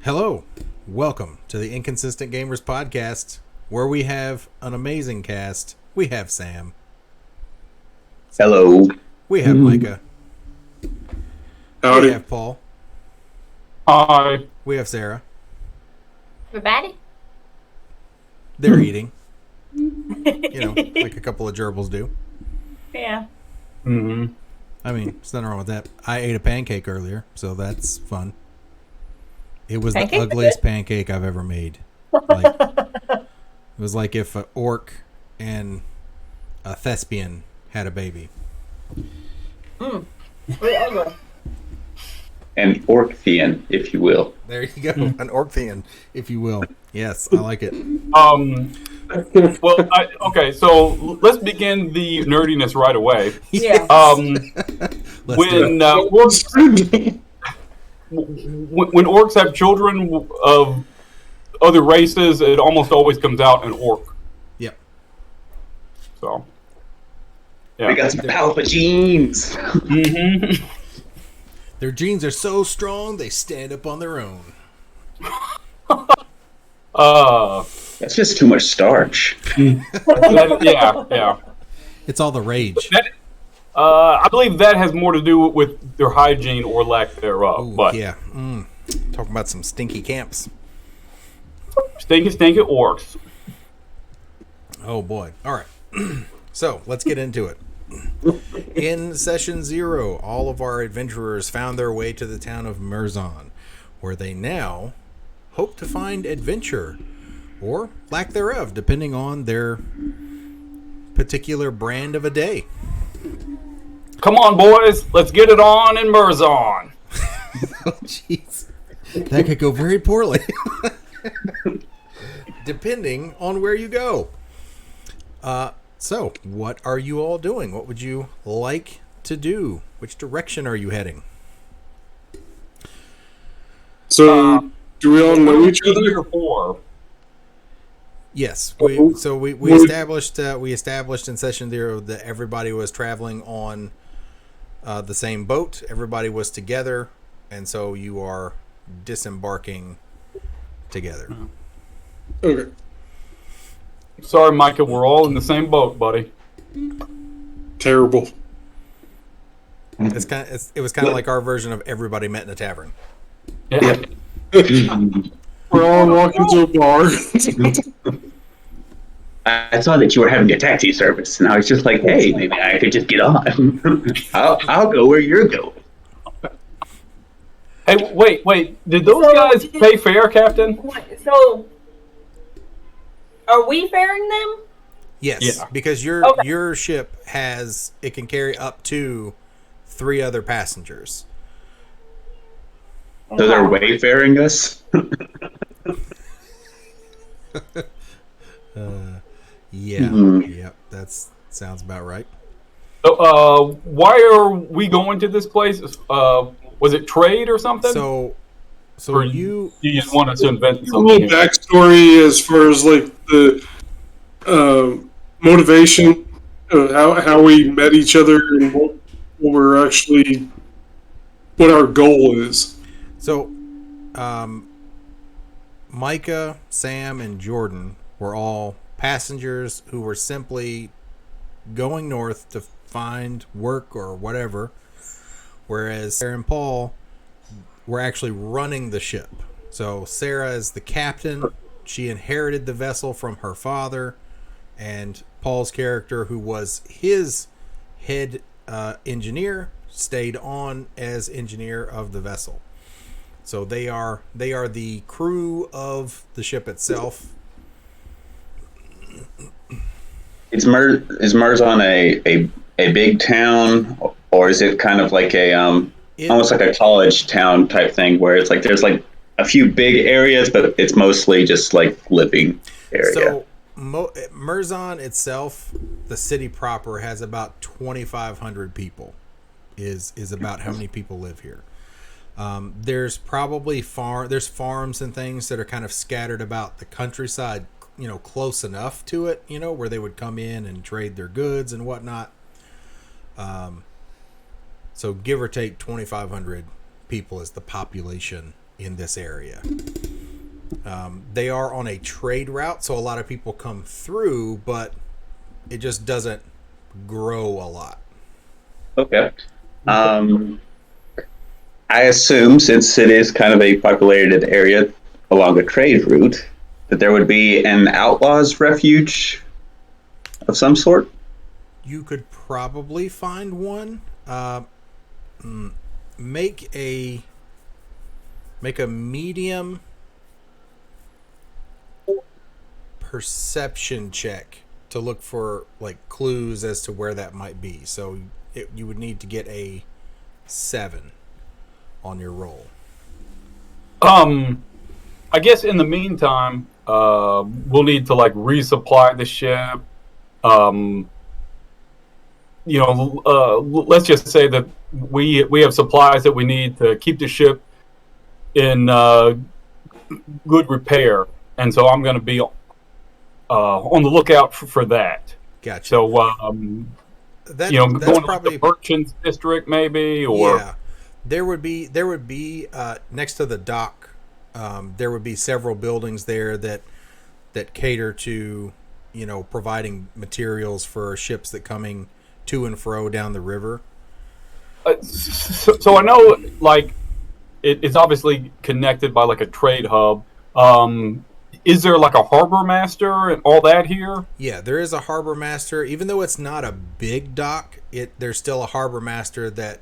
Hello, welcome to the Inconsistent Gamers podcast, where we have an amazing cast. We have Sam. Hello. We have Micah. Howdy. We have Paul. Hi. We have Sarah. Everybody? They're eating. You know, like a couple of gerbils do. Yeah. Mm-hmm. I mean, there's nothing wrong with that. I ate a pancake earlier, so that's fun. It was Pancakes the are ugliest good. pancake I've ever made. Like, it was like if an orc and a thespian had a baby. Really ugly. An Orcthian, if you will. There you go. An orcthian, if you will. Yes, I like it. Okay, so let's begin the nerdiness right away. Yeah. Let's do it. When orcs have children of other races, it almost always comes out an orc. Yep. So, We got some powerful genes. Mm-hmm. Their genes are so strong, they stand up on their own. That's just too much starch. Yeah. It's all the rage. I believe that has more to do with their hygiene or lack thereof. Ooh, but yeah. Talking about some stinky camps. stinky orcs. Oh, boy. All right. So, let's get into it. In Session 0, all of our adventurers found their way to the town of Merzon, where they now hope to find adventure, or lack thereof, depending on their particular brand of a day. Come on, boys, let's get it on in Merzon. Oh, jeez. That could go very poorly. Depending on where you go. So, what are you all doing? What would you like to do? Which direction are you heading? So, Do we all know each other? Here for? Yes. We established in Session 0 that everybody was traveling on the same boat. Everybody was together, and so you are disembarking together. Okay. Sorry, Micah, we're all in the same boat, buddy. Terrible. It was kind of like our version of everybody met in a tavern. Yeah. We're all walking to a bar. I saw that you were having a taxi service, and I was just like, hey, maybe I could just get on. I'll go where you're going. Hey, wait. Did those guys pay fare, Captain? So, are we faring them? Yes, Yeah. because Okay. your ship can carry up to 3 other passengers. So they're wayfaring us? Yeah, Yep, that sounds about right. So, why are we going to this place? Was it trade or something? So Or you you just want us to invent A something? little backstory as far as like the motivation, how we met each other, and what our goal is. So, Micah, Sam, and Jordan were all passengers who were simply going north to find work or whatever, whereas Sarah and Paul were actually running the ship. So Sarah is the captain. She inherited the vessel from her father, and Paul's character, who was his head engineer, stayed on as engineer of the vessel. So they are the crew of the ship itself. Is Merzon a big town, or is it kind of like almost like a college town type thing, where it's like there's like a few big areas, but it's mostly just like living area? So Merzon itself, the city proper, has about 2,500 people. Is about how many people live here. There's probably there's farms and things that are kind of scattered about the countryside, close enough to it, where they would come in and trade their goods and whatnot. So give or take 2,500 people is the population in this area. They are on a trade route, so a lot of people come through, but it just doesn't grow a lot. Okay. I assume, since it is kind of a populated area along a trade route, that there would be an outlaws refuge of some sort. You could probably find one. Make a medium perception check to look for like clues as to where that might be. So you would need to get a 7 on your roll. I guess in the meantime, we'll need to like resupply the ship. Let's just say that we have supplies that we need to keep the ship in good repair, and so I'm going to be on the lookout for that. Gotcha. So, that's going probably to the merchants district, maybe, or yeah. There would be next to the dock. There would be several buildings there that cater to, providing materials for ships that coming to and fro down the river. So I know, like, it's obviously connected by like a trade hub. Is there like a harbor master and all that here? Yeah, there is a harbor master. Even though it's not a big dock, there's still a harbor master that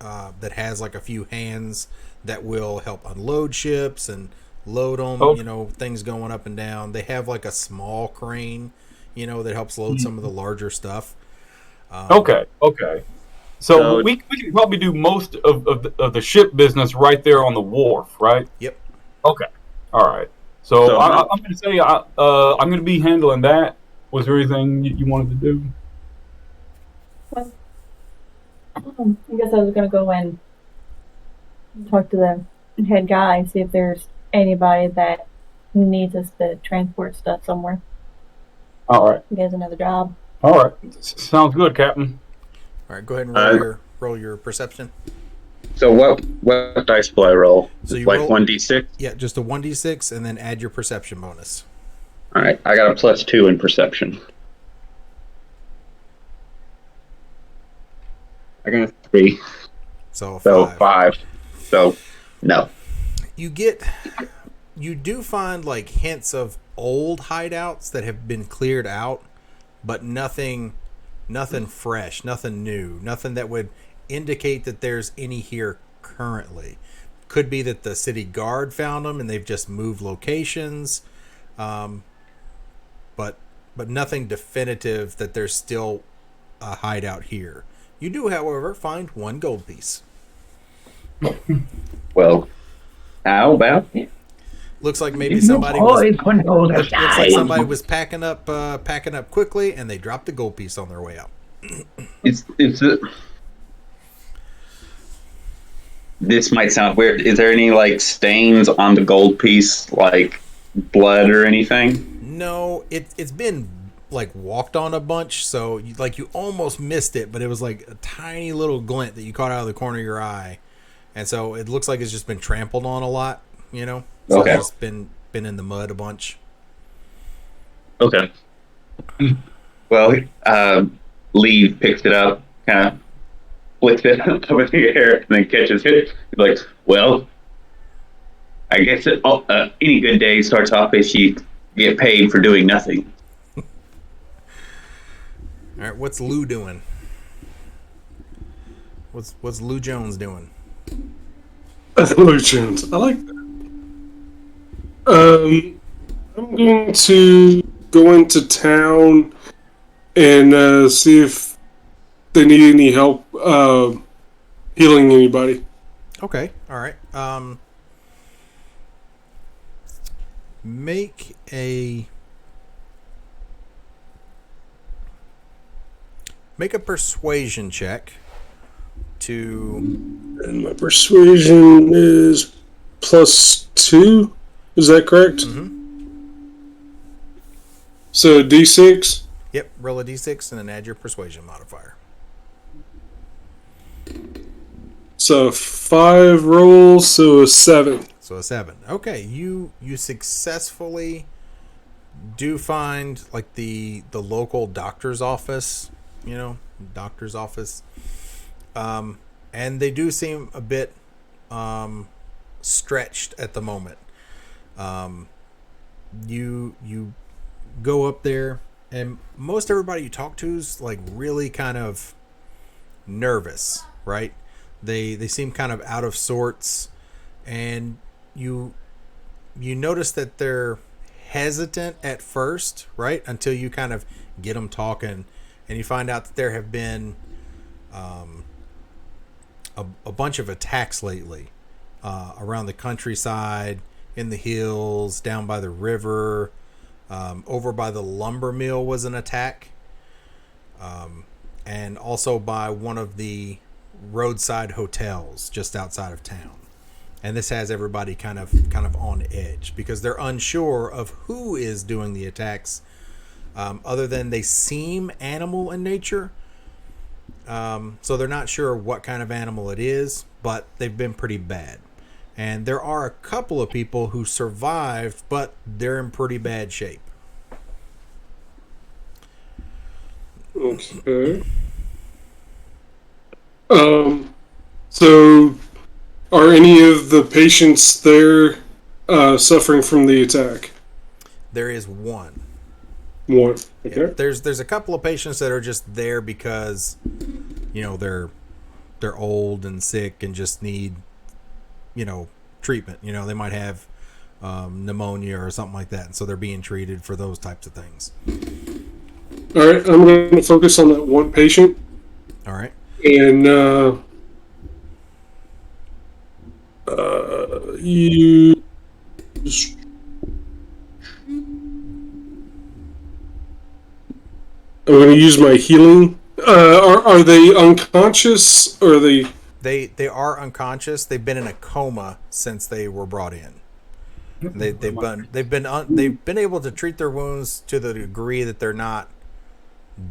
has like a few hands that will help unload ships and load them. Okay. Things going up and down. They have like a small crane, that helps load some of the larger stuff. Okay. So we can probably do most of the ship business right there on the wharf, right? Yep. Okay. All right. So I'm going to say I'm going to be handling that. Was there anything you wanted to do? Well, I guess I was gonna go and talk to the head guy and see if there's anybody that needs us to transport stuff somewhere. All right. He has another job. All right. Sounds good, Captain. All right, go ahead and roll your perception. So what dice will I roll? So you like roll 1d6? Yeah, just a 1d6 and then add your perception bonus. All right, I got a +2 in perception. I got a 3. So 5. So no. You do find like hints of old hideouts that have been cleared out, but nothing fresh, nothing new, nothing that would indicate that there's any here currently. Could be that the city guard found them and they've just moved locations, but nothing definitive that there's still a hideout here. You do, however, find 1 gold piece. Well, how about it? Looks like maybe somebody was packing up quickly, and they dropped the gold piece on their way out. This might sound weird. Is there any like stains on the gold piece, like blood or anything? No, it's been like walked on a bunch, so you almost missed it, but it was like a tiny little glint that you caught out of the corner of your eye, and so it looks like it's just been trampled on a lot. So Okay. it's been in the mud a bunch. Okay. Well, Lee picks it up, kind of flicks it up with the air, and then catches it. He's like, well, I guess any good day starts off as you get paid for doing nothing. All right, what's Lou doing? What's Lou Jones doing? Lou Jones. I like that. I'm going to go into town and see if they need any help healing anybody. Okay, all right. Make a persuasion check to. And my persuasion is +2. Is that correct? Mm-hmm. So D6. Yep, roll a d6 and then add your persuasion modifier. So 5 rolls, so a 7. So a 7. Okay, you successfully do find like the local doctor's office, doctor's office. And they do seem a bit stretched at the moment. You go up there, and most everybody you talk to is like really kind of nervous, right? They seem kind of out of sorts, and you notice that they're hesitant at first, right? Until you kind of get them talking, and you find out that there have been a bunch of attacks lately around the countryside, in the hills, down by the river, over by the lumber mill was an attack, and also by one of the roadside hotels just outside of town. And this has everybody kind of on edge because they're unsure of who is doing the attacks, other than they seem animal in nature. So they're not sure what kind of animal it is, but they've been pretty bad. And there are a couple of people who survived, but they're in pretty bad shape. Okay. So are any of the patients there suffering from the attack? There is one. One. Okay. Yeah, there's a couple of patients that are just there because, they're old and sick and just need, treatment. They might have pneumonia or something like that, and so they're being treated for those types of things. All right, I'm going to focus on that one patient. All right. And you. I'm going to use my healing. Are they unconscious, or are they? They are unconscious. They've been in a coma since they were brought in. They've been able to treat their wounds to the degree that they're not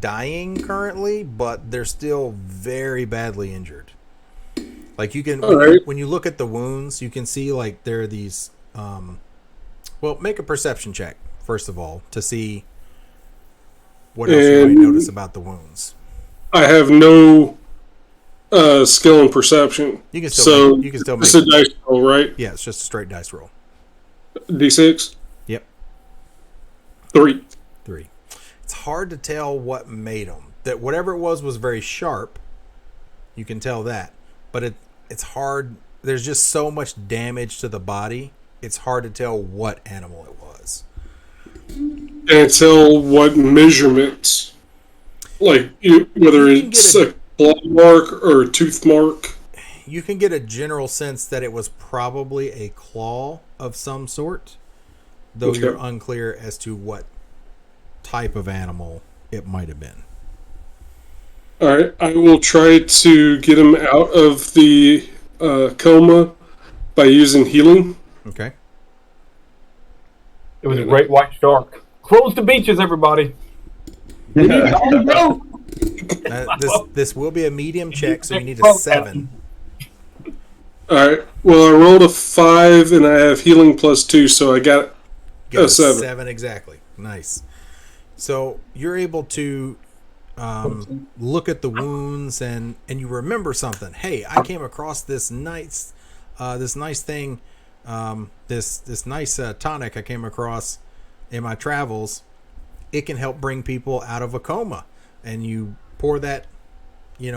dying currently, but they're still very badly injured. Like you can, when you look at the wounds, you can see like there are these. Well, make a perception check first of all to see what else you might notice about the wounds. I have no skill in perception. You can still make it's a dice roll, right? Yeah, it's just a straight dice roll. D6? Yep. 3. It's hard to tell what made them. That whatever it was very sharp. You can tell that. But it's hard. There's just so much damage to the body. It's hard to tell what animal it was. And tell what measurements. Like, whether it's a claw mark or a tooth mark. You can get a general sense that it was probably a claw of some sort, though you're unclear as to what type of animal it might have been. All right, I will try to get him out of the coma by using healing. Okay. It was a great white shark. Close the beaches, everybody. This will be a medium check, so you need a 7. Alright, well, I rolled a 5 and I have healing plus 2, so I got a 7. 7 exactly. Nice. So you're able to look at the wounds and you remember something. Hey, I came across this nice thing, this nice tonic I came across in my travels. It can help bring people out of a coma. And you pour that, in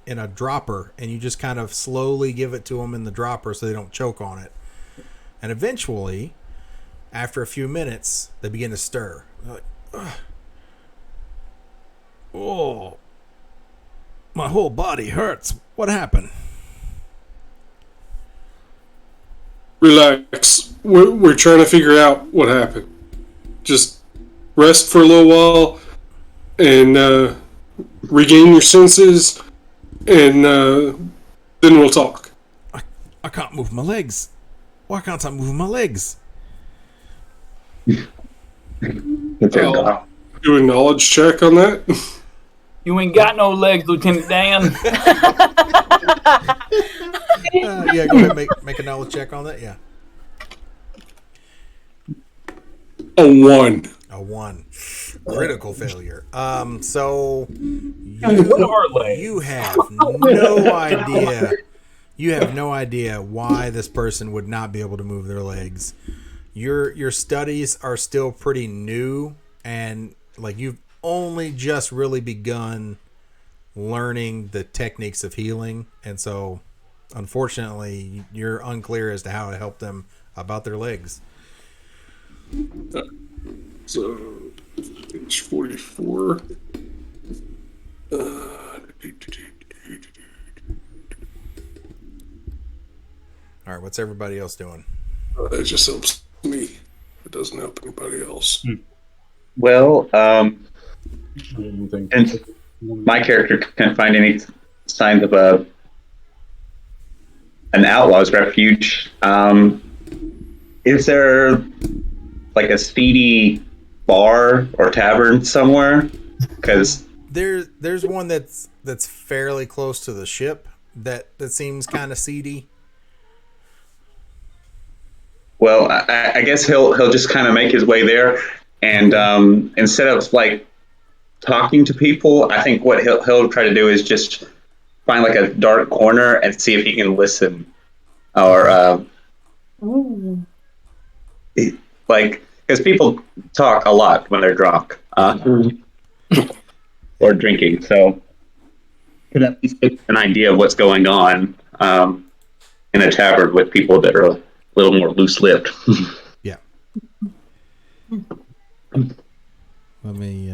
a dropper, and you just kind of slowly give it to them in the dropper so they don't choke on it. And eventually, after a few minutes, they begin to stir. They're like, ugh. Oh, my whole body hurts. What happened? Relax. We're trying to figure out what happened. Just rest for a little while and regain your senses, and then we'll talk. I can't move my legs. Why can't I move my legs? Do a knowledge check on that. You ain't got no legs, Lieutenant Dan. Yeah, go ahead and make a knowledge check on that. Yeah. A 1. A 1. Critical failure. So What are legs? you have no idea. You have no idea why this person would not be able to move their legs. Your studies are still pretty new, and like you've only just really begun learning the techniques of healing, and so unfortunately you're unclear as to how to help them about their legs. So, page 44. All right, what's everybody else doing? It just helps me. It doesn't help anybody else. Well, Anything? since my character can't find any signs of an outlaws refuge, is there like a speedy bar or tavern somewhere? Because There's one that's fairly close to the ship that seems kind of seedy. well, I guess he'll just kind of make his way there, and instead of like talking to people, I think what he'll try to do is just find like a dark corner and see if he can listen, or Ooh. like because people talk a lot when they're drunk or drinking, so could at least get an idea of what's going on in a tavern with people that are a little more loose-lipped. Yeah. Let me.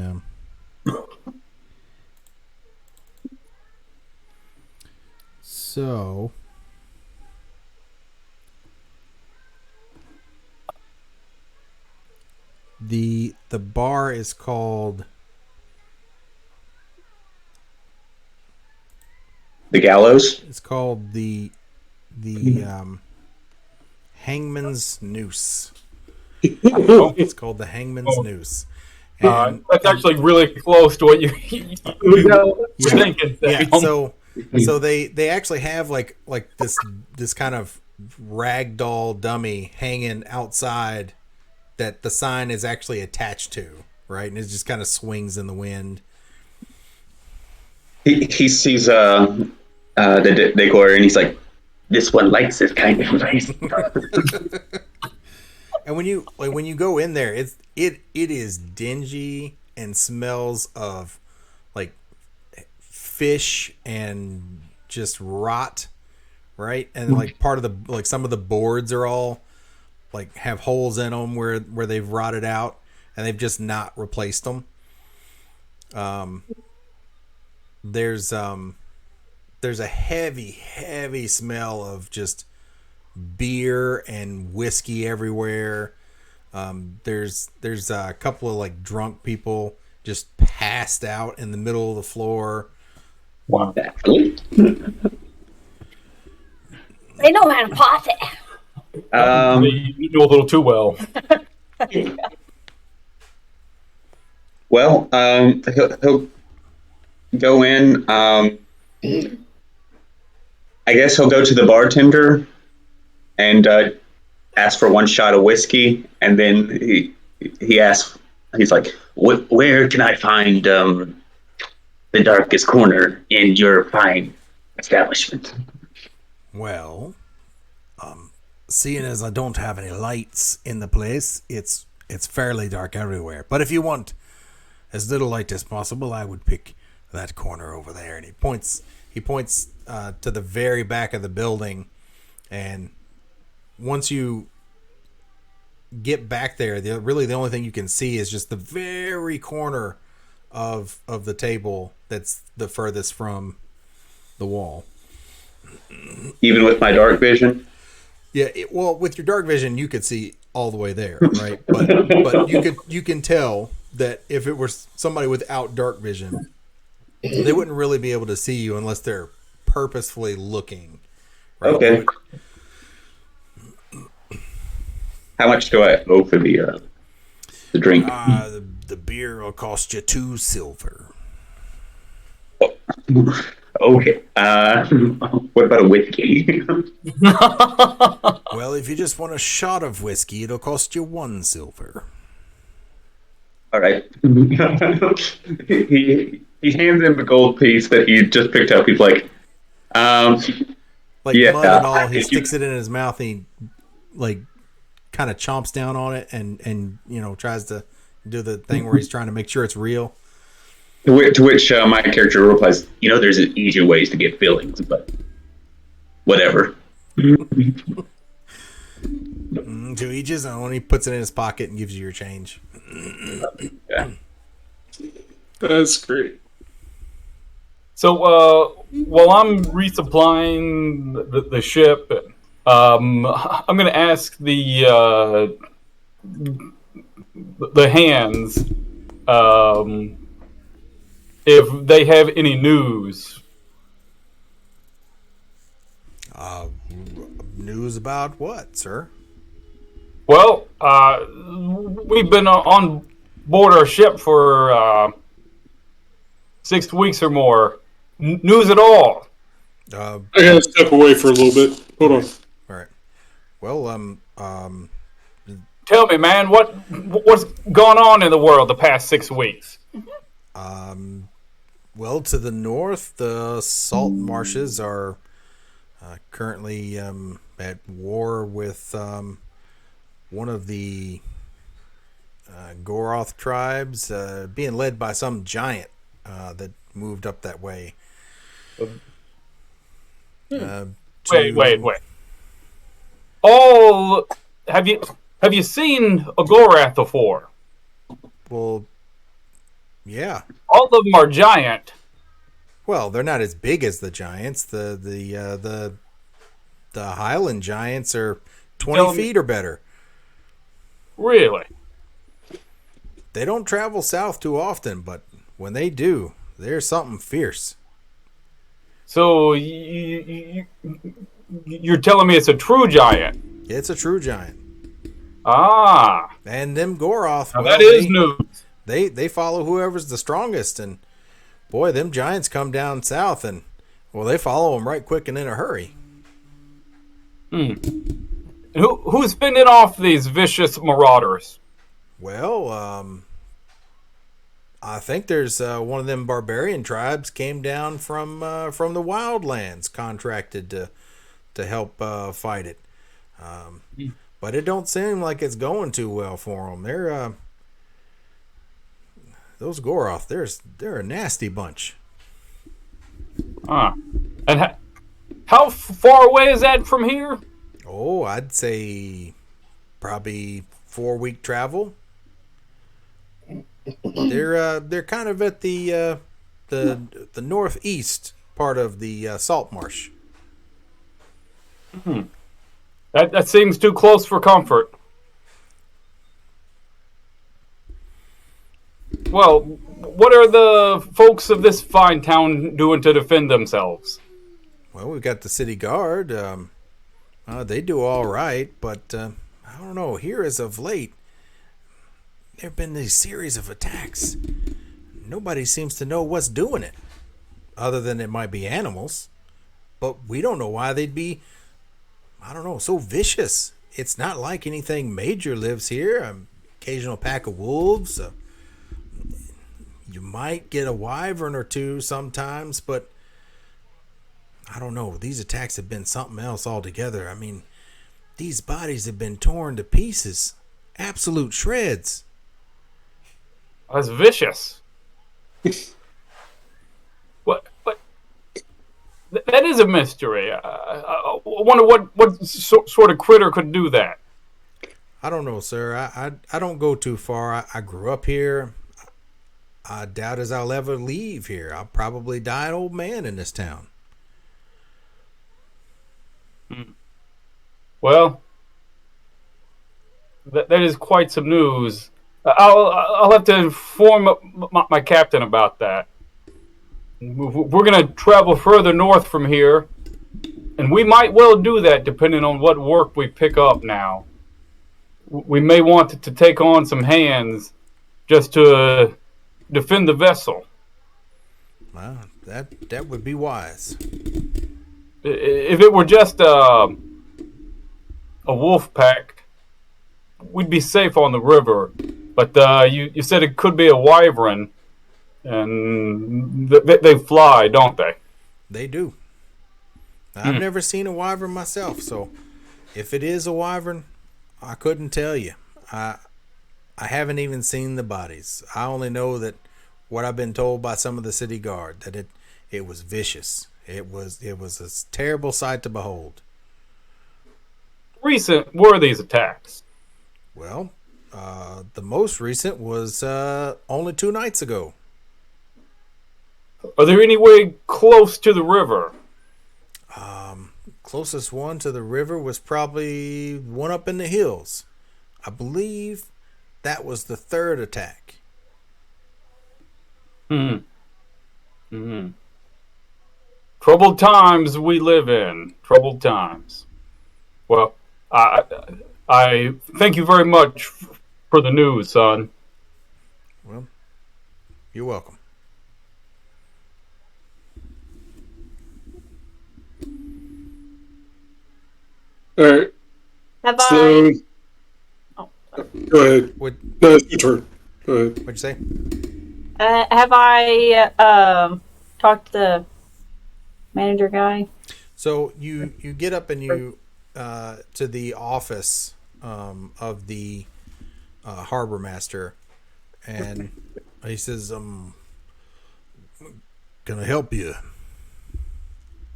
So. The bar is called The gallows. it's called the Hangman's Noose. It's called the Hangman's Noose. And, That's actually really close to what you were thinking. yeah, Sam. so they actually have like this kind of ragdoll dummy hanging outside that the sign is actually attached to, right? And it just kind of swings in the wind. He sees the decor and he's like, "This one likes this kind of place." And when you go in there, it is dingy and smells of like fish and just rot, right? And like part of the like some of the boards are all like have holes in them where they've rotted out and they've just not replaced them. There's a heavy smell of just beer and whiskey everywhere. There's a couple of like drunk people just passed out in the middle of the floor. Wow. Actually, They know how to party. You know a little too well. well, he'll go in. I guess he'll go to the bartender and ask for one shot of whiskey, and then he asks. He's like, "Where can I find the darkest corner in your fine establishment?" Well, seeing as I don't have any lights in the place, it's fairly dark everywhere. But if you want as little light as possible, I would pick that corner over there. And he points to the very back of the building, and once you get back there, the only thing you can see is just the very corner of the table that's the furthest from the wall. Even with my dark vision. Yeah, well, with your dark vision, you could see all the way there, right? But you can tell that if it were somebody without dark vision, they wouldn't really be able to see you unless they're purposefully looking. Right? Okay. How much do I owe for the drink? The beer will cost you 2 silver. Okay. What about a whiskey? Well, if you just want a shot of whiskey, it'll cost you 1 silver. All right. he hands him the gold piece that he just picked up. He's like, Like yeah, mud and all, he sticks it in his mouth and he like kind of chomps down on it and tries to do the thing where he's trying to make sure it's real. To which my character replies, there's easier ways to get fillings, but whatever. To each his own. He puts it in his pocket and gives you your change. Yeah. That's great. So while I'm resupplying the ship, I'm going to ask the hands if they have any news. News about what, sir? Well, we've been on board our ship for 6 weeks or more. News at all? I gotta step away for a little bit. Hold on. All right. Well, Tell me, man, what's gone on in the world the past 6 weeks? Well, to the north, the salt marshes are currently at war with one of the Goroth tribes, being led by some giant that moved up that way. Wait. All have you seen a Gorath before? Well, yeah. All of them are giant. Well, they're not as big as the giants. The Highland giants are 20 feet or better. Really? They don't travel south too often, but when they do, there's something fierce. So you're telling me it's a true giant? It's a true giant. Ah. And them Goroth, Now that is news. They follow whoever's the strongest, and boy, them giants come down south, and well, they follow them right quick and in a hurry. Who's fending off these vicious marauders? Well, I think there's one of them barbarian tribes came down from the wildlands, contracted to help fight it. But it don't seem like it's going too well for them. They're those Goroth. They're a nasty bunch. And how far away is that from here? Oh, I'd say probably 4-week travel. They're kind of at the northeast part of the salt marsh. That seems too close for comfort. Well, what are the folks of this fine town doing to defend themselves? Well, we've got the city guard. They do all right, but I don't know. Here as of late, there have been these series of attacks. Nobody seems to know what's doing it, other than it might be animals. But we don't know why they'd be, I don't know, so vicious. It's not like anything major lives here. Occasional pack of wolves. You might get a wyvern or two sometimes, but I don't know. These attacks have been something else altogether. I mean, these bodies have been torn to pieces. Absolute shreds. That's vicious. What? That is a mystery. I wonder what sort of critter could do that. I don't know, sir. I don't go too far. I grew up here. I doubt as I'll ever leave here. I'll probably die an old man in this town. Well, that is quite some news. I'll have to inform my captain about that. We're going to travel further north from here, and we might well do that depending on what work we pick up now. We may want to take on some hands just to defend the vessel. Well, that would be wise. If it were just a wolf pack, we'd be safe on the river. But you said it could be a wyvern, and they fly, don't they? They do. I've never seen a wyvern myself, so if it is a wyvern, I couldn't tell you. I haven't even seen the bodies. I only know that what I've been told by some of the city guard, that it was vicious. It was a terrible sight to behold. Recent were these attacks? Well, the most recent was only 2 nights ago. Are there any way close to the river? Closest one to the river was probably one up in the hills. I believe that was the 3rd attack. Troubled times we live in. Troubled times. Well, I thank you very much for the news, son. Well, you're welcome. All right. Have So, Oh, go ahead. What, No, it's your turn. Go ahead. what'd you say? have I talked to the manager guy? So you get up and you to the office of the harbor master, and he says, "Can I help you?"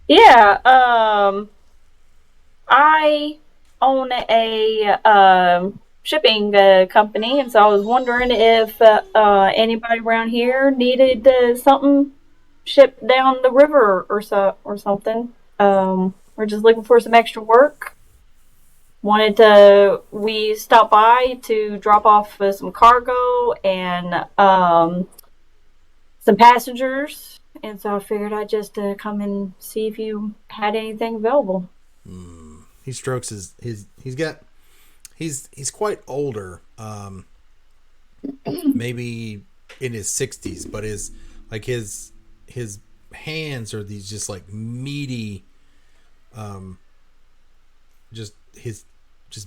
Yeah. I own a shipping company, and so I was wondering if anybody around here needed something shipped down the river or something. We're just looking for some extra work. We stopped by to drop off some cargo and some passengers, and so I figured I'd just come and see if you had anything available. He strokes he's quite older, maybe in his 60s, but his hands are these just like meaty, just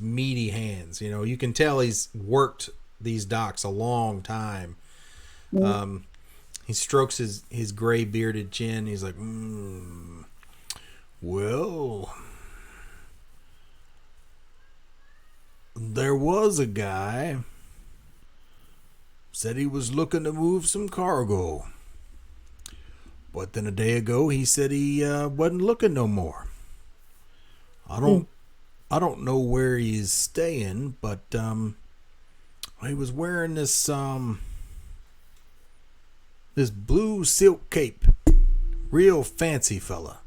meaty hands. You know, you can tell he's worked these docks a long time. He strokes his gray bearded chin. He's like, well, there was a guy said he was looking to move some cargo, but then a day ago he said he wasn't looking no more. I don't know where he's staying, but he was wearing this blue silk cape, real fancy fella.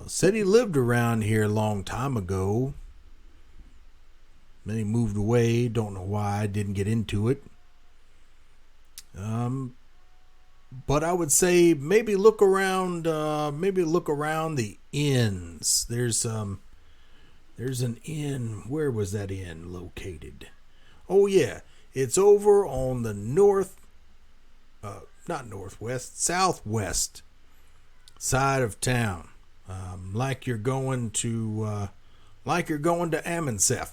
Said he lived around here a long time ago. Then he moved away. Don't know why. Didn't get into it. But I would say maybe look around. The inns. There's an inn. Where was that inn located? Oh yeah, it's over on the southwest side of town. Like you're going to Amonsef.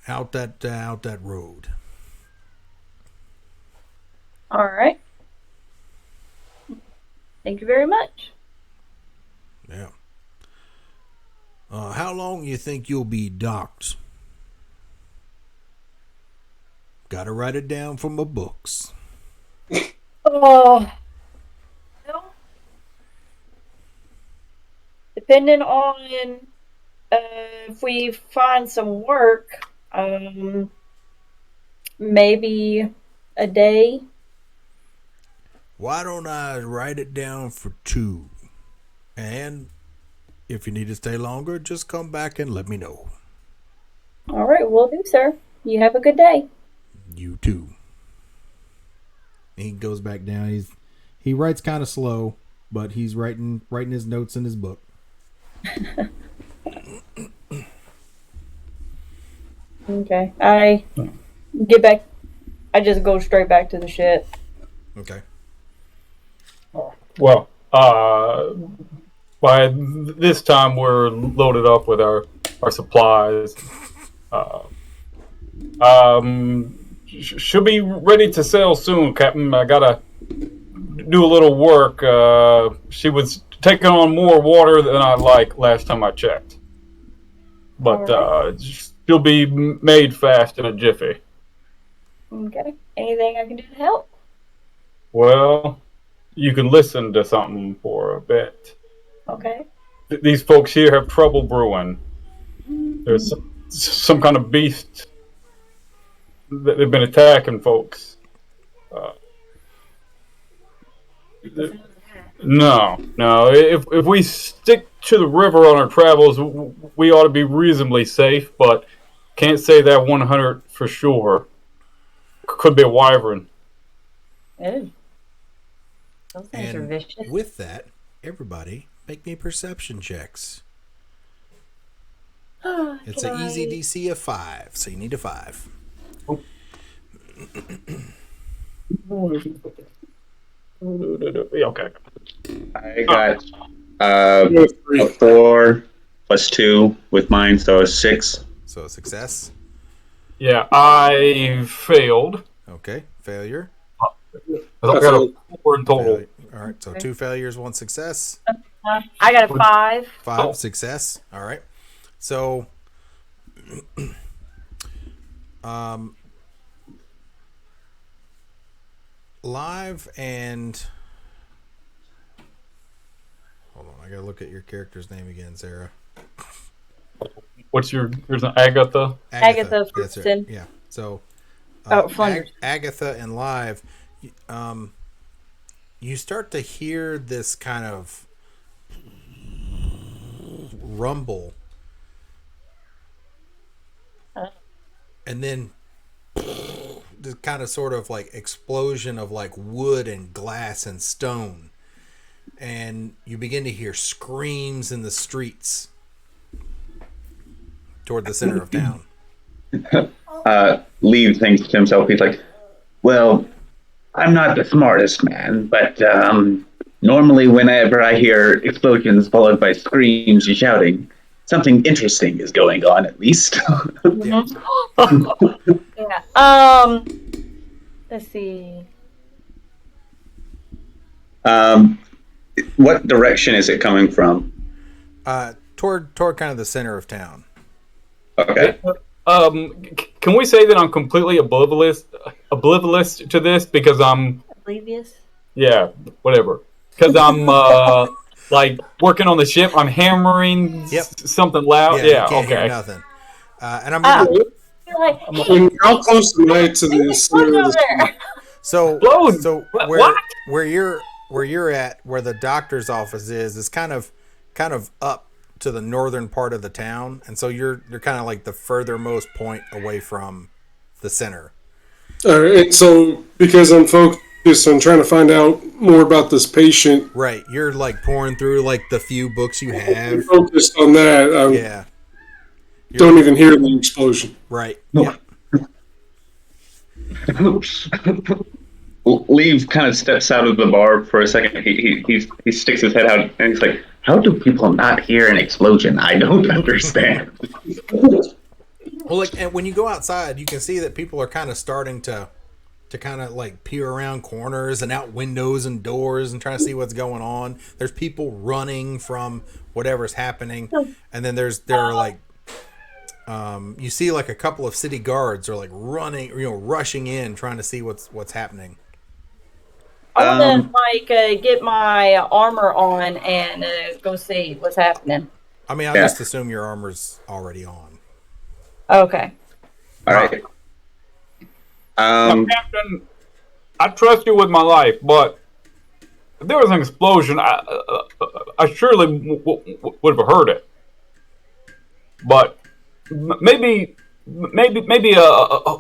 Out that road. All right. Thank you very much. Yeah. How long you think you'll be docked? Gotta write it down from my books. Oh, well, depending on if we find some work, maybe a day. Why don't I write it down for 2? And if you need to stay longer, just come back and let me know. All right, will do, sir. You have a good day. You too. He goes back down. He writes kind of slow, but he's writing his notes in his book. Okay. I get back. I just go straight back to the shit. Okay. Well, by this time we're loaded up with our supplies. Should be ready to sail soon, Captain. I gotta do a little work. She was taking on more water than I like last time I checked. But she'll be made fast in a jiffy. Okay. Anything I can do to help? Well, you can listen to something for a bit. Okay. These folks here have trouble brewing. There's some kind of beast that they've been attacking folks. No. If we stick to the river on our travels, we ought to be reasonably safe, but can't say that 100 for sure. Could be a wyvern. Ew. Those things are vicious. With that, everybody make me perception checks. It's an easy DC of 5, so you need a 5. Oh. Okay. I got a 4 plus 2 with mine, so a 6. So a success. Yeah, I failed. Okay, failure. I got a 4 in total. Failure. All right, so 2 failures, 1 success. I got a 5. 5 success. All right. So, Live and hold on, I gotta look at your character's name again, Sarah. What's yours? Agatha? Agatha That's Ferguson. right. Yeah. So, Flanders. Agatha and Live, you start to hear this kind of rumble, and then this kind of sort of like explosion of like wood and glass and stone, and you begin to hear screams in the streets toward the center of town. Lee thinks to himself, he's like, well, I'm not the smartest man, but normally whenever I hear explosions followed by screams and shouting, something interesting is going on, at least. Yeah. Let's see. What direction is it coming from? Toward kind of the center of town. Okay. Can we say that I'm completely oblivious to this because I'm Oblivious? yeah, whatever. Because I'm like working on the ship. I'm hammering something loud. Yeah, you can't okay. hear nothing. And I'm gonna, Like, And how close am I to the center of over the there. so What? where you're at, where the doctor's office is kind of up to the northern part of the town, and so you're kind of like the furthermost point away from the center. All right, and so because I'm focused on trying to find out more about this patient, Right, you're like pouring through like the few books you I'm have. focused on that. Yeah. Don't even hear the explosion. Right. Yeah. Lee kind of steps out of the bar for a second. He sticks his head out and he's like, how do people not hear an explosion? I don't understand. Well, like, and when you go outside, you can see that people are kind of starting to kind of like peer around corners and out windows and doors and trying to see what's going on. There's people running from whatever's happening, and then there are like you see like a couple of city guards are like running, rushing in trying to see what's happening. I want to get my armor on and go see what's happening. I mean, I just assume your armor's already on. Okay. All right. Now, Captain, I trust you with my life, but if there was an explosion, I surely would have heard it. But maybe a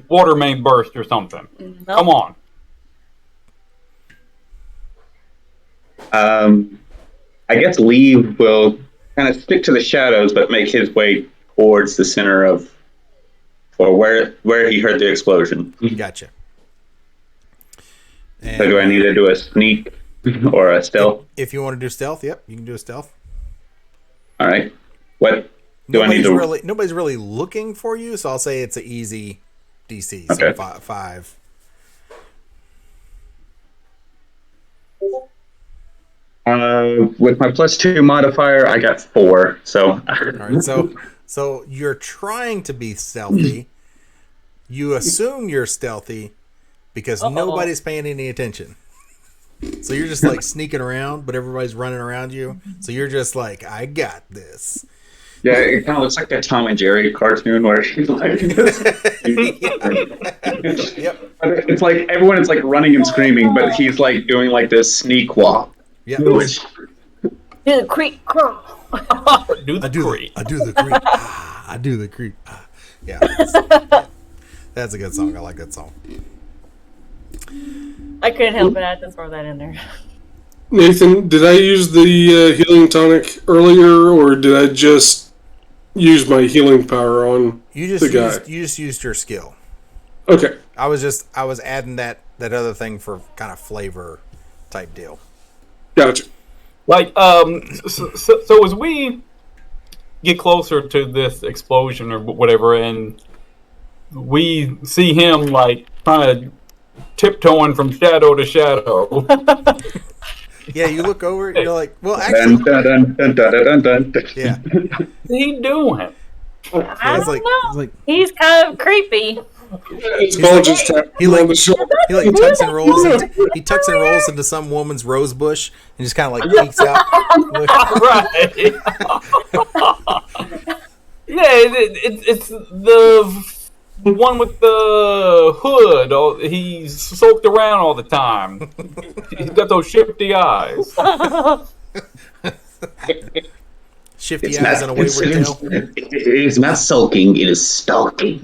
water main burst or something. Nope. Come on. I guess Lee will kind of stick to the shadows, but make his way towards the center of, or where he heard the explosion. Gotcha. And So do I need to do a sneak or a stealth? if you want to do stealth, yep, you can do a stealth. All right. What nobody's really looking for you, so I'll say it's an easy DC. Okay. So 5. With my +2 modifier, I got 4. So. All right. So you're trying to be stealthy. You assume you're stealthy because nobody's paying any attention. So you're just like sneaking around, but everybody's running around you. So you're just like, I got this. Yeah, it kind of looks like a Tom and Jerry cartoon where he's like, Yep. It's like everyone is like running and screaming, but he's like doing like this sneak walk. Yep. Do the creep crawl. Do the creep. I do the creep. I do the creep. Yeah. That's a good song. I like that song. I couldn't help it. I had to throw that in there. Nathan, did I use the healing tonic earlier, or did I just use my healing power on the guy? You just used your skill. Okay. I was adding that other thing for kind of flavor type deal. Gotcha. Like, so as we get closer to this explosion or whatever, and we see him like kind of tiptoeing from shadow to shadow. Yeah, you look over it, you're like, well, actually, yeah. What's he doing? I don't know. It's like He's kind of creepy. His ball just tapped he him like on the shoulder. he like tucks and rolls into some woman's rose bush and just kind of like peeks out. Right. Yeah, it's the one with the hood. He's soaked around all the time. He's got those shifty eyes. Shifty eyes and a wayward tail. It is not sulking, it is stalking.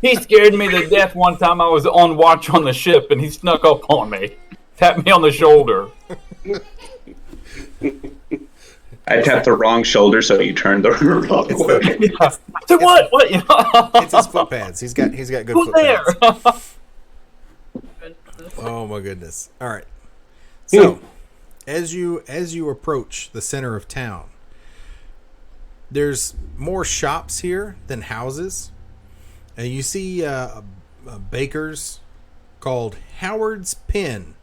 He scared me to death one time. I was on watch on the ship, and he snuck up on me, tapped me on the shoulder. I tapped the wrong shoulder, so you turned the wrong way. So what? What? It's his foot pads. He's got good Who's foot there? pads. Oh my goodness! All right. So, as you approach the center of town, there's more shops here than houses, and you see a baker's called Howard's Pen.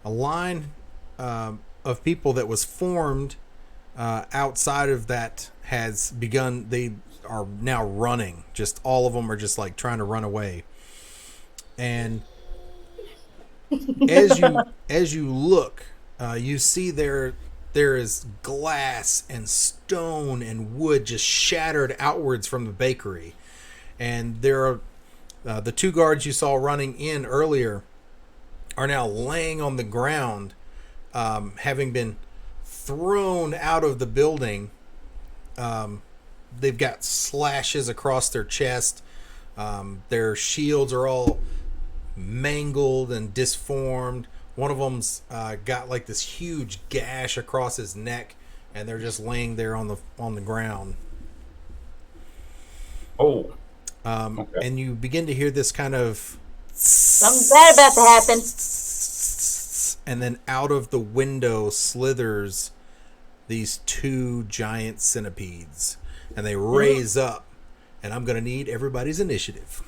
A line of people that was formed outside of that has begun. They are now running. Just all of them are just like trying to run away. And as you look, you see there is glass and stone and wood just shattered outwards from the bakery. And there are the two guards you saw running in earlier are now laying on the ground, having been thrown out of the building. They've got slashes across their chest. Their shields are all mangled and disformed. One of them's got like this huge gash across his neck, and they're just laying there on the ground. Oh. Okay. And you begin to hear this kind of Something bad about to happen. And then out of the window slithers these two giant centipedes, and they raise up. And I'm going to need everybody's initiative.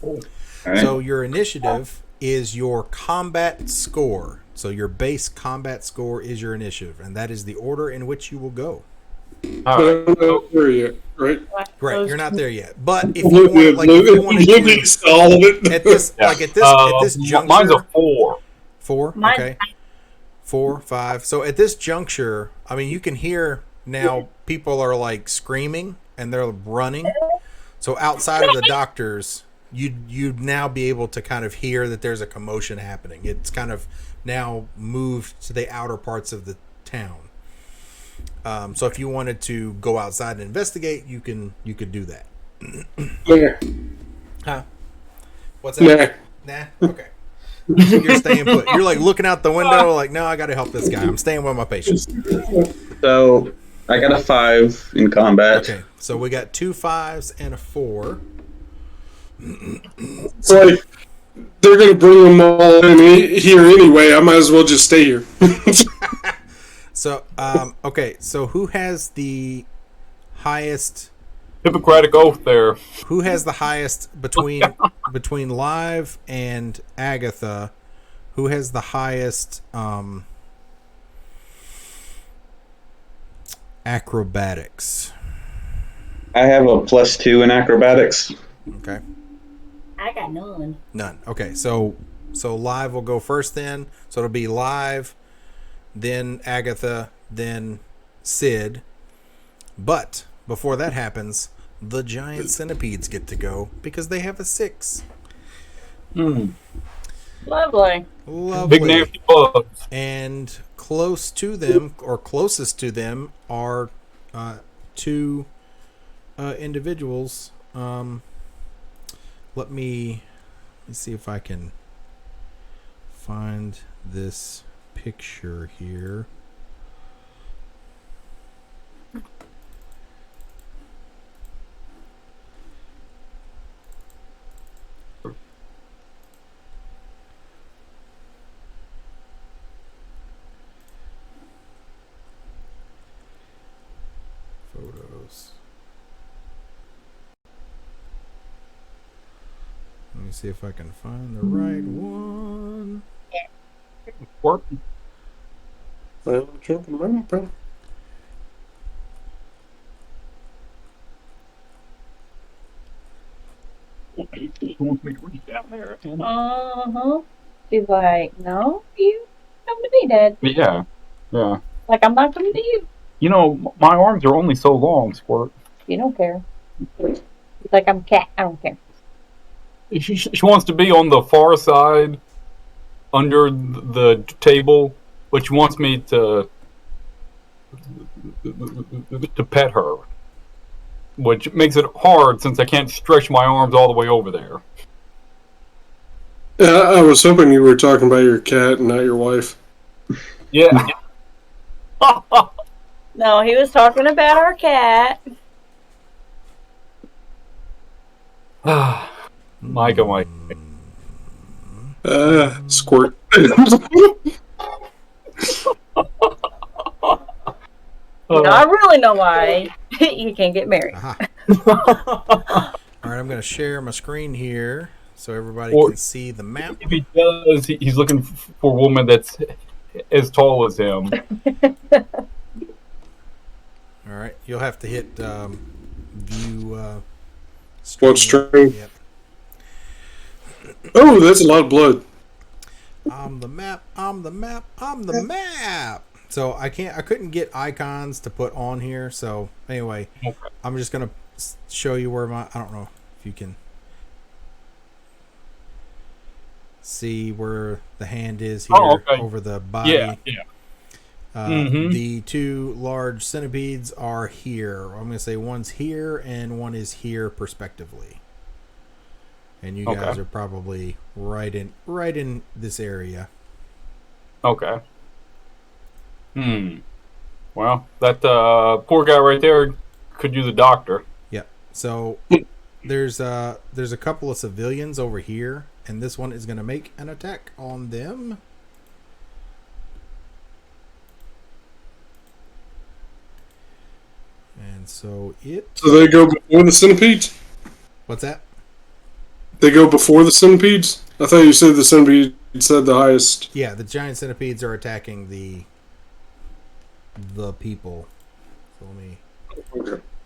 All right. So your initiative is your combat score. So your base combat score is your initiative, and that is the order in which you will go. All right. I'm not there yet, right? Right, you're not there yet. But if you want, like, if you want to all of it. at this juncture, mine's a 4. 4. Mine's Okay. 4, 5. So at this juncture, I mean, you can hear now people are like screaming and they're running. So outside of the doctors, you'd now be able to kind of hear that there's a commotion happening. It's kind of now moved to the outer parts of the town. So if you wanted to go outside and investigate, you could do that. Yeah. Huh? What's that? Nah. Okay. You're staying put. You're like looking out the window, like, no, I got to help this guy. I'm staying with my patients. So I got a 5 in combat. Okay. So we got 2 5s and a 4. It's like they're gonna bring them all in here anyway. I might as well just stay here. So, okay. So, who has the highest? Hippocratic oath there. Who has the highest between Live and Agatha? Who has the highest acrobatics? I have a +2 in acrobatics. Okay. I got none. None. Okay. So Live will go first then. So it'll be Live, then Agatha, then Sid. But before that happens, the giant centipedes get to go because they have a 6. Lovely. Lovely. Big nasty bugs. And close to them, or closest to them, are 2 individuals. Let me see if I can find this picture here. Photos. Let me see if I can find the right one. Work. Well, I can't remember. Who wants me to reach down there? She's like, no, you come to me, Dad. Yeah. Like, I'm not coming to you. You know, my arms are only so long, Squirt. You don't care. She's like, I'm a cat. I don't care. She wants to be on the far side, under the table, but she wants me to pet her, which makes it hard since I can't stretch my arms all the way over there. I was hoping you were talking about your cat and not your wife. Yeah. No, he was talking about our cat. Mike. Squirt. I really know why you can't get married. All right, I'm going to share my screen here so everybody can see the map. If he does, he's looking for a woman that's as tall as him. All right, you'll have to hit view. What string? Yep. Oh, that's a lot of blood. I'm the map. So I couldn't get icons to put on here. So anyway, Okay. I'm just gonna show you where I don't know if you can see where the hand is here over the body. Yeah. The 2 large centipedes are here. I'm gonna say one's here and one is here, respectively. And you guys are probably right in this area. Okay. Well, that poor guy right there could use a doctor. Yep. So there's a couple of civilians over here, and this one is going to make an attack on them. And so they go before the centipedes? What's that? They go before the centipedes? I thought you said the centipedes had the highest. Yeah, the giant centipedes are attacking the people. So let me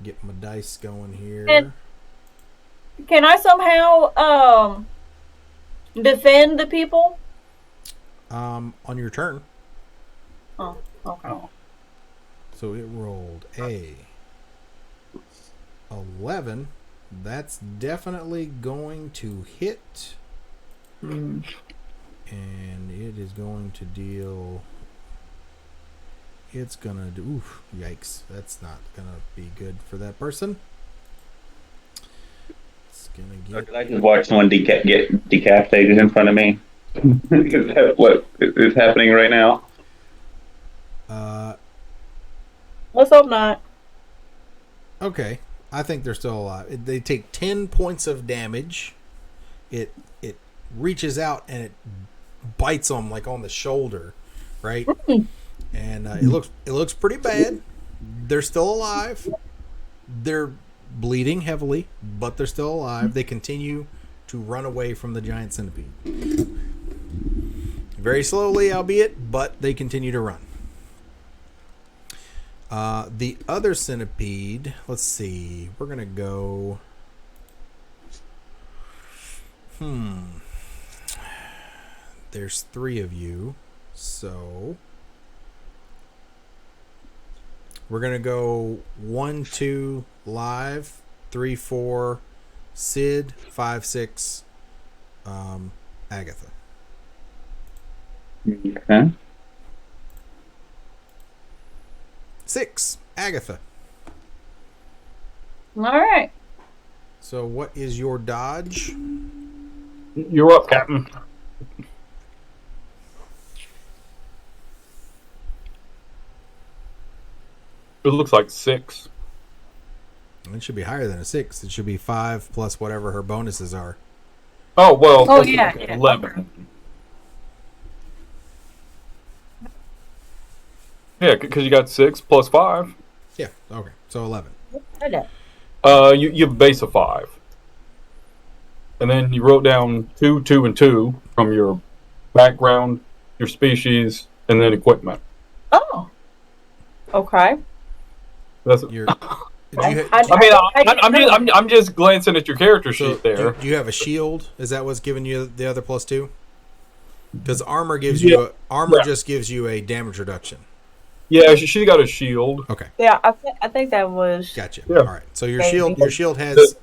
get my dice going here. And can I somehow defend the people? On your turn. Oh, okay. So it rolled a 11. That's definitely going to hit. And it is going to deal... It's going to do... Oof, yikes. That's not going to be good for that person. It's going to get... I just watched one get decapitated in front of me. Is that what is happening right now? Let's hope not. Okay. I think they're still alive. They take 10 points of damage. It reaches out and it bites them like on the shoulder, right? and it looks pretty bad. They're still alive. They're bleeding heavily, but they're still alive. They continue to run away from the giant centipede. Very slowly, albeit, but they continue to run. The other centipede, let's see. We're going to go... There's 3 of you, so... We're going to go 1, 2, live, 3, 4, Sid, 5, 6, Agatha. Okay. 6, Agatha. All right. So what is your dodge? You're up, Captain. It looks like 6. It should be higher than a 6. It should be 5 plus whatever her bonuses are. Oh, well. Oh, that's yeah. 11. Yeah, because you got 6 plus 5. Yeah, okay. So 11. You have a base of 5. And then you wrote down 2, 2, and 2 from your background, your species, and then equipment. Oh. Okay. That's You're, I'm just glancing at your character so sheet there. do you have a shield? Is that what's giving you the other +2? Because armor gives you just gives you a damage reduction. Yeah, she got a shield. Okay. Yeah, I think that was. Gotcha. Yeah. All right. So your shield has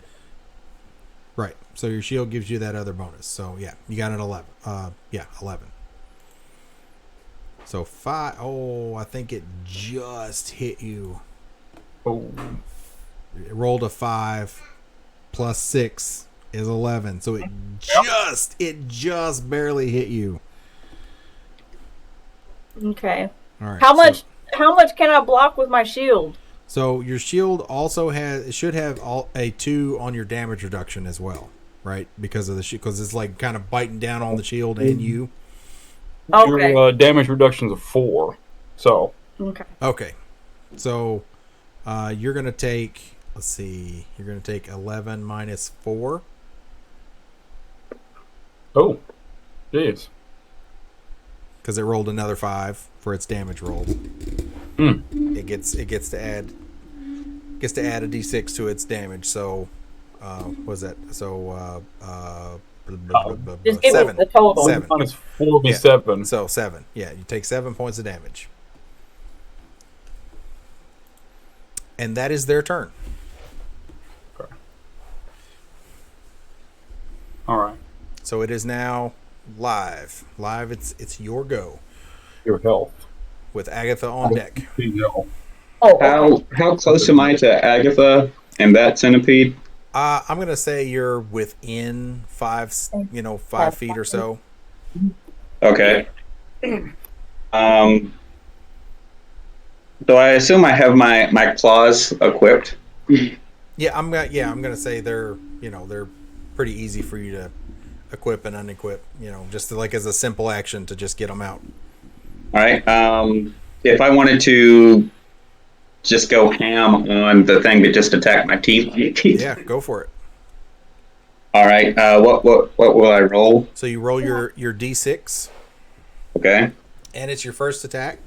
right. So your shield gives you that other bonus. So yeah, you got an 11. 11. So 5. Oh, I think it just hit you. Oh. It rolled a 5 plus 6 is 11. So it just barely hit you. Okay. All right. How much can I block with my shield? So your shield also should have a 2 on your damage reduction as well, right? Because of the because it's like kind of biting down on the shield and you. Okay. Your damage reduction's a 4. So. Okay. Okay. So you're going to take, let's see, you're going to take 11 minus 4. Oh. Jeez. Because it rolled another 5 for its damage roll. It gets to add a d6 to its damage. So what was that? So Just give 7. me the total. 7. Minus 4 will be 7. So 7. Yeah, you take 7 points of damage. And that is their turn. Okay. All right. So it is now live. It's your go Your health. with Agatha on deck. No. Oh. How close am I to Agatha and that centipede? I'm gonna say you're within 5 feet or so. Okay. So I assume I have my claws equipped. Yeah, I'm gonna say they're pretty easy for you to equip and unequip. Just like as a simple action to just get them out. All right. If I wanted to just go ham on the thing that just attacked my teeth. Yeah, go for it. All right. What will I roll? So you roll your d6, Okay. and it's your first attack.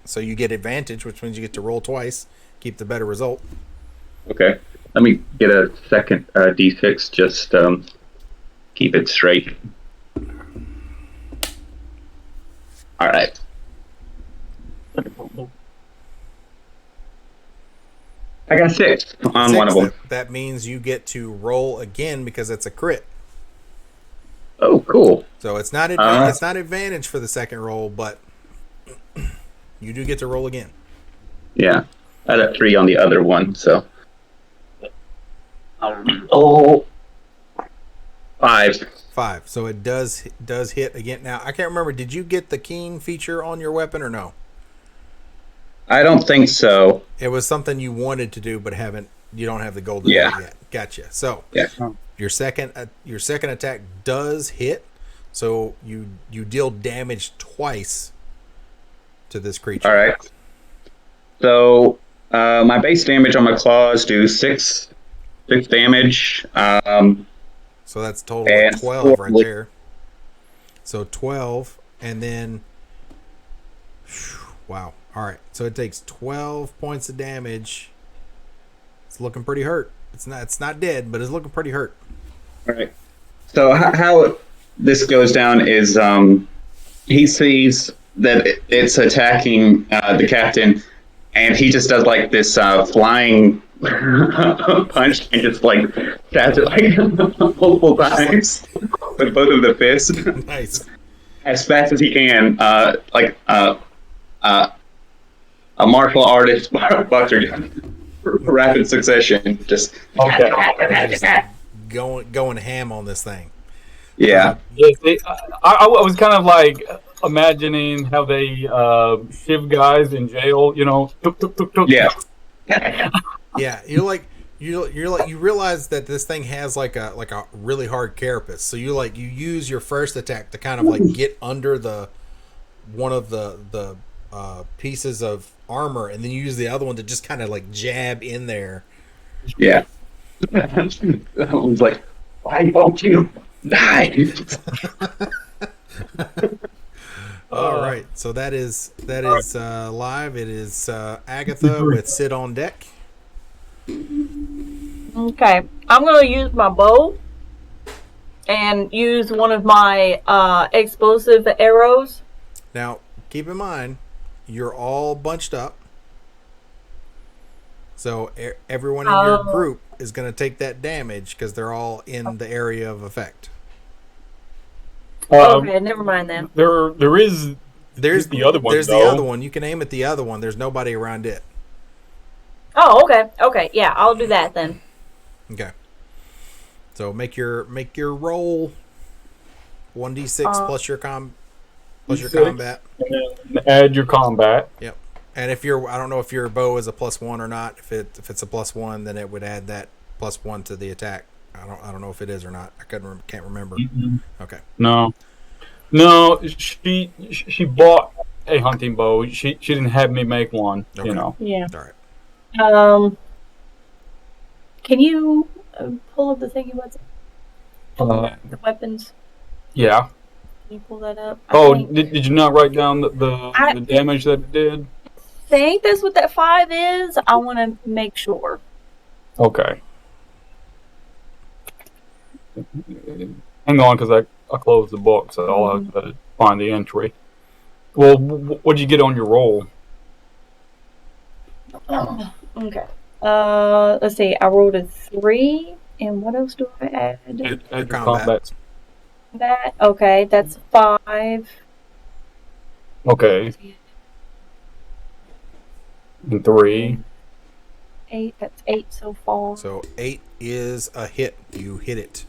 So you get advantage, which means you get to roll twice, keep the better result. Okay. Let me get a second d6. Just keep it straight. All right. I got 6 on 6, one of them. That means you get to roll again because it's a crit. Oh, cool. So it's not advantage for the second roll, but you do get to roll again. Yeah. I had a 3 on the other one, so. Oh. 5. 5. So it does hit again. Now I can't remember. Did you get the keen feature on your weapon or no? I don't think so. It was something you wanted to do, but you don't have the gold to do it yet. Gotcha. So Yeah. your second attack does hit. So you deal damage twice to this creature. All right. So my base damage on my claws do six damage. So that's a total And of 12 right four- there. So 12, and then wow. All right. So it takes 12 points of damage. It's looking pretty hurt. It's not dead, but it's looking pretty hurt. All right. So how this goes down is he sees that it's attacking the captain, and he just does like this flying punch and just like stabs it like multiple times with both of the fists Nice. as fast as he can, like a martial artist boxer, rapid succession. Just Okay. Just going ham on this thing. yeah. I was kind of like imagining how they shiv guys in jail, you know. Tuk, tuk, tuk, tuk. Yeah. Yeah, you realize that this thing has like a really hard carapace. So you use your first attack to kind of like get under one of the pieces of armor, and then you use the other one to just kind of like jab in there. Yeah. I was like, why don't you die? All right, so that is live. It is Agatha with Sit on Deck. Okay, I'm gonna use my bow and use one of my explosive arrows. Now, keep in mind, you're all bunched up. So everyone in your group is going to take that damage because they're all in the area of effect. Okay, never mind then. There's the other one. There's though. the other one. You can aim at the other one. There's nobody around it. Oh, okay. Okay, yeah, I'll do that then. Okay. So make your roll 1d6 plus your combat. And then add your combat. Yep. And if I don't know if your bow is a +1 or not. If it's a +1, then it would add that +1 to the attack. I don't know if it is or not. I can't remember. Mm-hmm. Okay. No. She bought a hunting bow. She didn't have me make one. Okay. You know. Yeah. All right. Can you pull up the thingy? What's the weapons? Yeah. Can you pull that up? Did you not write down the damage that it did? I think that's what that 5 is. I want to make sure. Okay. Hang on, because I closed the book, so I'll have to find the entry. Well, what'd you get on your roll? Okay. Let's see. I rolled a 3, and what else do I add? Add your combat. That okay. That's 5. Okay. And 3. 8. That's 8 so far. So 8 is a hit. You hit it.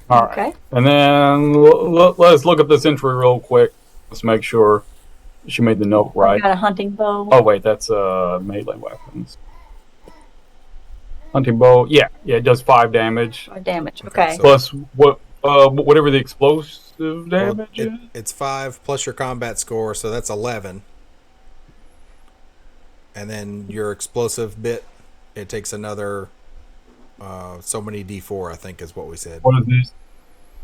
All right. Okay. And then let's look at this entry real quick. Let's make sure she made the note I right. got a hunting bow. Oh wait, that's melee weapons. Hunting bow. Yeah, it does 5 damage. 5 damage. Okay. So- Plus whatever the explosive damage is. It's 5 plus your combat score, so that's 11. And then your explosive bit, it takes another so many d4, I think is what we said. What is this?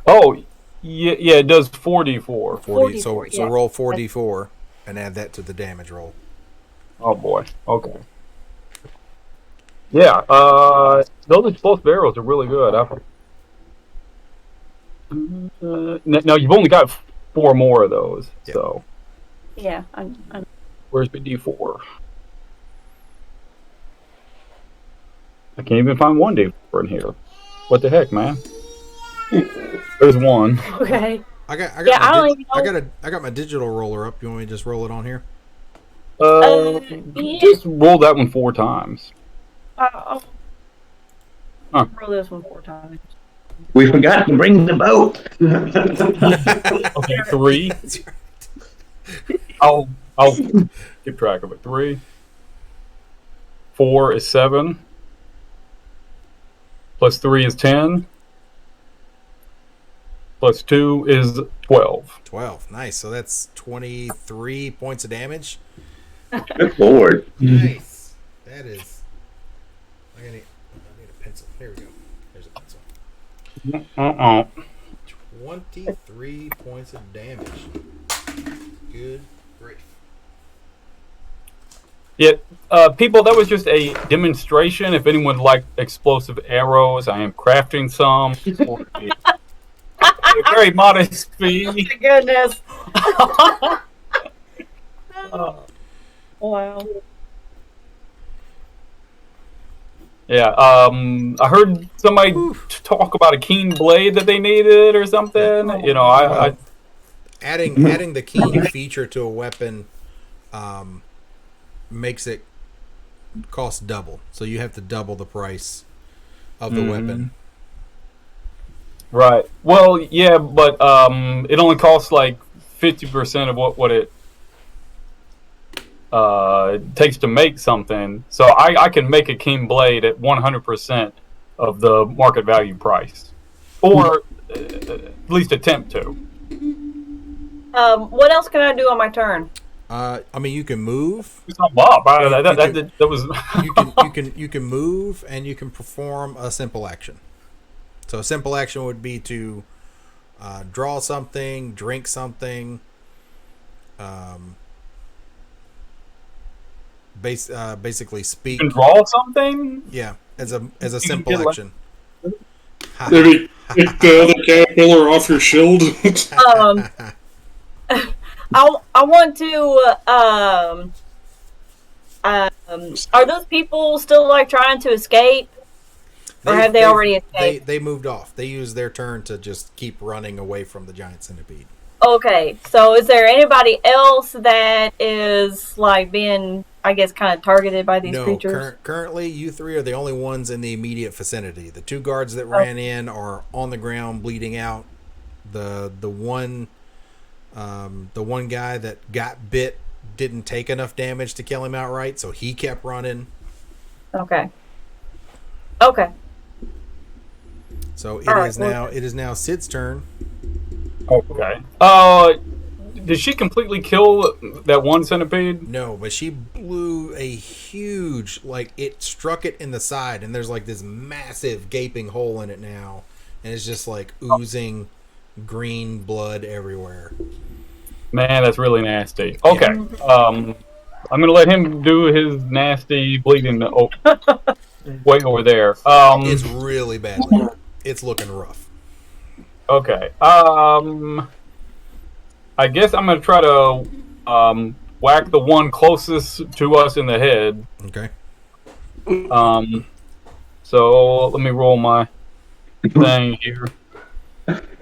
Oh, yeah, it does 4d4. 40. So 4d4, yeah. roll 4d4 and add that to the damage roll. Oh boy. Okay. Yeah. Those explosive arrows are really good. Now you've only got 4 more of those. Yep. So Yeah. where's the d4? I can't even find 1 d4 in here. What the heck, man? There's 1. Okay. I got Yeah, I don't even know. I got my digital roller up. You want me to just roll it on here? Yeah. Just roll that one 4 times. I'll Huh. roll this one 4 times. We forgot to bring the boat. Okay, 3. I'll keep track of it. 3. 4 is 7. Plus 3 is 10. plus 2 is 12. 12. Nice. So that's 23 points of damage. Good lord. Nice. That is. I need a pencil. Here we go. There's a pencil. 23 points of damage. Good grief. Yeah, people, that was just a demonstration. If anyone would like explosive arrows, I am crafting some for a very modest fee. Oh my goodness. Wow. Yeah, I heard somebody talk about a keen blade that they needed or something. You know, I adding the keen feature to a weapon makes it cost double. So you have to double the price of the weapon. Right. Well, yeah, but it only costs like 50% of what it takes to make something. So I can make a keen blade at 100% of the market value price, or at least attempt to. What else can I do on my turn? I mean, you can move. That was. You can move, and you can perform a simple action. So a simple action would be to draw something, drink something. Basically speak. You can draw something. Yeah, as a simple action. Maybe take the other caterpillar off your shield. I want to. Are those people still like trying to escape, or have they already escaped? They moved off. They used their turn to just keep running away from the giant centipede. Okay, so is there anybody else that is like being, I guess, kind of targeted by these creatures? Currently, you three are the only ones in the immediate vicinity. The two guards that ran in are on the ground, bleeding out. The one guy that got bit didn't take enough damage to kill him outright, so he kept running. Okay. So it is now Sid's turn. Okay. Did she completely kill that one centipede? No, but she blew a huge, it struck it in the side, and there's like this massive gaping hole in it now, and it's just like oozing green blood everywhere. Man, that's really nasty. Okay. I'm gonna let him do his nasty bleeding way over there. It's really bad. It's looking rough. Okay. I guess I'm gonna try to whack the one closest to us in the head. Okay. So let me roll my thing here.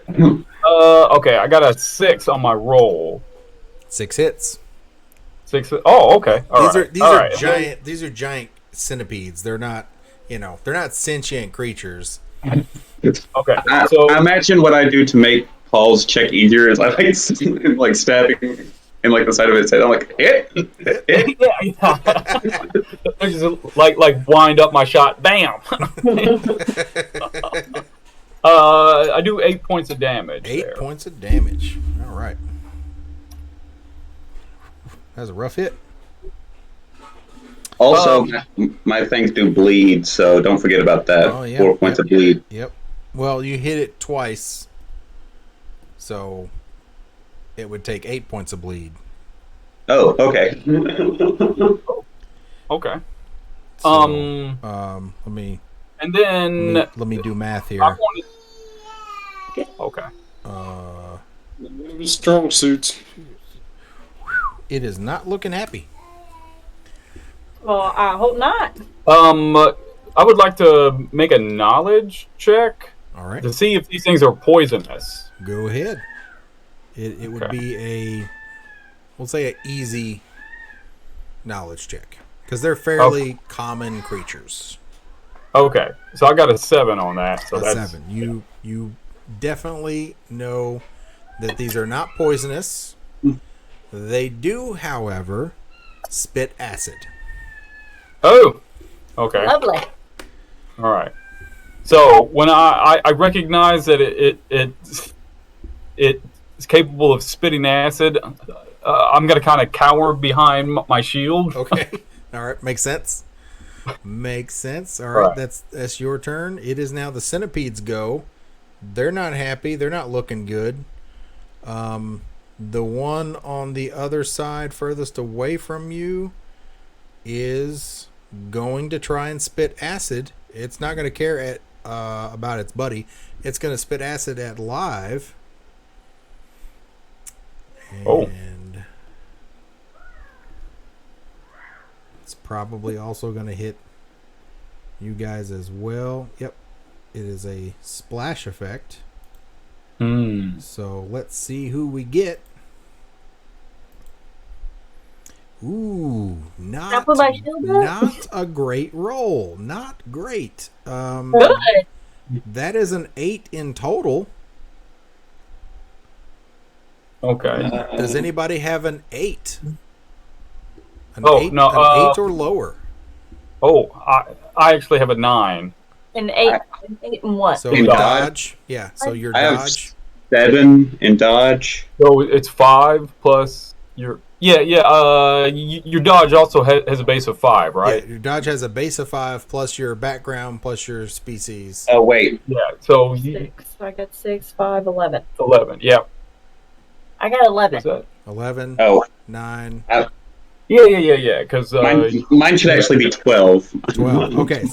Okay, I got a 6 on my roll. 6 hits. 6. Oh, okay. These are giant centipedes. They're not, they're not sentient creatures. Okay. I imagine what I do to make Paul's check easier is I like stabbing in the side of his head. I'm like, hit. I just like wind up my shot. Bam. I do 8 points of damage. 8 points of damage. All right. That's a rough hit. Also, my things do bleed, so don't forget about that. 4 points of bleed. Yep. Well, you hit it twice, so it would take 8 points of bleed. Oh, okay. Okay. So, let me. And then let me do math here. Okay. Strong suits. It is not looking happy. Well, I hope not. I would like to make a knowledge check. All right. To see if these things are poisonous. Go ahead. It would be we'll say an easy knowledge check because they're fairly common creatures. Okay, so I got a 7 on that. So that's 7. You definitely know that these are not poisonous. They do, however, spit acid. Oh, okay. Lovely. All right. So when I recognize that it is capable of spitting acid, I'm going to kind of cower behind my shield. Okay. All right. Makes sense. Makes sense. All right. That's your turn. It is now the centipedes go. They're not happy. They're not looking good. The one on the other side, furthest away from you, is going to try and spit acid. It's not going to care about its buddy. It's going to spit acid at Live. And it's probably also going to hit you guys as well. Yep. It is a splash effect. So let's see who we get. Ooh, not a great roll. Not great. Good. That is an 8 in total. Okay. Does anybody have an 8? An 8 or lower? Oh, I actually have a 9. An 8. 8 and what? So in dodge? Yeah, so your dodge. I have 7 in dodge. So it's 5 plus your... your dodge also has a base of 5, right? Yeah, your dodge has a base of 5 plus your background plus your species. Oh, wait. Yeah, so... 6. So I got 6, 5, 11. 11, yeah. I got 11. What's that? 11. Oh. 9. Yeah, because... mine should actually be 12. 12. Okay,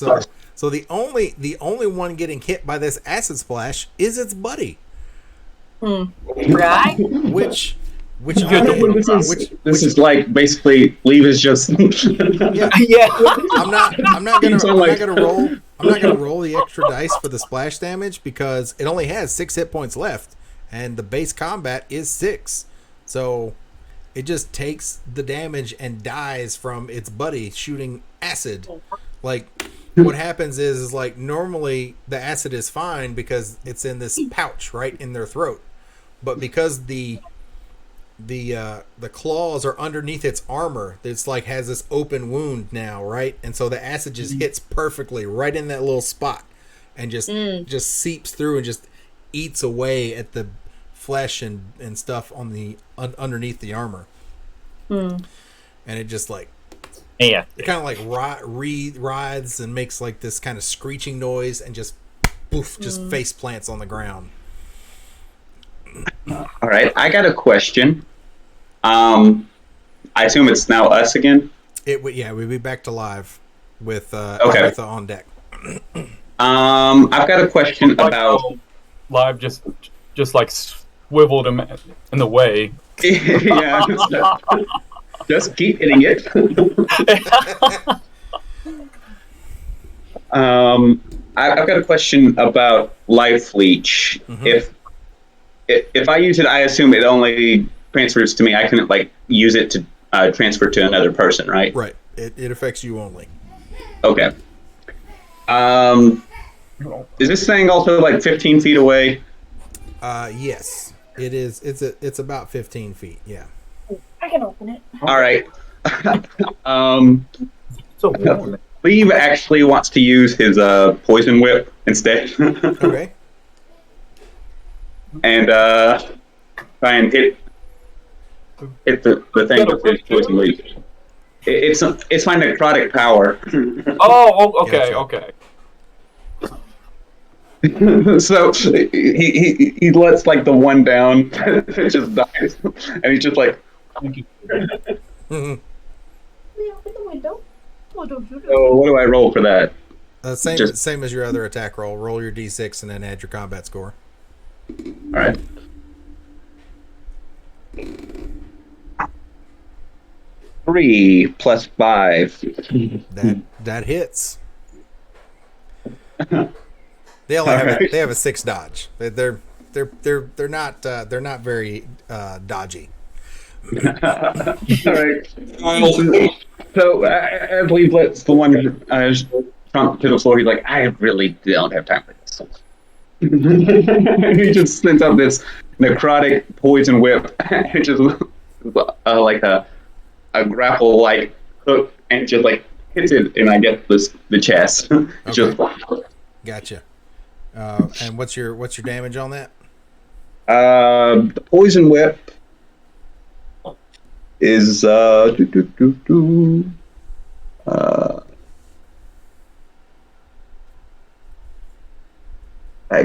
so the only one getting hit by this acid splash is its buddy. Right? Which this is like basically Leave is just yeah. I'm not gonna roll the extra dice for the splash damage because it only has 6 hit points left and the base combat is 6. So it just takes the damage and dies from its buddy shooting acid. Like what happens is like normally the acid is fine because it's in this pouch right in their throat. But because the claws are underneath its armor, it's like has this open wound now, right? And so the acid just hits perfectly right in that little spot and just seeps through and just eats away at the flesh and stuff on the underneath the armor. And it just like it kind of like writhes and makes like this kind of screeching noise and just poof, just face plants on the ground. All right, I got a question. I assume it's now us again. We'd be back to Live with okay. on deck. I've got a question about Live. Just like swiveled him in the way. Yeah, just keep hitting it. I've got a question about Life Leech. If I use it, I assume it only transfers to me. I couldn't like use it to transfer to another person, right? Right. It affects you only. Okay. Is this thing also like 15 feet away? Yes. It is. It's about 15 feet. Yeah. I can open it. All right. So Cleve actually wants to use his poison whip instead. Okay. And try and hit the thing with his poison whip. It's my necrotic power. Okay. So he lets like the one down, it just dies, and he's just like. Mm-hmm. Open the window. So what do I roll for that? Same as your other attack roll. Roll your d6 and then add your combat score. All right. Three plus 5. That hits. They have a 6 dodge. They're not very dodgy. All right. So as Lee lets the one trump to the floor, he's like, I really don't have time for this. He just sends out this necrotic poison whip. It just like a grapple like hook, and just like hits it, and I get the chest. Okay. Just gotcha. And what's your damage on that? The poison whip is I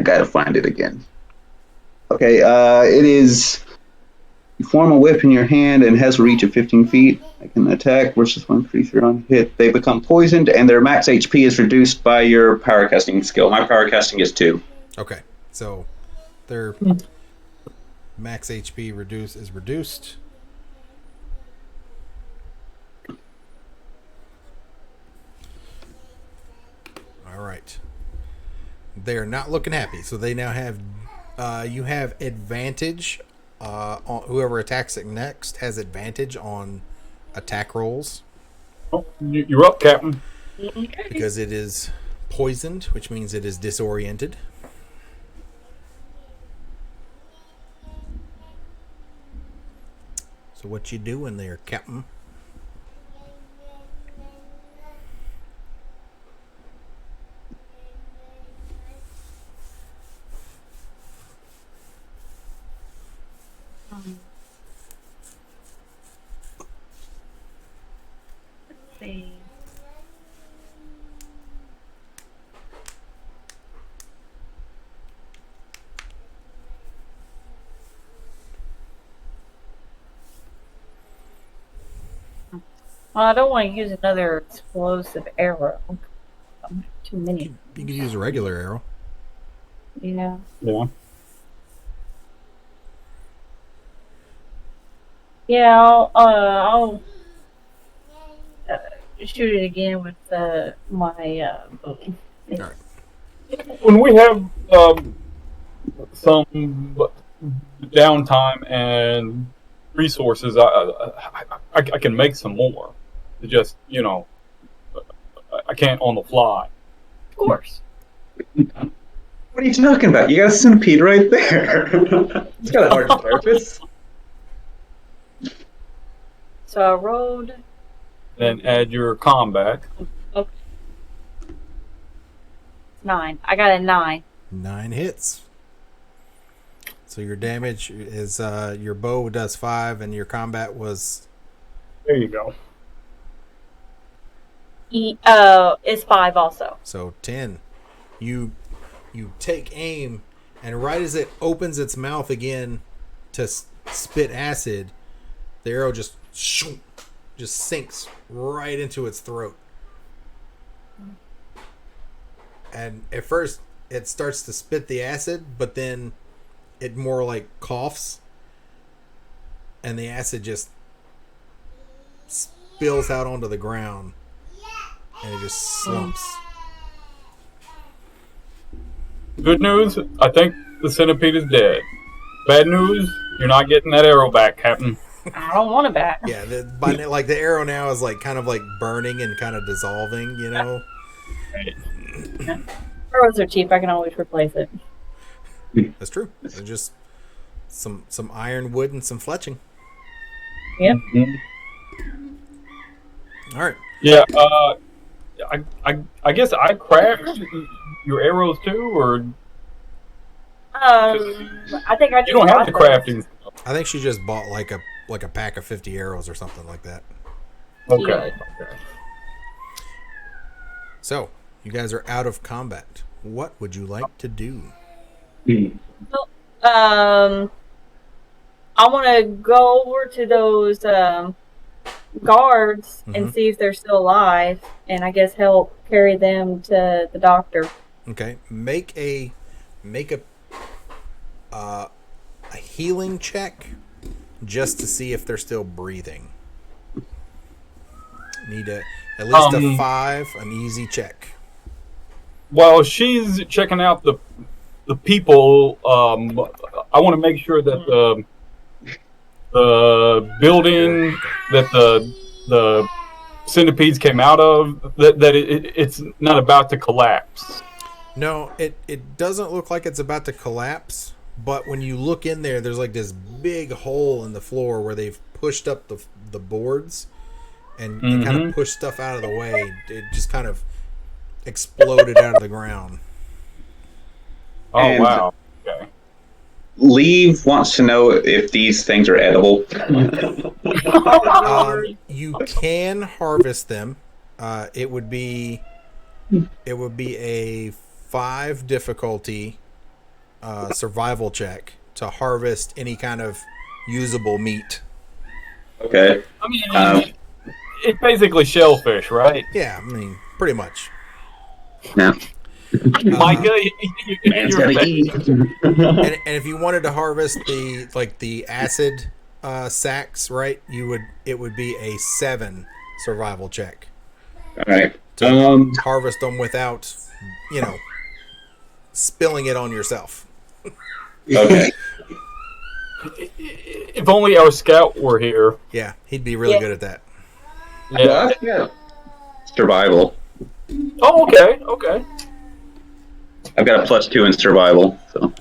gotta find it again. Okay, it is. You form a whip in your hand and has a reach of 15 feet. I can attack versus one creature on hit. They become poisoned, and their max HP is reduced by your power casting skill. My power casting is 2. Okay, so their max HP is reduced. All right. They are not looking happy, so they now have. You have advantage. On whoever attacks it next has advantage on attack rolls. Oh, you're up, Captain. Because it is poisoned, which means it is disoriented. So what you doing there, Captain? Let's see. Well, I don't want to use another explosive arrow. Too many. You could use a regular arrow. Yeah. Yeah. Yeah, I'll shoot it again with my bow. All right. When we have some downtime and resources, I can make some more. It just, I can't on the fly. Of course. What are you talking about? You got a centipede right there. It's got a hard purpose. So I rolled. Then add your combat. Okay. 9. I got a 9. 9 hits. So your damage is your bow does 5, and your combat was. There you go. It's 5 also. So 10. You take aim, and right as it opens its mouth again to spit acid, the arrow just sinks right into its throat. And at first it starts to spit the acid, but then it more like coughs, and the acid just spills out onto the ground, and it just slumps. Good news, I think the centipede is dead. Bad news, you're not getting that arrow back, Captain. I don't want it back. Yeah, the arrow now is like kind of like burning and kind of dissolving, you know. Arrows are cheap. I can always replace it. That's true. They're just some iron, wood, and some fletching. Yep. All right. Yeah. I guess I craft your arrows too, or I think I just you don't have the bought those. crafting. I think she just bought like a pack of 50 arrows or something like that. Okay. So you guys are out of combat. What would you like to do? I want to go over to those guards and see if they're still alive, and I guess help carry them to the doctor. Okay, make a healing check just to see if they're still breathing. Need at least a 5, an easy check. While she's checking out the people, I want to make sure that the building that the centipedes came out of, that it's not about to collapse. No, it doesn't look like it's about to collapse, but when you look in there, there's like this big hole in the floor where they've pushed up the boards and kind of pushed stuff out of the way. It just kind of exploded out of the ground. Oh, wow. Okay. Leave wants to know if these things are edible. You can harvest them. It would be a 5 difficulty survival check to harvest any kind of usable meat. Okay. I mean, it's basically shellfish, right? Yeah, I mean, pretty much. Yeah. Micah, Man's you're gotta eat. And if you wanted to harvest the acid sacks, right? It would be a 7 survival check All right. to harvest them without, spilling it on yourself. Okay. If only our scout were here. Yeah, he'd be really good at that. Yeah. Yeah. Survival. Oh, okay. I've got a +2 in survival. So.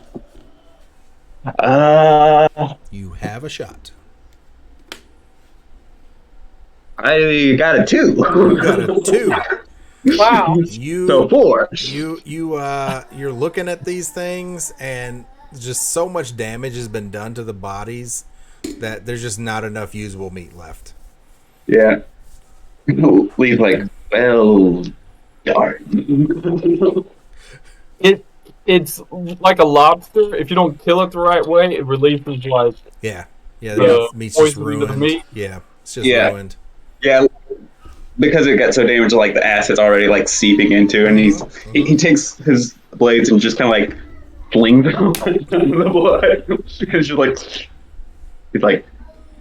You have a shot. I got a 2. You got a 2. Wow. So 4. You're looking at these things, and just so much damage has been done to the bodies that there's just not enough usable meat left. Yeah. Leave well, darn. It's like a lobster. If you don't kill it the right way, it releases Yeah, the meat's just poison into the ruined. meat. Yeah, it's just ruined. Yeah, because it got so damaged, the acid's already seeping into, and he takes his blades and just kind of flings them in the blood. Because he's like,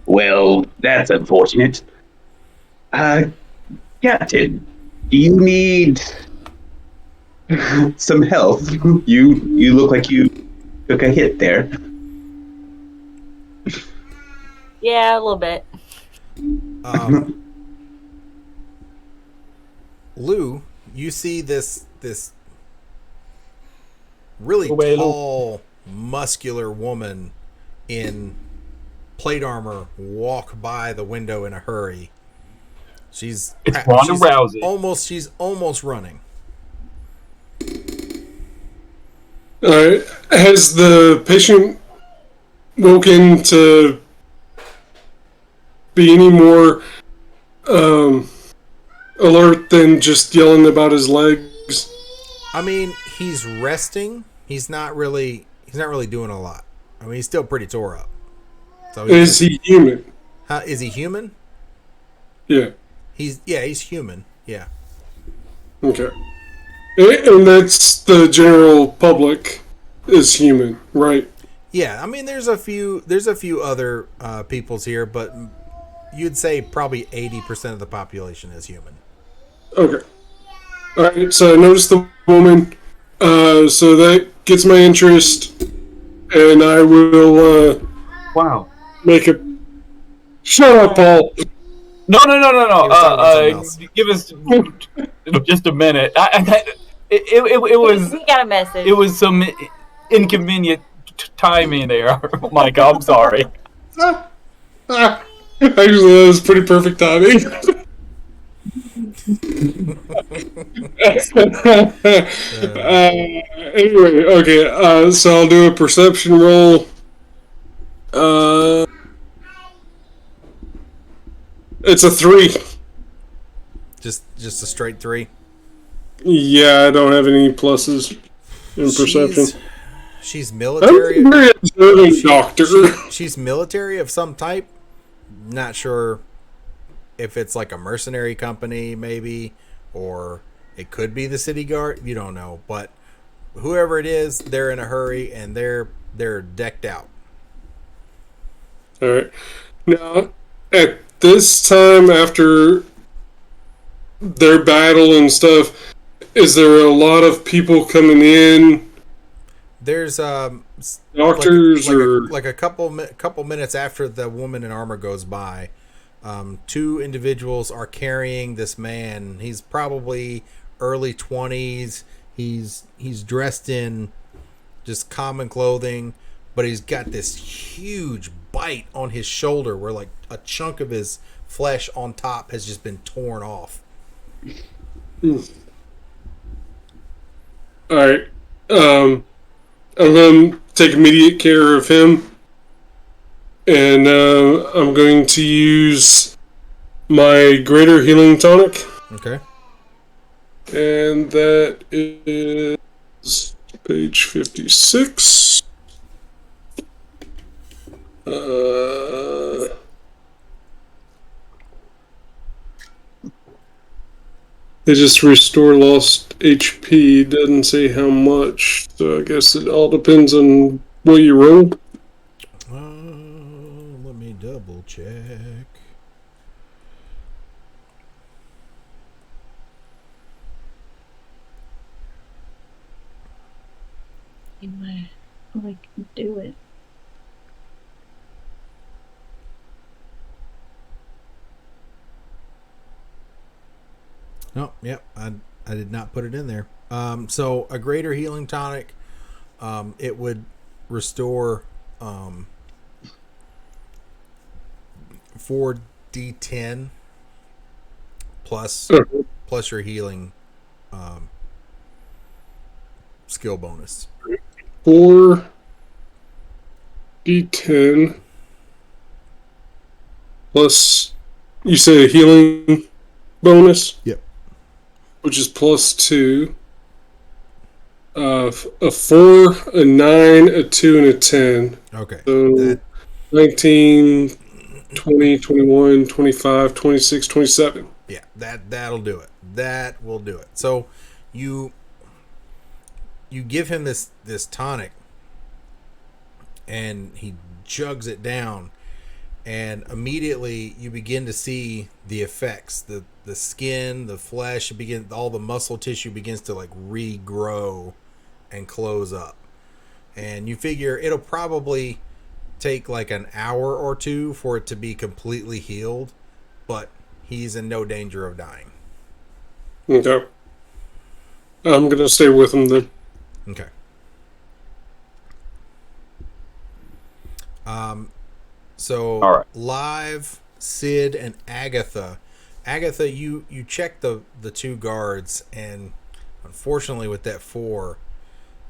well, that's unfortunate. Captain, do you need some help? You look like you took a hit there. Yeah, a little bit. Lou, you see this really tall, muscular woman in plate armor walk by the window in a hurry. She's almost running. Has the patient woken to be any more alert than just yelling about his legs? I mean, he's resting. He's not really doing a lot. I mean, he's still pretty tore up. So is he human? Is he human? Yeah. He's human. Yeah. Okay. And that's the general public is human, right? Yeah, I mean, there's a few other peoples here, but you'd say probably 80% of the population is human. Okay. All right. So I noticed the woman. So that gets my interest, and I will. Wow. Make a. Shut up, Paul. No. Give us just a minute. It was. We got a message. It was some inconvenient timing there, Mike. I'm sorry. Actually, that was pretty perfect timing. Anyway, okay. So I'll do a perception roll. It's a 3. Just a straight 3. Yeah, I don't have any pluses in perception. She's military. I'm a very observant doctor. She's military of some type. Not sure if it's like a mercenary company, maybe, or it could be the city guard. You don't know, but whoever it is, they're in a hurry and they're decked out. All right. Now, at this time, after their battle and stuff, is there a lot of people coming in? There's doctors like a couple minutes after the woman in armor goes by, 2 individuals are carrying this man. He's probably early 20s. He's dressed in just common clothing, but he's got this huge bite on his shoulder where like a chunk of his flesh on top has just been torn off. All right. And then take immediate care of him. And I'm going to use my Greater Healing Tonic. Okay. And that is page 56. They just restore lost HP. Doesn't say how much, so I guess it all depends on what you roll. Let me double check. You might like do it. No, yep, I did not put it in there. So a greater healing tonic, it would restore 4d10 plus your healing skill bonus. 4d10 plus, you say a healing bonus? Yep. Which is +2. A 4, a 9, a 2, and a 10. Okay. So 19, 20, 21, 25, 26, 27. Yeah, that'll do it. That will do it. So you give him this tonic, and he jugs it down, and immediately you begin to see the effects. The skin, the flesh, all the muscle tissue begins to like regrow and close up. And you figure it'll probably take like an hour or two for it to be completely healed, but he's in no danger of dying. Okay. I'm going to stay with him then. Okay. So All right. Live, Sid, and Agatha. Agatha, you check the two guards, and unfortunately with that 4,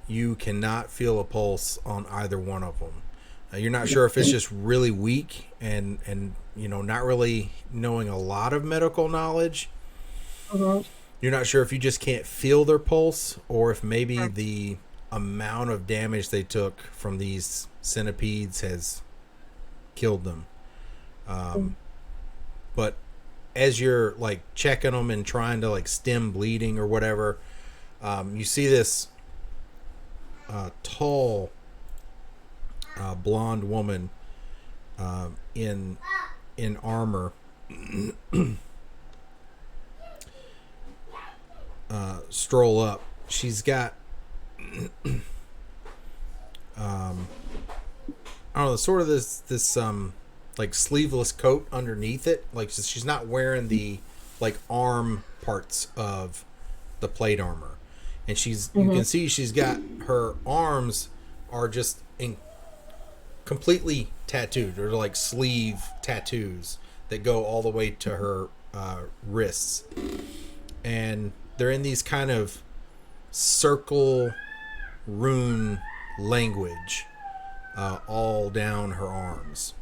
you cannot feel a pulse on either one of them. You're not sure if it's just really weak and not really knowing a lot of medical knowledge. Mm-hmm. You're not sure if you just can't feel their pulse, or if maybe the amount of damage they took from these centipedes has killed them. But as you're like checking them and trying to like stem bleeding or whatever, you see this tall blonde woman in armor stroll up. She's got I don't know, sort of this like sleeveless coat underneath it. Like she's not wearing the like arm parts of the plate armor, and you can see she's got her arms are just completely tattooed. They're like sleeve tattoos that go all the way to her wrists, and they're in these kind of circle rune language all down her arms.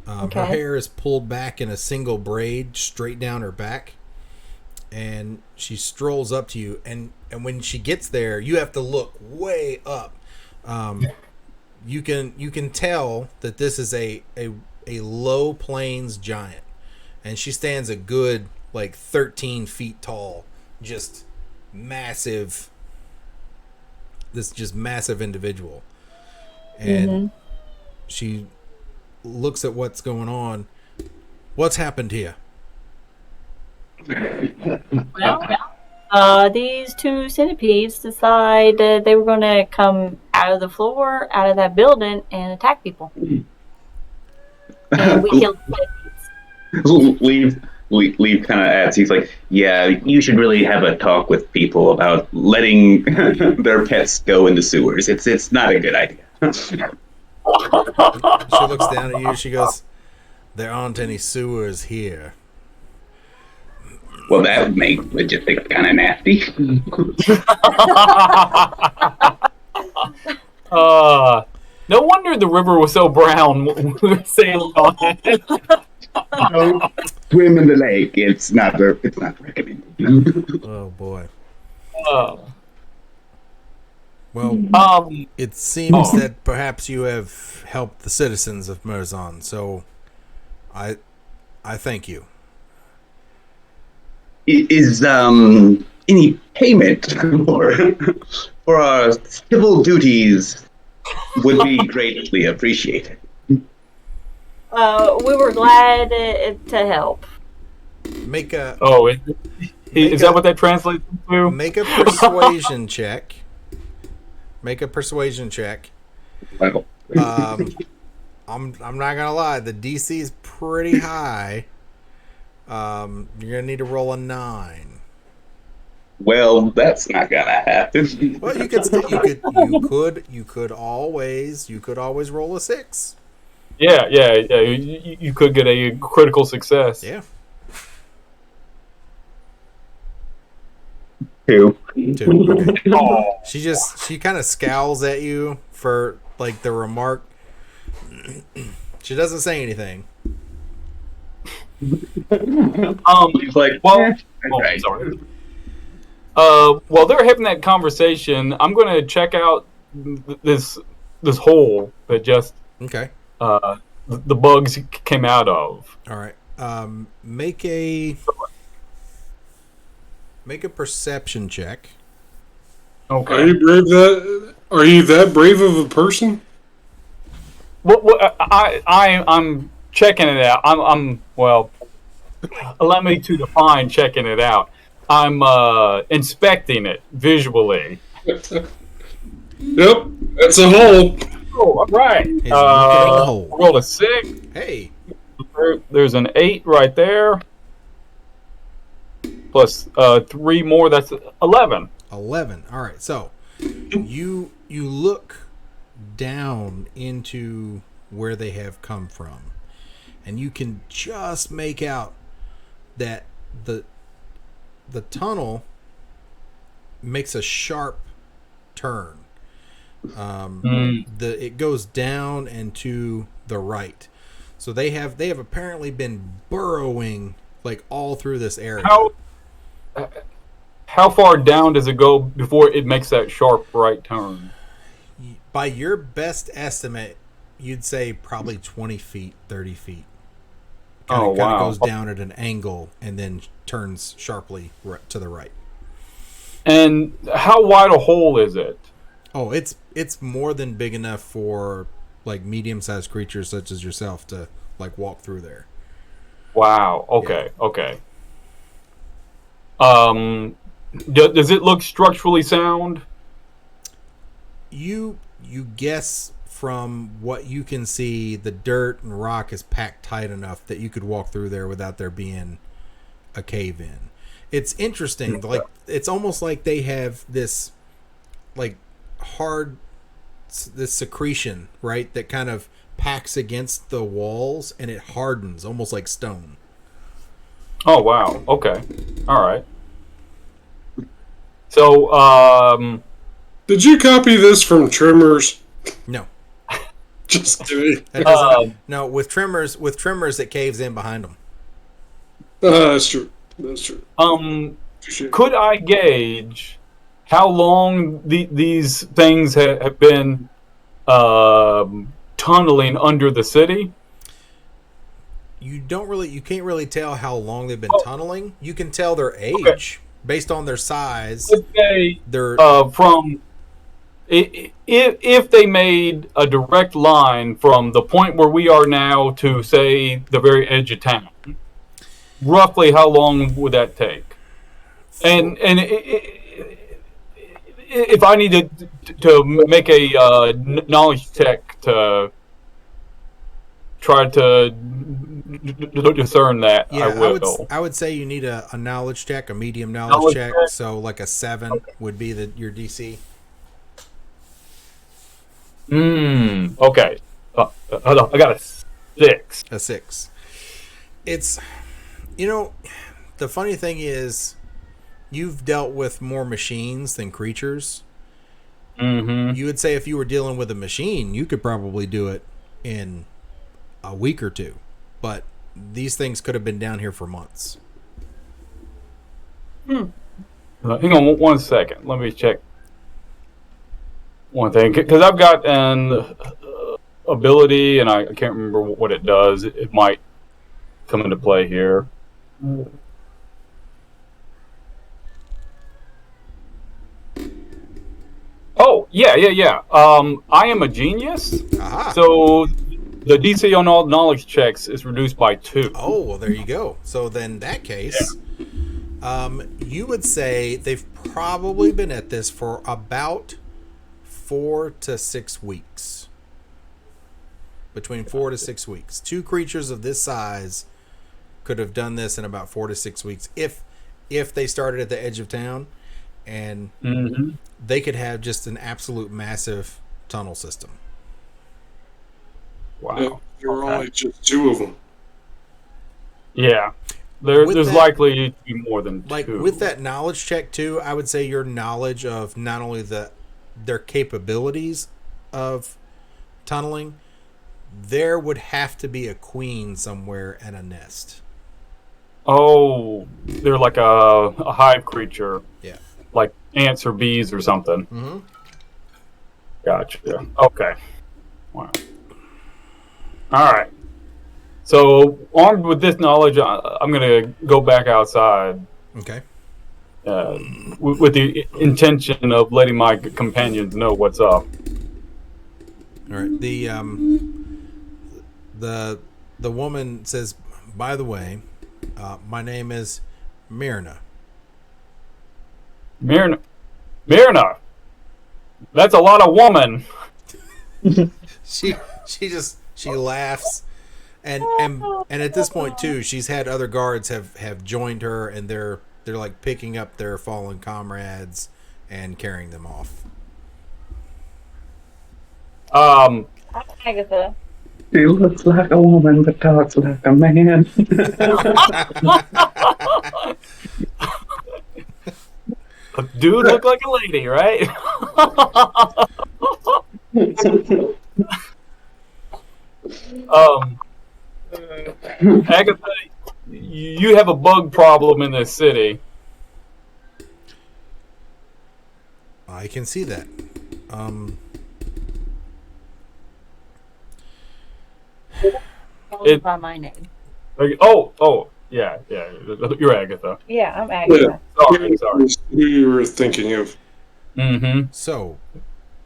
Her hair is pulled back in a single braid straight down her back, and she strolls up to you, and when she gets there, you have to look way up. You can tell that this is a low plains giant, and she stands a good like 13 feet tall, just massive. This just massive individual, and she looks at what's going on. What's happened here? Well, these two centipedes decided they were going to come out of the floor, out of that building, and attack people. And we killed the centipedes. Leave kind of adds, he's like, yeah, you should really have a talk with people about letting their pets go in the sewers. It's not a good idea. She looks down at you. She goes, "There aren't any sewers here." Well, that would make logistics kind of nasty. No wonder the river was so brown when we were sailing on it. Don't swim in the lake. It's not recommended. Oh boy. Uh, Well, um, it seems that perhaps you have helped the citizens of Merzon, so I thank you. Is any payment for our civil duties would be greatly appreciated. We were glad to help. Make a is that what that translates to? make a persuasion check. Make a persuasion check. Well, I'm not gonna lie, the DC is pretty high. You're gonna need to roll a 9. well, that's not gonna happen. Well, you could always roll a 6. Yeah. You could get a critical success. Yeah, 2. 2. Okay. Oh, She kind of scowls at you for like the remark. She doesn't say anything. He's like, well, right. sorry. While they're having that conversation, I'm going to check out this hole that just Okay. the bugs came out of. All right. Make a perception check. Okay. Are you that brave of a person? Well, I'm checking it out. Well, allow me to define checking it out. I'm inspecting it visually. Yep, that's a hole. Oh, all right. He's looking at the hole. Rolled a 6. Hey. There's an 8 right there. Plus 3 more. That's 11. 11. All right. So you look down into where they have come from, and you can just make out that the tunnel makes a sharp turn. It goes down and to the right. So they have apparently been burrowing like all through this area. How far down does it go before it makes that sharp right turn? By your best estimate, you'd say probably 20 feet, 30 feet. Kind of goes down at an angle and then turns sharply to the right. And how wide a hole is it? Oh, it's more than big enough for like medium-sized creatures such as yourself to like walk through there. Wow. Okay. Yeah. Okay. Does it look structurally sound? You guess from what you can see, the dirt and rock is packed tight enough that you could walk through there without there being a cave in. It's interesting. Like it's almost like they have this like this secretion, right, that kind of packs against the walls and it hardens almost like stone. Oh wow. Okay. All right. So did you copy this from Tremors? No. Just kidding. No, with Tremors it caves in behind them. That's true. Could I gauge how long these things have been tunneling under the city? You can't really tell how long they've been tunneling. You can tell their age based on their size. Let's say if they made a direct line from the point where we are now to say the very edge of town, roughly how long would that take? And if I needed to make a knowledge check to try to discern that, yeah, I will. I would say you need a knowledge check, a medium knowledge check. So like a 7 would be your DC. Okay. Hold on. I got a 6. A 6. It's, the funny thing is, you've dealt with more machines than creatures, Mm-hmm. You would say if you were dealing with a machine, you could probably do it in a week or two. But these things could have been down here for months. Hang on 1 second. Let me check one thing. Because I've got an ability, and I can't remember what it does. It might come into play here. Oh, yeah. I am a genius. Aha. So the DC on all knowledge checks is reduced by 2. Oh, well, there you go. So then in that case, you would say they've probably been at this for about 4 to 6 weeks. Between 4 to 6 weeks. 2 creatures of this size could have done this in about 4 to 6 weeks if they started at the edge of town, and they could have just an absolute massive tunnel system. Wow. There were only just 2 of them. Yeah. There's likely to be more than 2. Like with that knowledge check too, I would say your knowledge of not only their capabilities of tunneling, there would have to be a queen somewhere and a nest. Oh, they're like a hive creature. Yeah. Like ants or bees or something. Mm-hmm. Gotcha. Okay. Wow. All right. So, armed with this knowledge, I'm going to go back outside Okay. with the intention of letting my companions know what's up. All right. The woman says, "By the way, my name is Myrna." Myrna. That's a lot of woman. She laughs, and at this point too, she's had other guards have joined her, and they're like picking up their fallen comrades and carrying them off. Agatha. He looks like a woman but talks like a man. Dude look like a lady, right? Agatha, you have a bug problem in this city. I can see that. By my name. Yeah, you're Agatha. Yeah, I'm Agatha. Sorry. Who you were thinking of? Mm-hmm. So,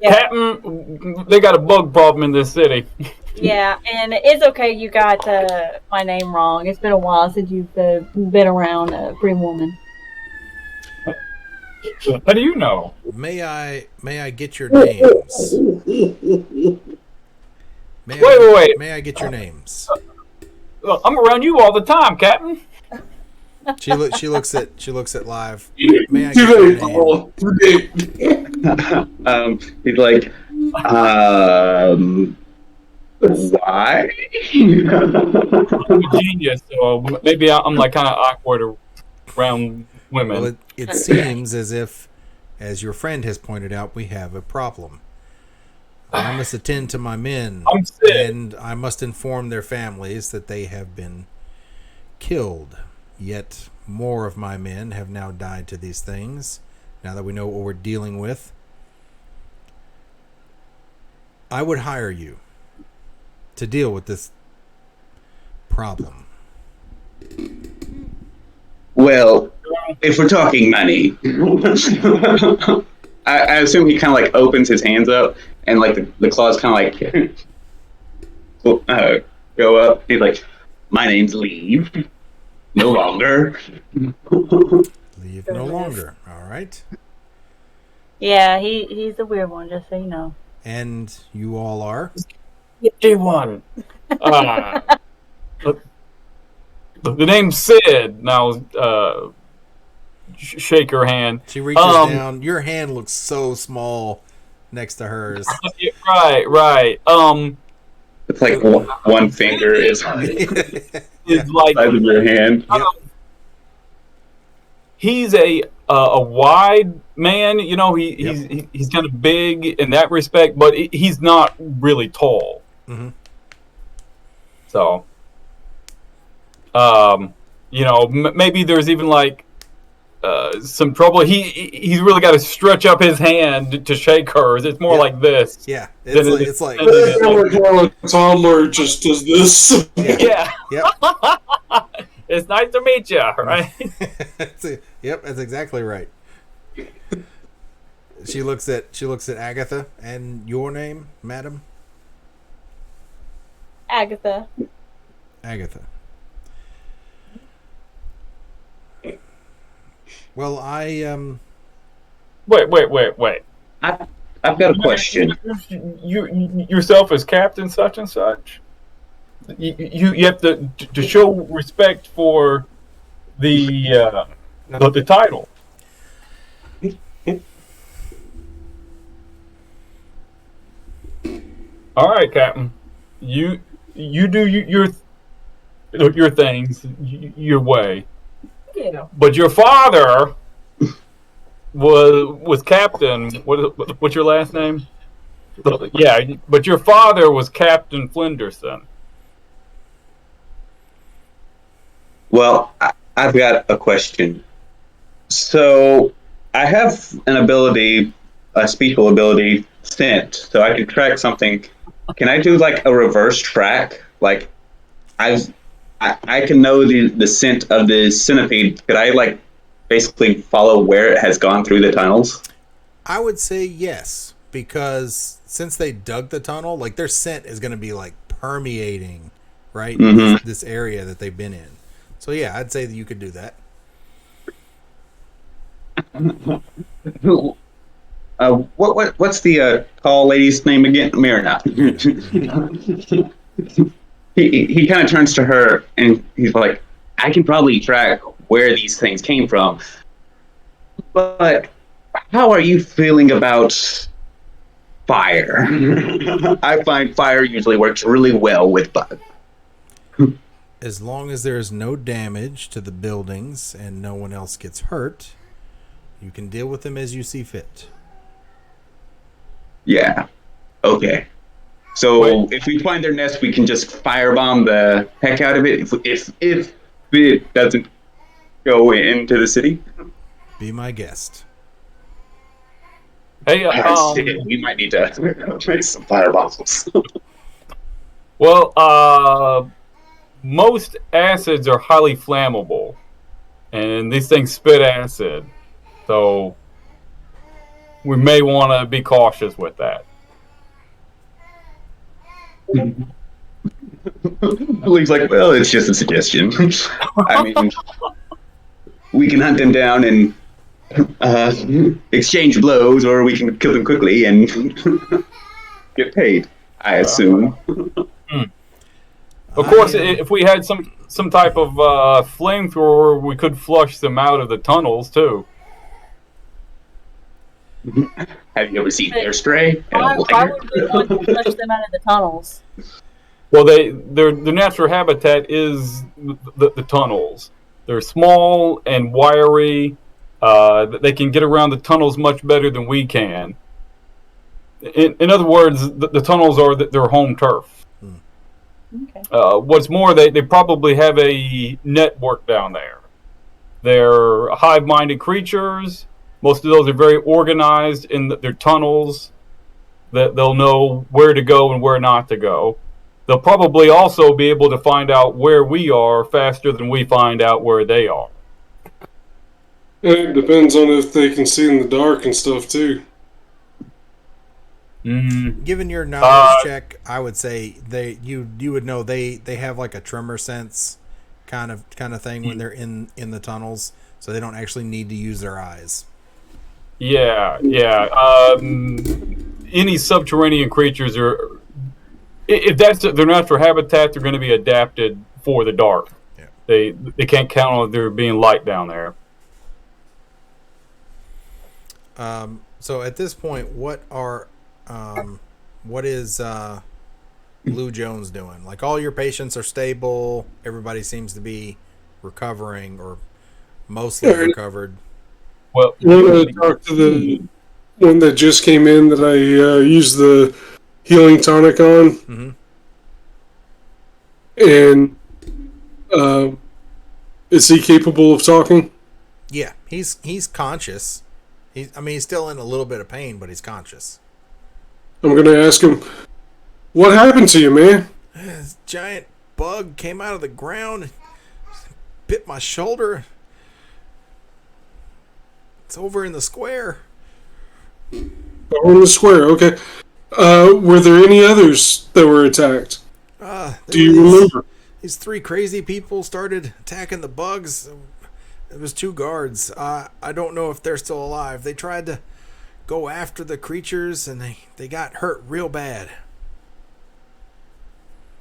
Captain, they got a bug problem in this city. Yeah, and it's okay. You got my name wrong. It's been a while since you've been around a Green Woman. How do you know? may I get your names? Wait. May I get your names? I'm around you all the time, Captain. She looks at Live. May I get your name? He's like, why? I'm a genius, so maybe I'm like kind of awkward around women. Well, it seems as your friend has pointed out, we have a problem. I must attend to my men, I'm sick. and I must inform their families that they have been killed. Yet more of my men have now died to these things. Now that we know what we're dealing with, I would hire you to deal with this problem. Well, if we're talking money, I assume he kind of like opens his hands up and like the claws kind of like go up. He's like, "My name's Leave. No longer." Leave no longer. All right. Yeah, he's a weird one, just so you know. And you all are? G1. The name's Sid. Now, shake her hand. She reaches down. Your hand looks so small next to hers. Right. It's like one finger is It's like size of your hand. Yep. he's a wide man. You know, he's kind of big in that respect, but he's not really tall. Mm-hmm. So, you know, maybe there's even like some trouble. He's really got to stretch up his hand to shake hers. It's more like this. Yeah, it's like a toddler just does this. Yeah. Yep. It's nice to meet you, right? Yep, that's exactly right. She looks at Agatha. And your name, madam? Agatha. Agatha. Well, I Wait. I've got a question. You yourself as Captain such and such. You have to show respect for the title. All right, Captain. You do your things your way. Yeah. But your father was Captain. What's your last name? Yeah, but your father was Captain Flenderson. Well, I've got a question. So I have an ability, a speechable ability, scent, so I can track something. Can I do like a reverse track? Like I can know the scent of the centipede. Could I like basically follow where it has gone through the tunnels? I would say yes, because since they dug the tunnel, like their scent is going to be like permeating, right? Mm-hmm. This area that they've been in. So yeah, I'd say that you could do that. What's the tall lady's name again? Myrna. He kind of turns to her and he's like, I can probably track where these things came from, but how are you feeling about fire? I find fire usually works really well with bugs. As long as there is no damage to the buildings and no one else gets hurt, you can deal with them as you see fit. Yeah. Okay. So if we find their nest, we can just firebomb the heck out of it. If it doesn't go into the city, Be my guest. Hey, we might need to make some firebombs. well, most acids are highly flammable, and these things spit acid, so we may want to be cautious with that. Lee's like, well, it's just a suggestion. I mean, we can hunt them down and exchange blows, or we can kill them quickly and get paid, I assume. Of course, if we had some type of flamethrower, we could flush them out of the tunnels too. Have you ever seen Air Stray? Why would we want to flush them out of the tunnels? Well, their natural habitat is the tunnels. They're small and wiry. They can get around the tunnels much better than we can. In other words, the tunnels are their home turf. Okay. What's more, they probably have a network down there. They're hive-minded creatures. Most of those are very organized in their tunnels. That they'll know where to go and where not to go. They'll probably also be able to find out where we are faster than we find out where they are. It depends on if they can see in the dark and stuff too. Mm-hmm. Given your knowledge check, I would say you would know they have like a tremor sense kind of thing when they're in the tunnels, so they don't actually need to use their eyes. Yeah. Any subterranean creatures are, if that's their natural habitat, they're going to be adapted for the dark. Yeah. They can't count on there being light down there. So at this point, what is Lou Jones doing? Like, all your patients are stable, everybody seems to be recovering, or mostly recovered. Well, You want to talk to the one that just came in that I used the healing tonic on? Mm-hmm. And is he capable of talking? Yeah, he's conscious. He's still in a little bit of pain, but he's conscious. I'm going to ask him, what happened to you, man? This giant bug came out of the ground, and bit my shoulder. It's over in the square. Oh, in the square, okay. Were there any others that were attacked? Do you remember? These 3 crazy people started attacking the bugs. It was 2 guards. I don't know if they're still alive. They tried to go after the creatures, and they got hurt real bad.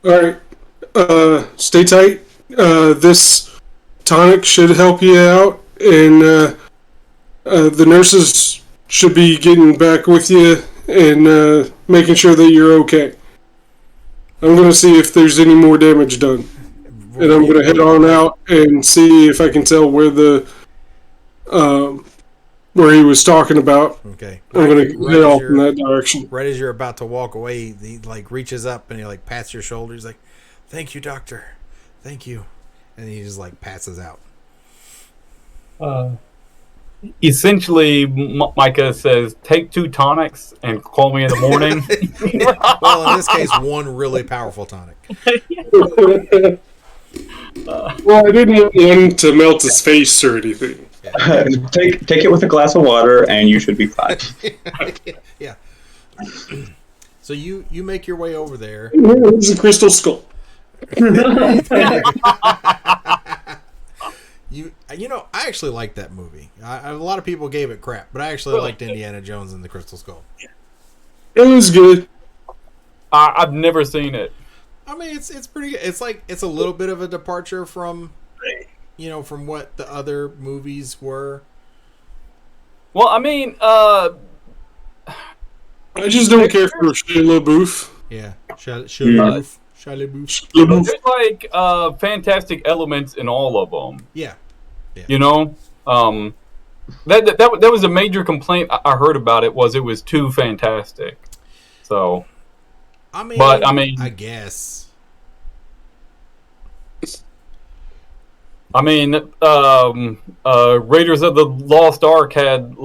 All right. Stay tight. This tonic should help you out, and the nurses should be getting back with you and making sure that you're okay. I'm going to see if there's any more damage done. And I'm going to head on out and see if I can tell where where he was talking about. Okay. I'm going to head off in that direction. Right as you're about to walk away, he reaches up and he pats your shoulder. He's like, "Thank you, doctor. Thank you." And he just passes out. Essentially, Micah says, "Take 2 tonics and call me in the morning." Well, in this case, 1 really powerful tonic. Well, I didn't want one to melt his face or anything. Yeah. Take it with a glass of water, and you should be fine. Yeah. So you make your way over there. It's a crystal skull. I actually liked that movie. A lot of people gave it crap, but I actually liked Indiana Jones and the Crystal Skull. It was good. I've never seen it. I mean, it's pretty good. It's a little bit of a departure from, from what the other movies were. Well, I mean, I just don't care for Shia LaBeouf. Yeah, Shia LaBeouf. there's fantastic elements in all of them. Yeah. You know, that was a major complaint I heard about it was too fantastic. So, I guess. I mean, Raiders of the Lost Ark had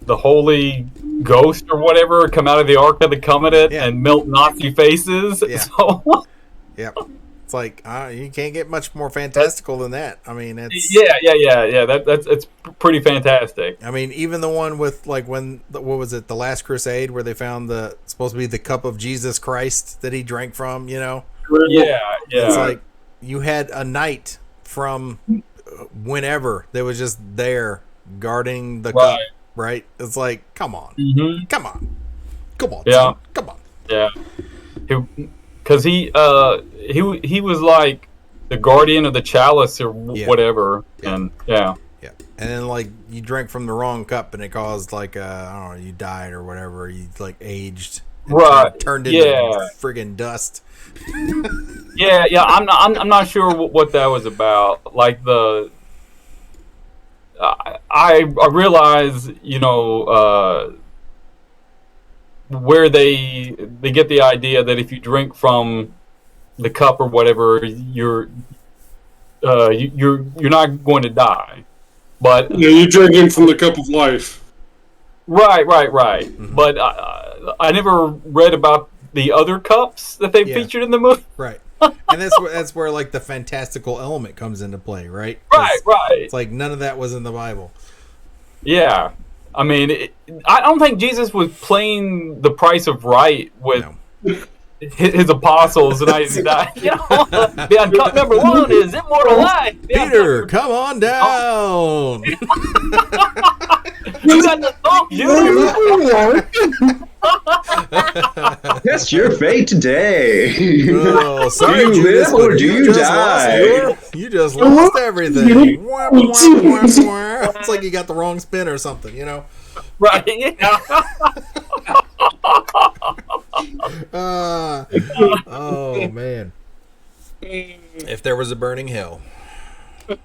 the Holy Ghost or whatever come out of the Ark of the Covenant and melt Nazi faces. Yeah. So, Yep. It's you can't get much more fantastical than that. I mean, it's That's pretty fantastic. I mean, even the one with what was it, The Last Crusade, where they found supposed to be the cup of Jesus Christ that he drank from. Yeah. It's you had a knight from whenever that was just there guarding the cup, right? It's come on, come on, Yeah, come on. Yeah, because he was like the guardian of the chalice or whatever, and and then you drank from the wrong cup and it caused I don't know, you died or whatever, you aged, turned into friggin' dust. yeah. I'm not sure what that was about. I realize, where they get the idea that if you drink from the cup or whatever, you're not going to die. But you're drinking from the cup of life. Right. Mm-hmm. But I never read about the other cups that they featured in the movie. Right. And that's where the fantastical element comes into play, right? Right. It's none of that was in the Bible. Yeah. I mean, I don't think Jesus was playing the price of right with his apostles. And cup number 1 is immortal life. Peter, come on down. You got the thump, Judas. That's your fate today. Oh, sorry, do you Judas, live or do you die? You just lost everything. It's like you got the wrong spin or something, Right. Oh man. If there was a burning hell.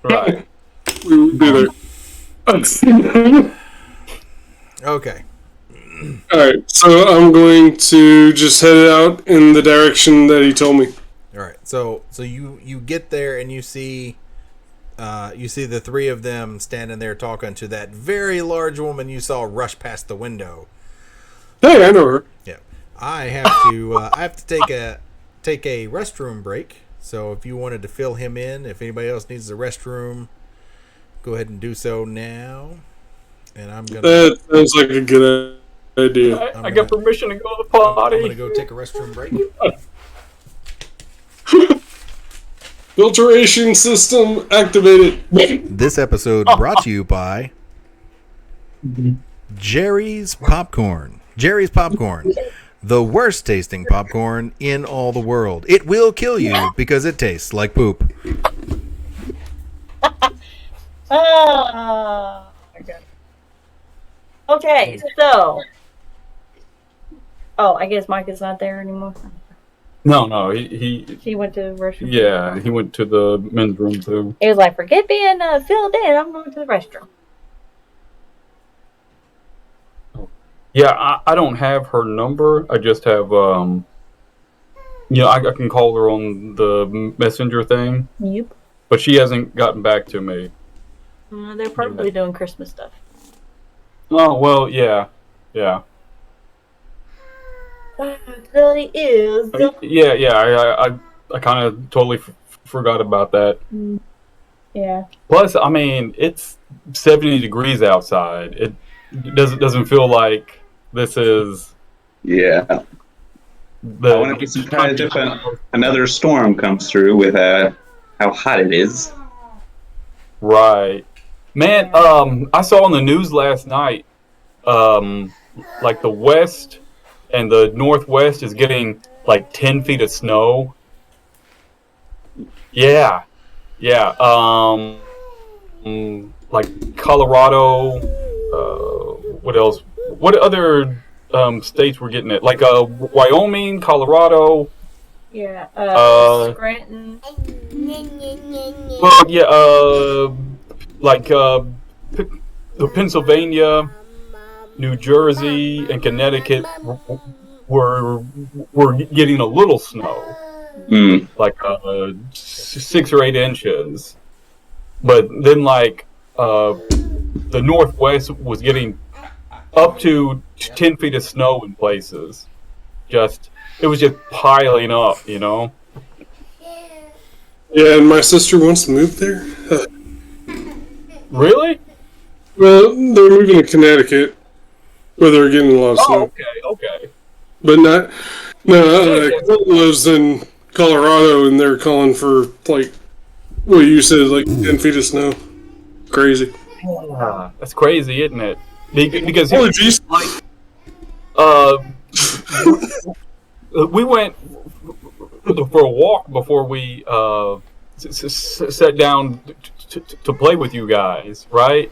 Right. We would do that. Okay. Alright, so I'm going to just head out in the direction that he told me. All right. So you get there and you see the three of them standing there talking to that very large woman you saw rush past the window. Hey, I know her. Yeah. I have to take a restroom break. So if you wanted to fill him in, if anybody else needs the restroom, go ahead and do so now. And I'm gonna. That sounds like a good idea. I got permission to go to the potty. I'm gonna go take a restroom break. Filtration system activated. This episode brought to you by Jerry's Popcorn. Jerry's Popcorn. The worst tasting popcorn in all the world. It will kill you because it tastes like poop. Okay, so. Oh, I guess Mike is not there anymore. No, he went to the restroom. yeah, he went to the men's room too. He was like, forget being filled in, I'm going to the restroom. Yeah, I don't have her number. I just have I can call her on the messenger thing. Yep. But she hasn't gotten back to me. They're probably doing Christmas stuff. Oh well, yeah. Really is. Yeah. I kind of totally forgot about that. Yeah. Plus, I mean, it's 70 degrees outside. It doesn't feel like this is. Yeah. I want to be surprised if another storm comes through with how hot it is. Right. Man, I saw on the news last night, like the West and the Northwest is getting like 10 feet of snow. Yeah. Like Colorado. What else? What other states were getting it? Like Wyoming, Colorado. Yeah. Scranton. Well, yeah. Like Pennsylvania, New Jersey, and Connecticut were getting a little snow, like 6 or 8 inches. But then, like the Northwest was getting up to 10 feet of snow in places. It was just piling up, you know. Yeah, and my sister wants to move there. Really? Well, they're moving to Connecticut, where they're getting a lot of snow. Okay. But not. No, Clint lives in Colorado, and they're calling for, like, what you said, like 10 feet of snow. Crazy. Yeah, that's crazy, isn't it? Because we went for a walk before we sat down to play with you guys, right?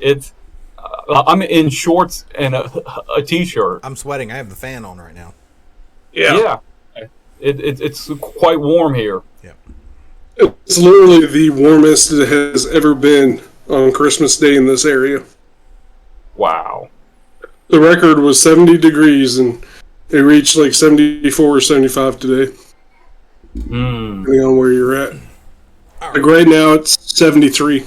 I'm in shorts and a t-shirt. I'm sweating. I have the fan on right now. Yeah. It's quite warm here. Yeah. It's literally the warmest it has ever been on Christmas Day in this area. Wow. The record was 70 degrees, and it reached like 74 or 75 today. Depending on where you're at. Like right now, it's 73.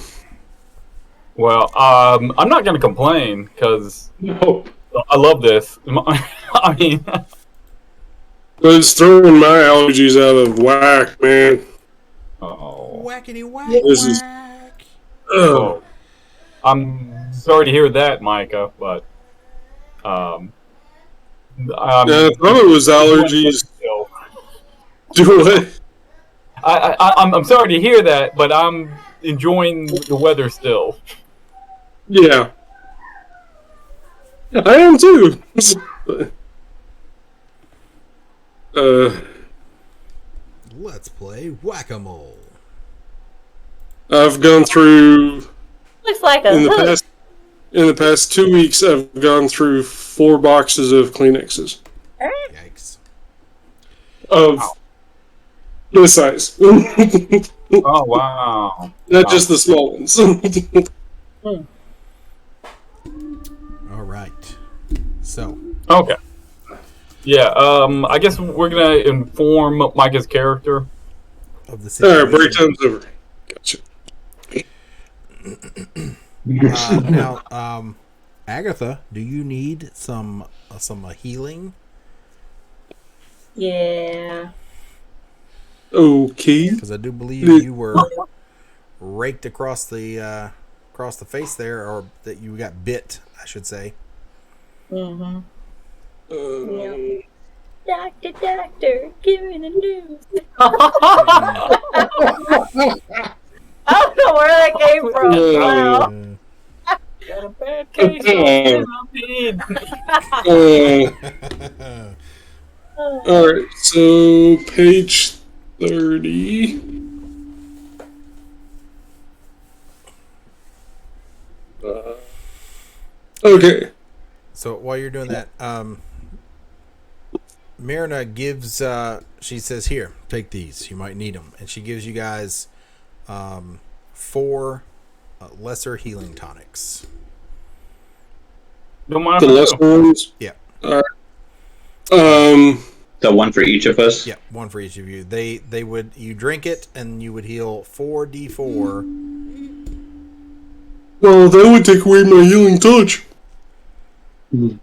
Well, I'm not going to complain because I love this. I mean, but it's throwing my allergies out of whack, man. Oh, whackity whack. This is. I'm sorry to hear that, Micah, but I thought it was allergies. Do what? I'm sorry to hear that, but I'm enjoying the weather still. Yeah. I am too. Let's play Whack-A-Mole. I've gone through. Looks like a hook. In the past 2 weeks, I've gone through 4 boxes of Kleenexes. Yikes. Of this size. Oh wow! Not just the small ones. All right. So, Okay. Yeah. I guess we're gonna inform Micah's character. of the All right, situation. break time's over. Gotcha. Now, Agatha, do you need some healing? Yeah. Okay. Because I do believe you were raked across the face there, or that you got bit, I should say. Mm-hmm. Yep. Doctor, give me the news. I don't know where that came from. Wow. Got a bad case of centipede. All right, so page 30. Okay. So while you're doing that, Marina gives. She says, "Here, take these. You might need them." And she gives you guys 4 lesser healing tonics. Don't mind The if I lesser do. ones. Yeah. All right. So one for each of us. Yeah, one for each of you. They would, you drink it and you would heal 4d4. Well, that would take away my healing touch. You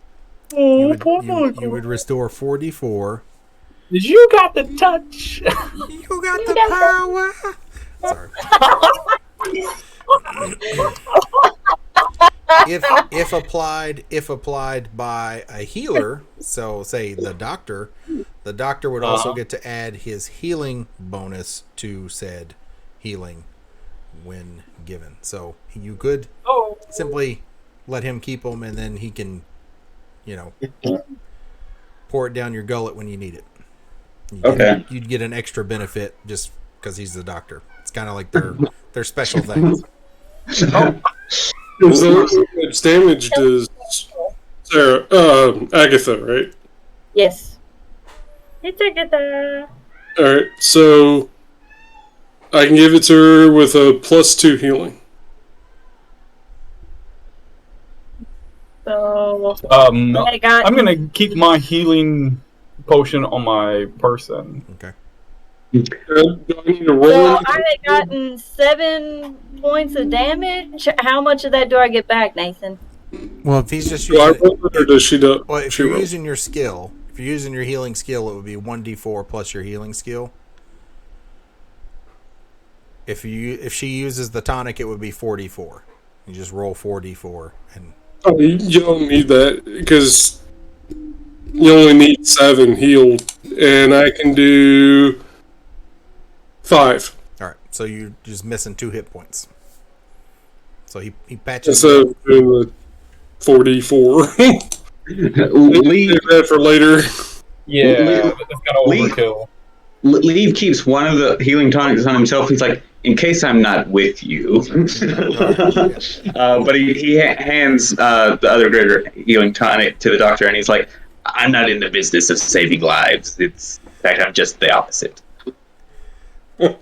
would restore 4d4. You got the touch. You got the power. Sorry. If applied by a healer, so say the doctor would also get to add his healing bonus to said healing when given. So you could simply let him keep them, and then he can, pour it down your gullet when you need it. You'd get an extra benefit just because he's the doctor. It's kind of like their special thing. It's damage to Sarah, Agatha, right? Yes. It's Agatha. Alright, so I can give it to her with a +2 healing. So I'm I got gonna keep my healing potion on my person. Okay. Do I need to roll? So I had gotten 7 points of damage. How much of that do I get back, Nathan? Well, if he's just Do I using roll it, or does she do? well, if she you're roll? using your skill, if you're using your healing skill, it would be 1d4 plus your healing skill. If she uses the tonic, it would be 4d4. You just roll 4d4 and. Oh, you don't need that because you only need 7 healed, and I can do 5. All right, so you're just missing 2 hit points. So he patches. Instead of doing the 44. Leave, Save that for later. Yeah, that's kind of overkill. Leave keeps one of the healing tonics on himself. He's like, in case I'm not with you. But he hands the other greater healing tonic to the doctor, and he's like, I'm not in the business of saving lives. In fact, I'm just the opposite. All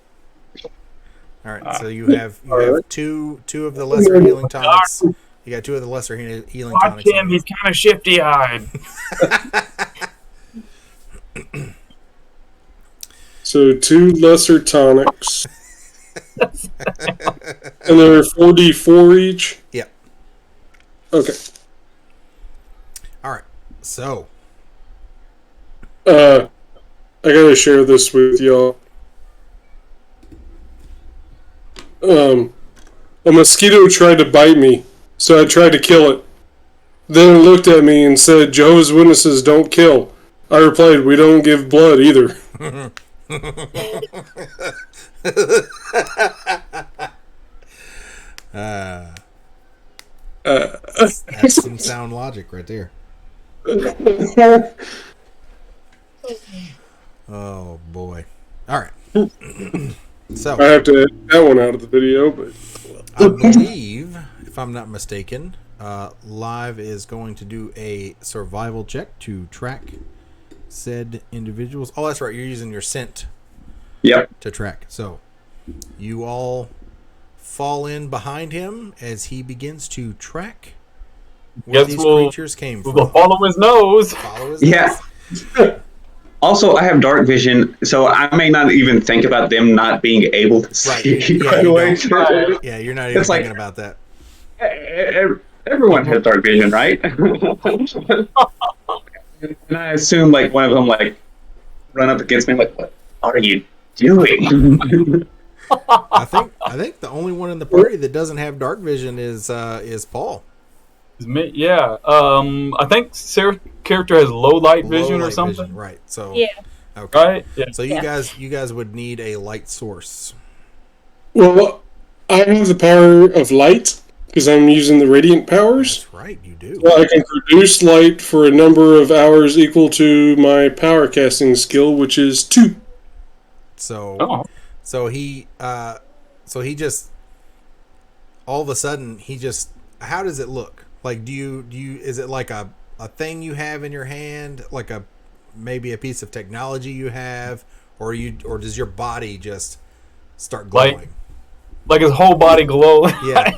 right, so you have two of the lesser healing tonics. You got 2 of the lesser healing Watch tonics. him, he's kind of shifty-eyed. So 2 lesser tonics. And they're 4d4 each? Yep. Okay. All right, so I gotta share this with y'all. A mosquito tried to bite me, so I tried to kill it. Then it looked at me and said, Jehovah's Witnesses don't kill. I replied, we don't give blood either. that's some sound logic right there. Oh boy! All right. So I have to edit that one out of the video, but I believe, if I'm not mistaken, Live is going to do a survival check to track said individuals. Oh, that's right. You're using your scent Yep. to track. So You all fall in behind him as he begins to track where these creatures came from. We'll follow his nose. Yeah. Also, I have dark vision, so I may not even think about them not being able to see right away. Yeah, you're not even thinking about that. Everyone has dark vision, right? And I assume like one of them like run up against me like, what are you doing? I think the only one in the party that doesn't have dark vision is Paul. It's me, yeah. I think Sarah's character has low light vision or something. Vision, right. So yeah. Okay. Right. Yeah. So you guys would need a light source. Well, I have the power of light because I'm using the radiant powers. That's right, you do. Well, I can produce light for a number of hours equal to my power casting skill, which is 2. So he just all of a sudden how does it look? Like do you is it like a thing you have in your hand, like maybe a piece of technology you have, or does your body just start glowing? Like his whole body glows. Yeah.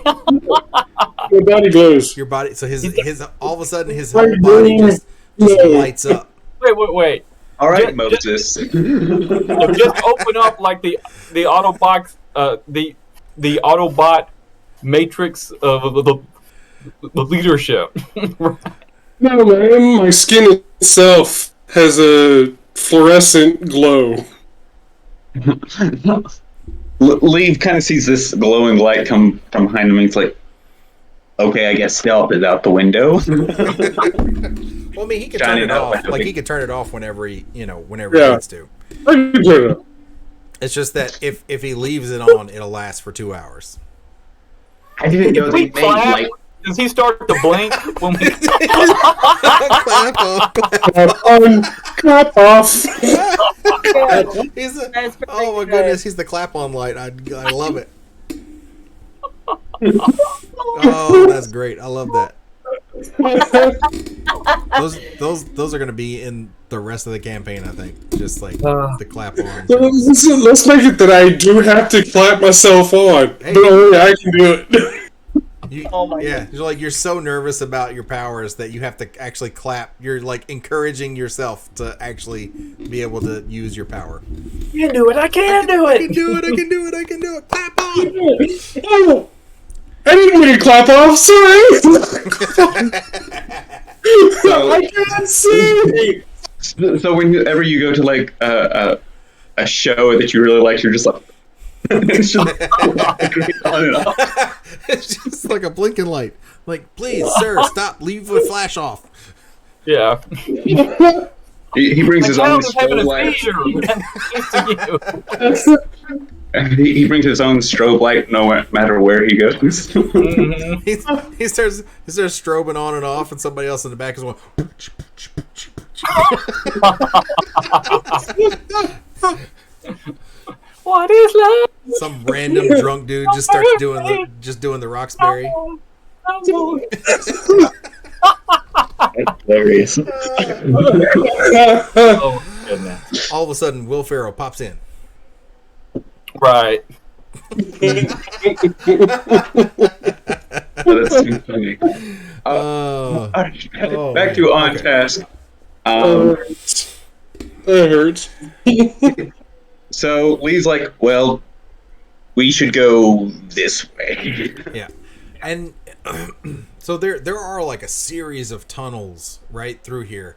Your body glows. Your body. So his all of a sudden his whole body just lights up. Wait. All right, Moses. Just open up like the Autobots, the Autobot matrix of the leadership. No, man, my skin itself has a fluorescent glow. Lee kind of sees this glowing light come from behind him, and he's like, okay, I guess stealth is out the window. Well, I mean, he could turn it off. Like, he could turn it off whenever he needs to. It's just that if he leaves it on, it'll last for 2 hours. I didn't know they made like... Does he start to blink when we clap off? Oh my goodness, he's the clap on light. I love it. Oh, that's great. I love that. Those are going to be in the rest of the campaign, I think. Just like the clap on. Let's make it that I do have to clap myself on. Hey. Don't worry, I can do it. You're so nervous about your powers that you have to actually clap. You're like encouraging yourself to actually be able to use your power. You can do it. I can do it. I can do it. Clap on. Oh, I didn't mean to clap off. Sorry. I can't see. So whenever you go to like a show that you really like, you're just like. It's just on and off. It's just like a blinking light. Like, please, sir, stop. Leave the flash off. Yeah. He brings his own strobe light. He brings his own strobe light no matter where he goes. Mm-hmm. He starts strobing on and off, and somebody else in the back is going. What is love? Some random drunk dude just starts doing the Roxbury. That's hilarious. Oh goodness! All of a sudden, Will Ferrell pops in. Right. That's too funny. Back to on task. That hurts. So Lee's like, well, we should go this way. Yeah, and so there are like a series of tunnels right through here.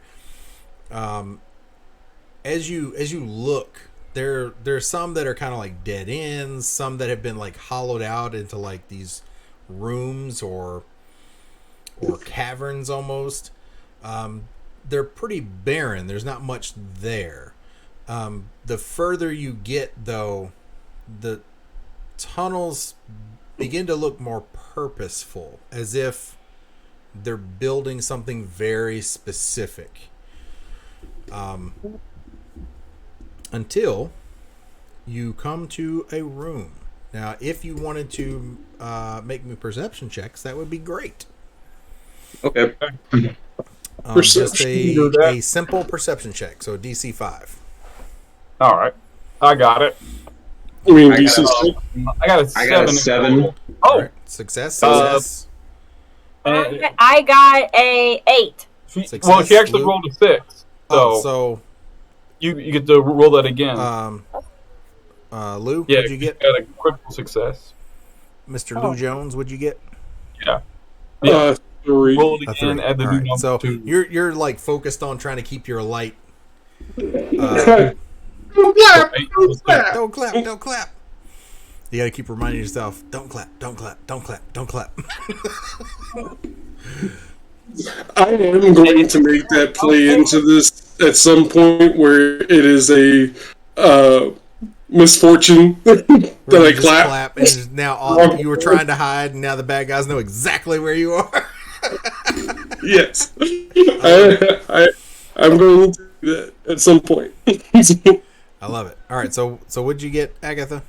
As you look, there's some that are kind of like dead ends, some that have been like hollowed out into like these rooms or caverns almost. They're pretty barren. There's not much there. The further you get, though, the tunnels begin to look more purposeful, as if they're building something very specific. Until you come to a room. Now, if you wanted to make me perception checks, that would be great. Okay. Just a simple perception check, so DC 5. All right, I got it. I mean, I DC got six. I got a I got a 7. 7. Oh, All right. Success. I got a 8. she Success, actually Luke. rolled a 6. Oh, So so you get to roll that again. Lou, Yeah, what'd you you get? got a critical success. Mr. Lou Jones, what'd you get? Yeah. Yeah. 3. Roll it A again, 3. add the All new right. number So to. you're like focused on trying to keep your light. Don't clap! Don't clap! Don't clap. Don't clap. You got to keep reminding yourself, don't clap, don't clap, don't clap, don't clap. I am going to make that play into this at some point where it is a misfortune that Where I you just clap. and it's now all, you were trying to hide, and now the bad guys know exactly where you are. Yes. I'm going to do that at some point. I love it. All right, so what'd you get, Agatha?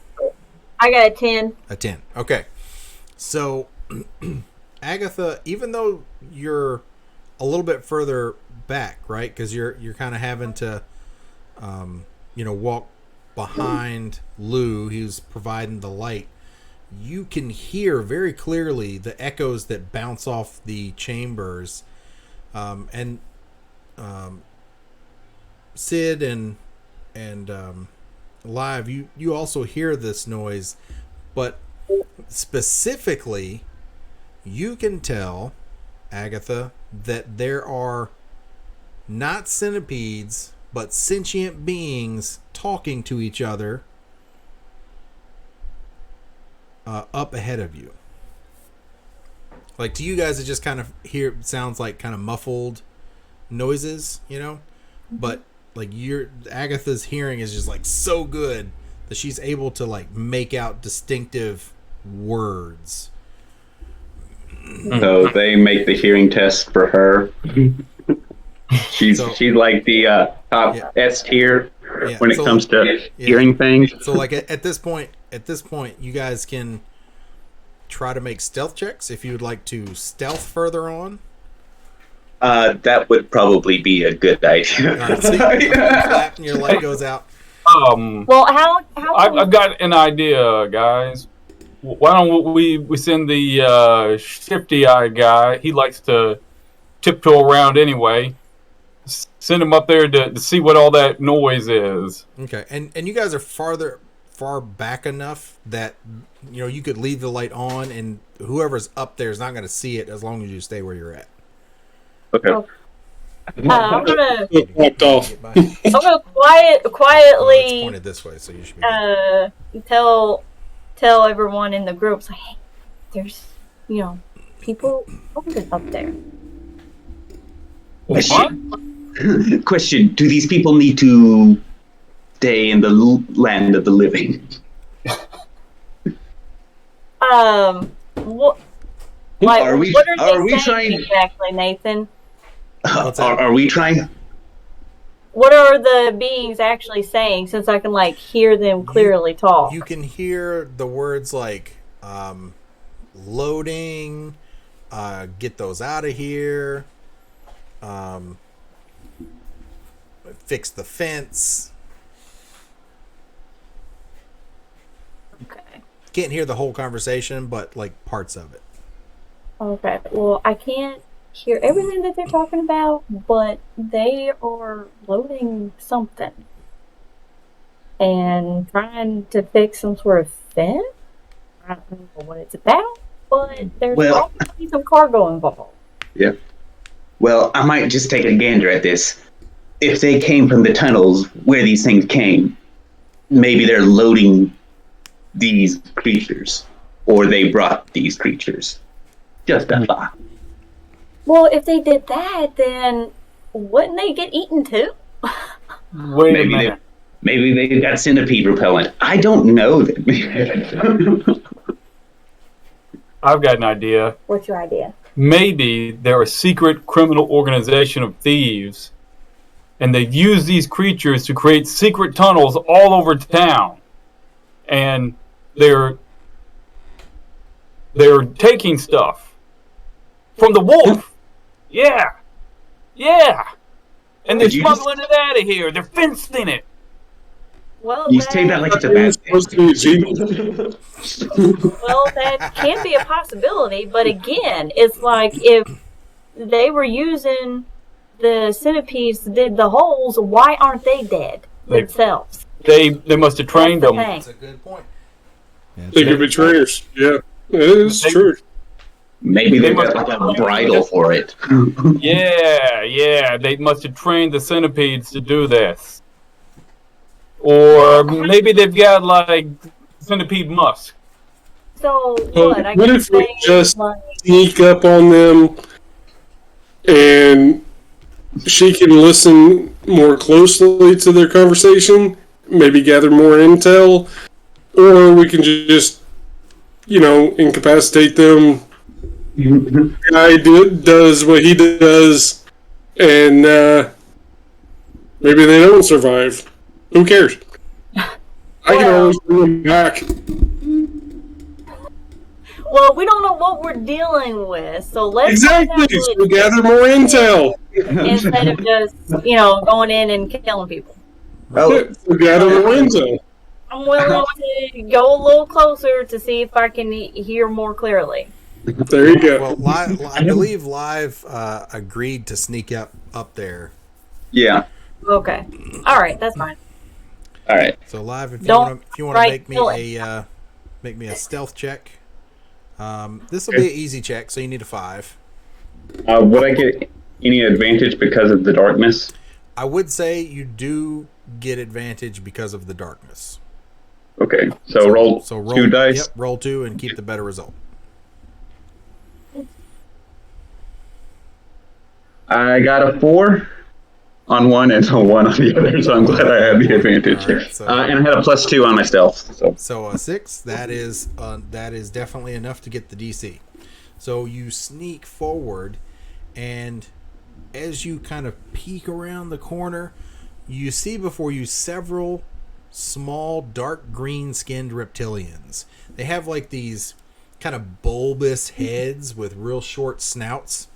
I got a 10. A 10. Okay. So, Agatha, even though you're a little bit further back, right? Because you're kind of having to, walk behind Lou, who's providing the light. You can hear very clearly the echoes that bounce off the chambers, and Sid and Live, you also hear this noise, but specifically, you can tell, Agatha, that there are not centipedes, but sentient beings talking to each other up ahead of you. Like, to you guys, it just kind of sounds like kind of muffled noises, but like Agatha's hearing is just like so good that she's able to like make out distinctive words. So they make the hearing test for her. She's like the top S tier when it comes to hearing things. So like at this point, you guys can try to make stealth checks if you would like to stealth further on. That would probably be a good idea. All right, so you clap and your light goes out. Well, how I've got an idea, guys. Why don't we send the shifty eye guy? He likes to tiptoe around anyway. Send him up there to see what all that noise is. Okay, and you guys are far back enough that you could leave the light on, and whoever's up there is not going to see it as long as you stay where you're at. Okay. I'm gonna Walked off. quietly It's pointed this way, so you should be good. tell everyone in the group, like, hey, there's people up there. Question: do these people need to stay in the land of the living? What? Are we saying trying exactly, Nathan? Are we trying? What are the beings actually saying? Since I can hear them clearly talk. You can hear the words like loading, get those out of here, fix the fence. Okay. Can't hear the whole conversation, but parts of it. Okay. Well, I can't hear everything that they're talking about, but they are loading something and trying to fix some sort of fence. I don't know what it's about, but there's probably some cargo involved. Yeah. Well, I might just take a gander at this. If they came from the tunnels where these things came, maybe they're loading these creatures, or they brought these creatures. Just a thought. Well, if they did that, then wouldn't they get eaten too? Wait a minute. Maybe they got centipede repellent. I don't know them. I've got an idea. What's your idea? Maybe they're a secret criminal organization of thieves, and they've used these creatures to create secret tunnels all over town. And they're taking stuff from the wolf. Yeah. And they're smuggling it out of here. They're fencing it. Well, You say that like it's a It's bad supposed to be achievement. well, that can be a possibility, but again, it's like if they were using the centipedes to dig the holes, why aren't they dead themselves? They must have trained That's the them. thing. That's a good point. They could be trainers. Yeah, it is true. Maybe they got like a bridle for it. Yeah. They must have trained the centipedes to do this. Or maybe they've got like centipede musk. So But what? I what can if we say just like, sneak up on them and she can listen more closely to their conversation, maybe gather more intel, or we can just, incapacitate them. Guy does what he does, and maybe they don't survive. Who cares? I can Well- always bring them back. well, we don't know what we're dealing with, so let's Exactly. find out So what- gather more intel. instead of just going in and killing people. Oh, So gather more intel. I'm willing to go a little closer to see if I can hear more clearly. There you go. Well, I believe Live agreed to sneak up there. yeah. Okay, all right, that's fine. All right. So Live, if Don't you want to right, make me kill it. make me a stealth check. This will be an easy check, so you need a 5. Would I get any advantage because of the darkness? I would say you do get advantage because of the darkness. Okay. So roll 2 dice. Yep, roll 2 and keep the better result. I got a 4 on one and a 1 on the other, so I'm glad I had the advantage. All right, so- And I had a +2 on my stealth. So So a 6, that is definitely enough to get the DC. So you sneak forward, and as you kind of peek around the corner, you see before you several small dark green skinned reptilians. They have like these kind of bulbous heads with real short snouts.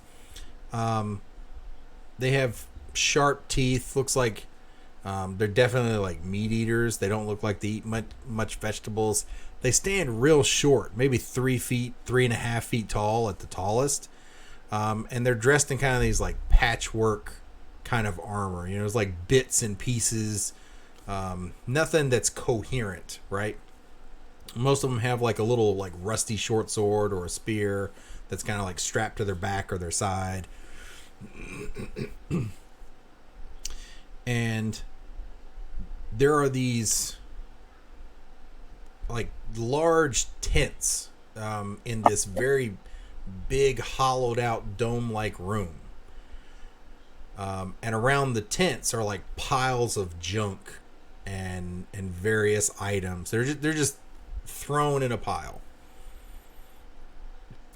They have sharp teeth. Looks like they're definitely like meat eaters. They don't look like they eat much vegetables. They stand real short, maybe 3 feet, 3.5 feet tall at the tallest. And they're dressed in kind of these like patchwork kind of armor. It's like bits and pieces. Nothing that's coherent, right? Most of them have like a little like rusty short sword or a spear that's kind of like strapped to their back or their side. And there are these like large tents in this very big hollowed out dome like room. And around the tents are like piles of junk and various items. They're just thrown in a pile.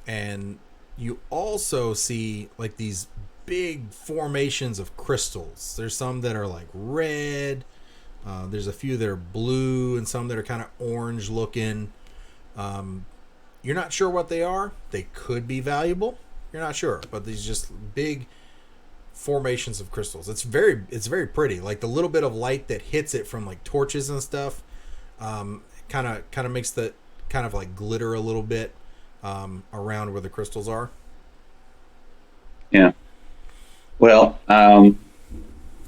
And you also see like these big formations of crystals. There's some that are like red. There's a few that are blue and some that are kind of orange looking. You're not sure what they are. They could be valuable. You're not sure, but these just big formations of crystals. It's very pretty. Like the little bit of light that hits it from like torches and stuff, kind of makes the kind of like glitter a little bit around where the crystals are. yeah. Well,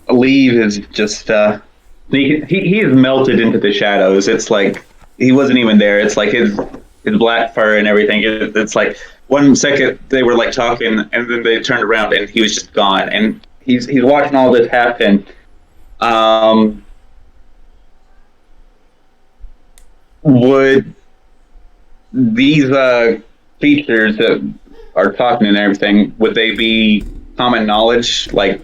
Leave is just he is melted into the shadows. It's like he wasn't even there. It's like his black fur and everything. It's like 1 second they were like talking, and then they turned around and he was just gone. And he's watching all this happen. Would these features that are talking and everything, would they be common knowledge, like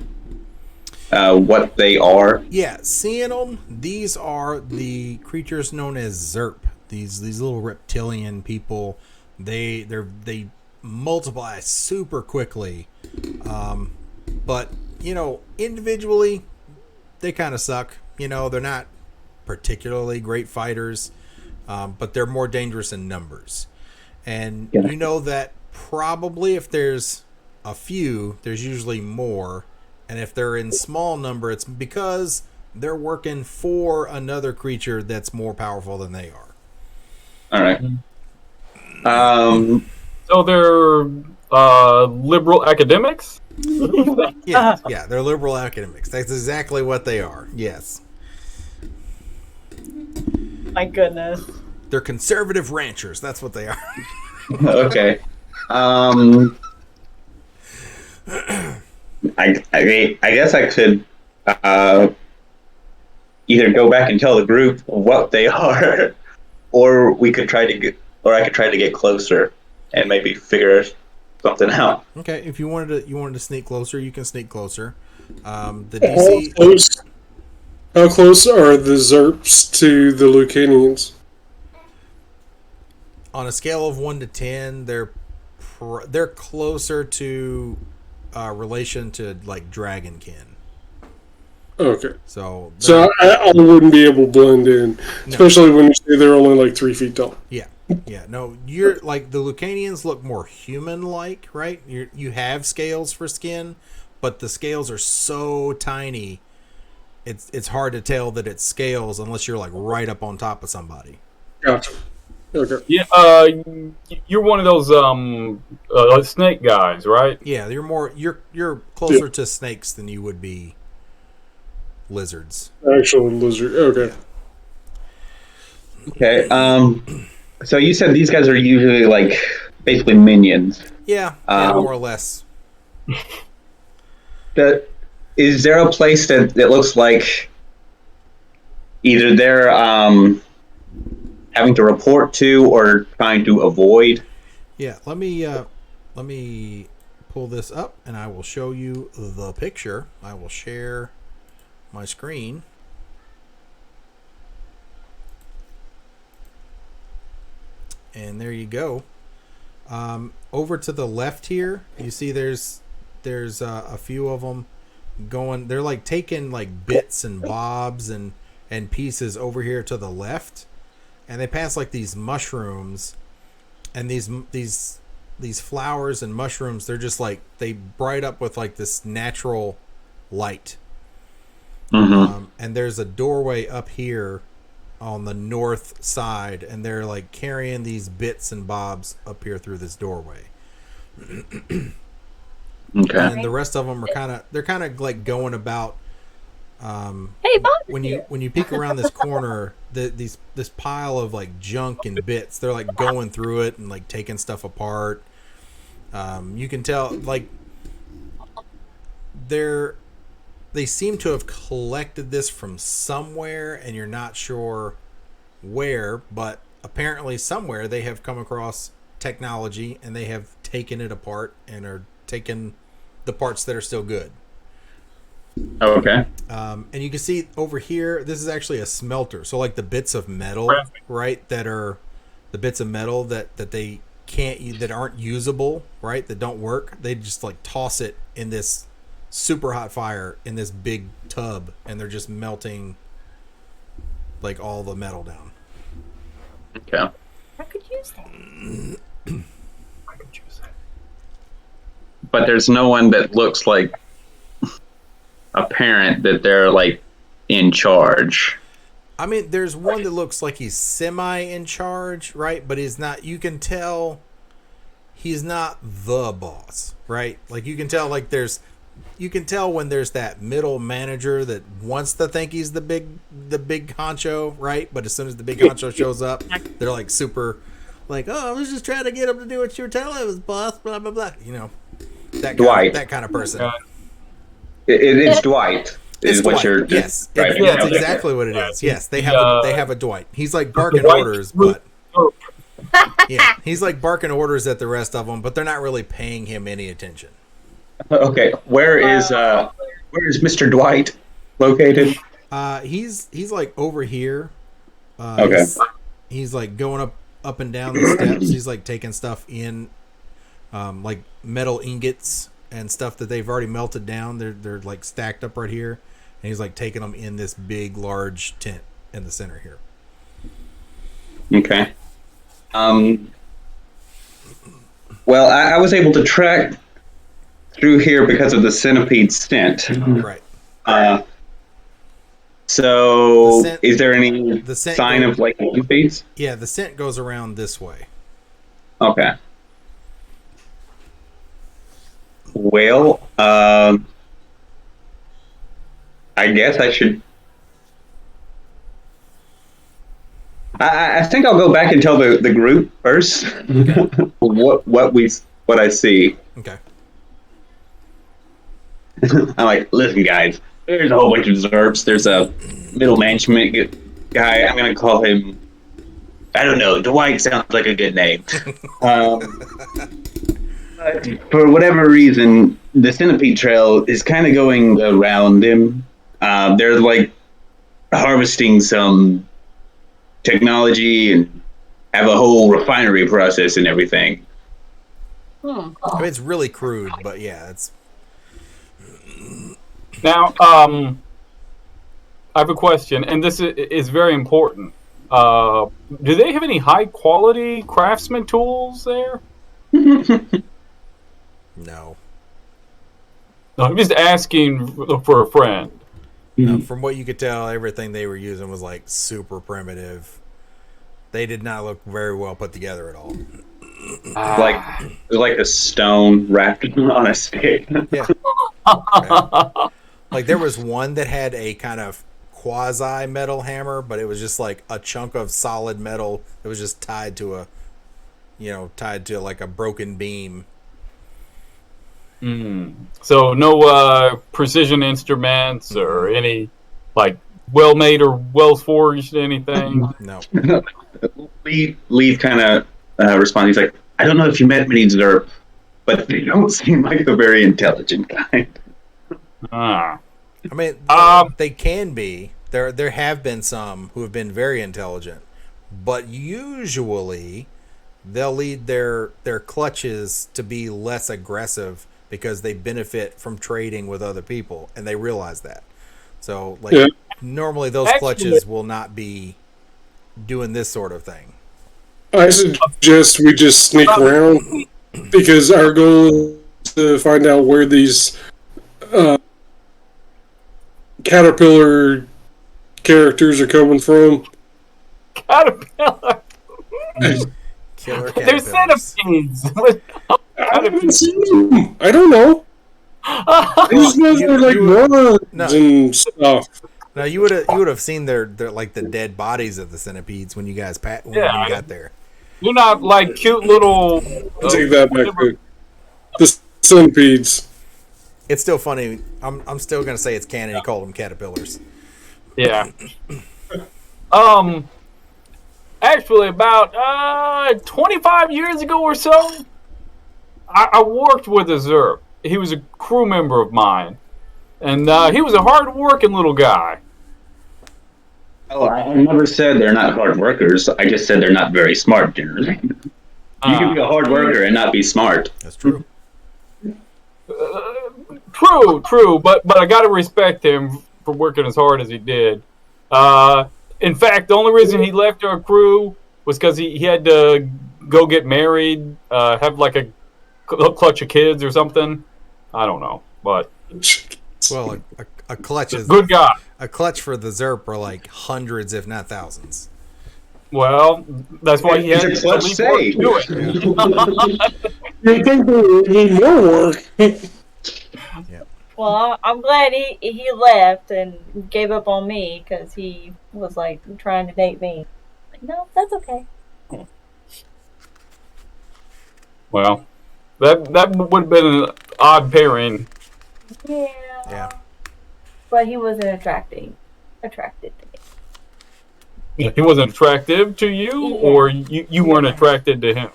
what they are? Yeah, seeing them, these are the creatures known as Zerp. These little reptilian people. They multiply super quickly, but individually they kind of suck. They're not particularly great fighters, but they're more dangerous in numbers. And Yeah. that probably if there's a few, there's usually more. And if they're in small number, it's because They're working for another creature that's more powerful than they are. All right. So they're liberal academics? Yeah, they're liberal academics. That's exactly what they are. Yes. My goodness. They're conservative ranchers. That's what they are. Okay. I guess I could either go back and tell the group what they are, or I could try to get closer and maybe figure something out. Okay, if you wanted to sneak closer, you can sneak closer. The How DC close? How close are the Zerps to the Lucanians? on a scale of 1 to 10, they're closer to relation to like Dragonkin. Okay. So I wouldn't be able to blend in, especially when you say they're only like 3 feet tall. yeah. No, you're like the Lucanians look more human-like, right? You have scales for skin, but the scales are so tiny. It's hard to tell that it's scales unless you're like right up on top of somebody. Gotcha. Okay. Yeah, you're one of those snake guys, right? Yeah, you're closer to snakes than you would be lizards. Actual lizard. Okay. Okay. So you said these guys are usually like basically minions. Yeah, more or less. Is there a place that looks like either they're having to report to or trying to avoid? Yeah, let me pull this up and I will show you the picture. I will share my screen. And there you go. Over to the left here, you see there's a few of them going. They're like taking like bits and bobs and pieces over here to the left, and they pass like these mushrooms, and these flowers and mushrooms. They're just like they bright up with like this natural light. Mm-hmm. And there's a doorway up here on the north side, and they're like carrying these bits and bobs up here through this doorway. Okay. And the rest of them are kind of like going about. Hey, Bob. When you peek around this corner, this pile of like junk and bits, they're like going through it and like taking stuff apart. You can tell like they seem to have collected this from somewhere, and you're not sure where, but apparently somewhere they have come across technology and they have taken it apart and are taking the parts that are still good. Okay. And you can see over here, this is actually a smelter. So like the bits of metal, right, that are the bits of metal that they can't, that aren't usable, right, that don't work, they just like toss it in this super hot fire in this big tub, and they're just melting like all the metal down. Okay. I could use that. I could choose that. But there's no one that looks like apparent that they're like in charge. I mean, there's one that looks like he's semi in charge, right? But he's not. You can tell he's not the boss, right? Like you can tell, like you can tell when there's that middle manager that wants to think he's the big honcho, right? But as soon as the big honcho shows up, they're like super, like, oh, I was just trying to get him to do what you were telling him, boss, blah blah blah. You know, that kind of person. It's Dwight. It's what Dwight. you're Yes, right. that's exactly what it is. Yes, they have a Dwight. He's like barking orders, but yeah, he's like barking orders at the rest of them, but they're not really paying him any attention. Okay, where is Mr. Dwight located? He's like over here. Okay. He's like going up and down the steps. He's like taking stuff in, like metal ingots and stuff that they've already melted down. They're like stacked up right here, and he's like taking them in this big, large tent in the center here. Okay. Well, I was able to track through here because of the centipede scent. Right. So, The scent- is there any the scent sign go- of like feeds? Yeah, the scent goes around this way. Okay. Well, I guess I should. I think I'll go back and tell the group first what I see. Okay. I'm like, listen, guys. There's a whole bunch of Zerps. There's a middle management guy. I'm gonna call him. I don't know. Dwight sounds like a good name. But for whatever reason, the Centipede Trail is kind of going around him. They're like harvesting some technology and have a whole refinery process and everything. I mean, it's really crude, but yeah, it's. Now, I have a question, and this is very important. Do they have any high quality craftsman tools there? No. No, I'm just asking for a friend. From what you could tell, everything they were using was like super primitive. They did not look very well put together at all. Like a stone wrapped on a stick. Yeah. Okay. Like there was one that had a kind of quasi metal hammer, but it was just like a chunk of solid metal that was just tied to like a broken beam. So no precision instruments or any like well made or well forged anything. No. Lee kind of responds. He's like, I don't know if you met many Zerp, but they don't seem like the very intelligent kind. Ah. I mean, they can be. There have been some who have been very intelligent, but usually they'll lead their clutches to be less aggressive because they benefit from trading with other people, and they realize that. So, like, normally those clutches will not be doing this sort of thing. I suggest we just sneak around because our goal is to find out where these caterpillar characters are coming from. Caterpillar. Killer They're caterpillars. centipedes. I haven't seen them. I don't know. I just know they're like worms and stuff. Now you would have seen their like the dead bodies of the centipedes when you guys when you got there. You're not like cute little. I'll take that back. The centipedes. It's still funny. I'm still gonna say it's canon. He called them caterpillars. Yeah. Actually, about 25 years ago or so, I worked with a Zerp. He was a crew member of mine, and he was a hard-working little guy. Oh, I never said they're not hard workers. I just said they're not very smart, generally. You can be a hard worker and not be smart. That's true. True, but I gotta respect him for working as hard as he did. In fact, the only reason he left our crew was because he had to go get married, have like a clutch of kids or something. I don't know, but Well, a clutch is good guy. A clutch for the Zerp are like hundreds, if not thousands. Well, that's why he had It's a clutch to save. do it. You think they need more work? Well, I'm glad he left and gave up on me because he was like trying to date me. Like, no, that's okay. Well, that would have been an odd pairing. Yeah. But he wasn't attracted to me. He wasn't attractive to you, or you weren't attracted to him?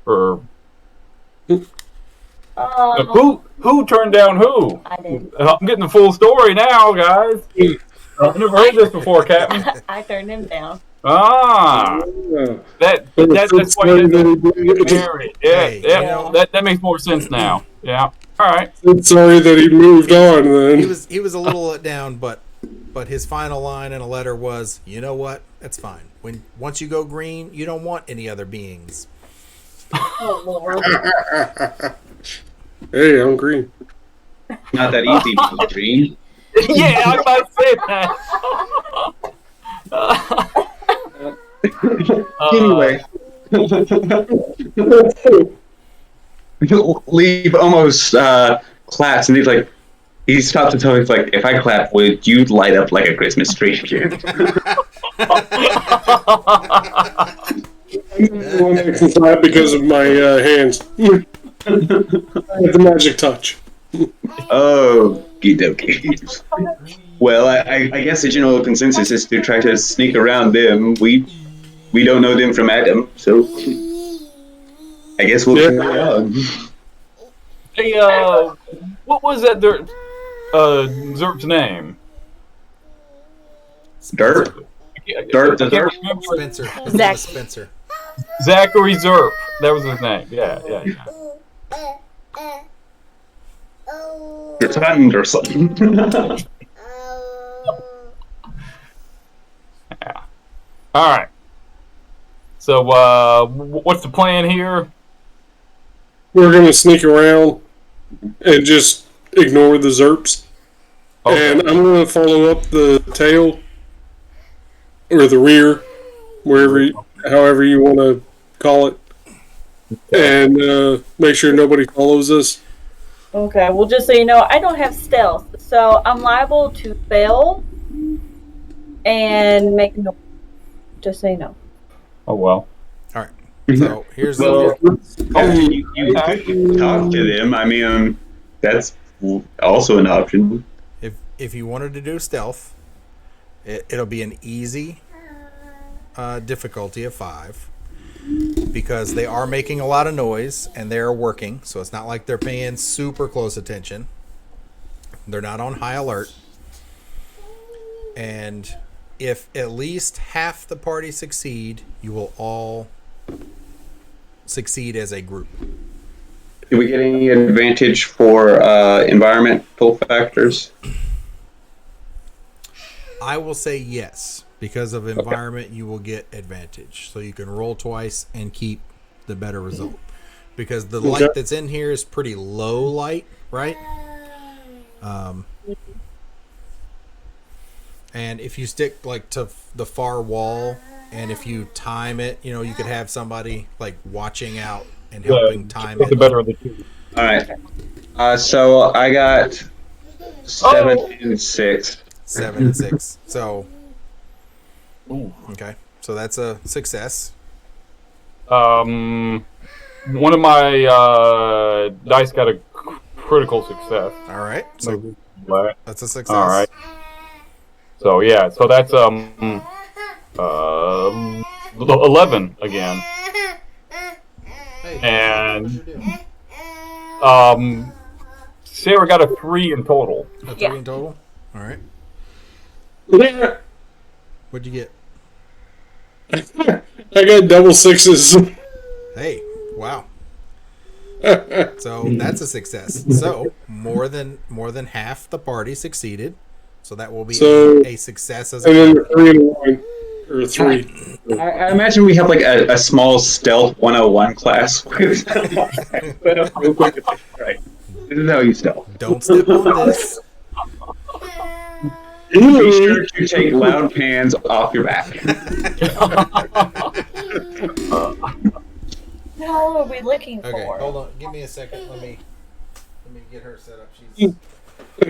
Or who turned down who? I did. I'm getting the full story now, guys. I've never heard this before, Captain. I turned him down. Ah, that's why you didn't get married. Yeah, that makes more sense now. Yeah, all right. I'm sorry that he moved on. Then He was a little let down, but his final line in a letter was, "You know what? That's fine. Once you go green, you don't want any other beings." Oh Lord. hey, I'm green. Not that easy, to be green. Yeah, I might say that. Anyway, Leave almost claps, and he stops and tells me, like, if I clap, would you light up like a Christmas tree again? One that can clap because of my hands. With the magic touch. Oh, okie dokie. Well, I guess the general consensus is to try to sneak around them. We don't know them from Adam, so I guess we'll carry on. Hey, what was that Zerp's name? Dirt? Dirt the I can't Zerp? remember. Spencer. His name is Spencer. Zachary Zerp. That was his name. Yeah. It's hunting or something. Yeah. All right. So, what's the plan here? We're going to sneak around and just ignore the Zerps. Okay. And I'm going to follow up the tail or the rear, however you want to call it, and make sure nobody follows us. Okay, well, just so you know, I don't have stealth, so I'm liable to fail and make no. Just so you know. Oh well. All right. So here's Well, the. you could talk to them. I mean, that's also an option. If you wanted to do stealth, it'll be an easy difficulty of 5 because they are making a lot of noise and they're working, so it's not like they're paying super close attention. They're not on high alert. And if at least half the party succeed, you will all succeed as a group. Do we get any advantage for environmental factors? I will say yes. Because of environment, you will get advantage. So you can roll twice and keep the better result. Because the light that's in here is pretty low light, right? And if you stick like to the far wall, and if you time it, you could have somebody like watching out and helping time it. The better of the two. All right. So I got 7 and 6. 7 and 6. So, Ooh. okay. So that's a success. One of my dice got a critical success. All right. So that's a success. All right. So yeah. So that's 11 again. Hey, And Sarah got a 3 in total. a 3 in total? All right. What'd you get? I got double 6s. Hey, wow. So that's a success. So more than half the party succeeded. So that will be a success as And a then 3 and 1. Or 3. I imagine we have like a small stealth 101 class. Right. This is how you stealth. Don't step on this. Be sure to take loud pans off your back. How are we looking Okay, for? hold on. Give me a second. Let me get her set up. She's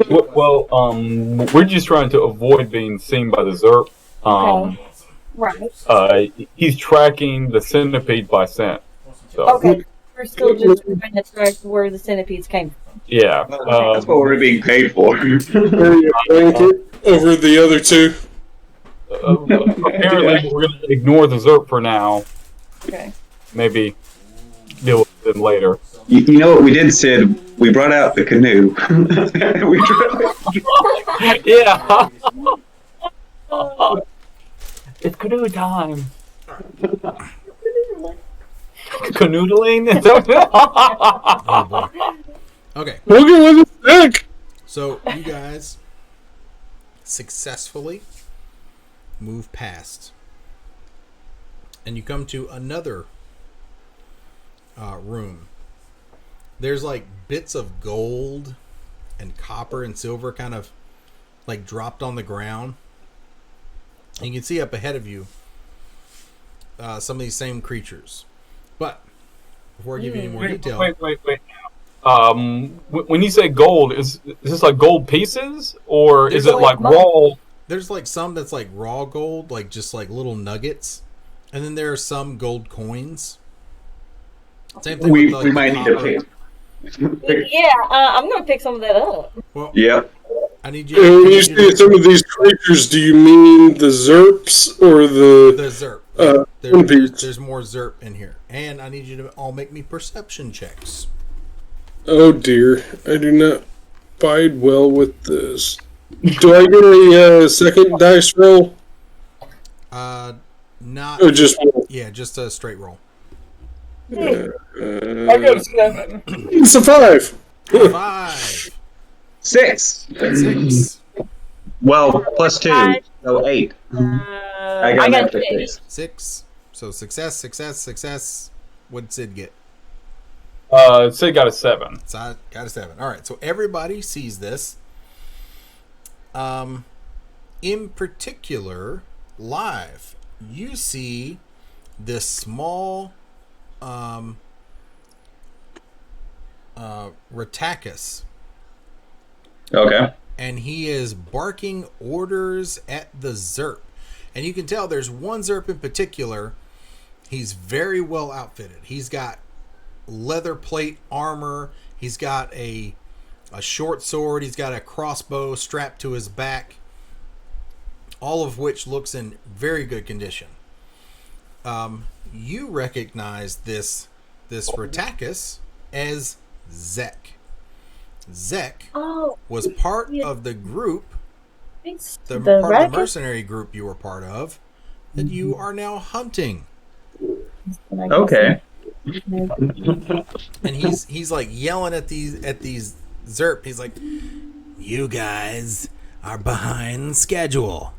Well, we're just trying to avoid being seen by the Zerp. Right. He's tracking the centipede by scent. So Okay. We're still just trying to track where the centipedes came from. yeah. That's what we're being paid for. Over the other 2. Apparently, we're going to ignore the Zerp for now. Okay. Maybe deal with them later. You know what we did, Sid? We brought out the canoe. Yeah. It's canoe time. Canoodling? oh boy. Okay, Look at what it's so you guys successfully move past, and you come to another room. There's like bits of gold and copper and silver kind of like dropped on the ground. And you can see up ahead of you some of these same creatures. But before I give you any more detail, Wait. When you say gold, is this like gold pieces, or is it like raw? There's like some that's like raw gold, like just like little nuggets, and then there are some gold coins. Same thing. We with, like, might need to pick. Yeah, I'm gonna pick some of that up. Well, Yep. I need And when you you say some of these creatures, do you mean the Zerps or the the Zerp. centipedes? There's more Zerp in here, and I need you to all make me perception checks. Oh dear, I do not bide well with this. Do I get a second dice roll? Not Or just one? yeah, just a straight roll. I got 7. It's a 5. 5, 6. 6, Well, plus 2, so 8. I got got an 6. 6. So success. What'd Sid get? Sid got a 7. So I got a 7. All right. So everybody sees this. In particular, live, you see this small Ratakis, Okay. and he is barking orders at the Zerp. And you can tell there's one Zerp in particular. He's very well outfitted. He's got leather plate armor. He's got a short sword. He's got a crossbow strapped to his back. All of which looks in very good condition. You recognize this Ratakis as Zek. Zek was part of the group, the mercenary group you were part of, that you are now hunting. Okay. And he's like yelling at these Zerp. He's like, "You guys are behind schedule.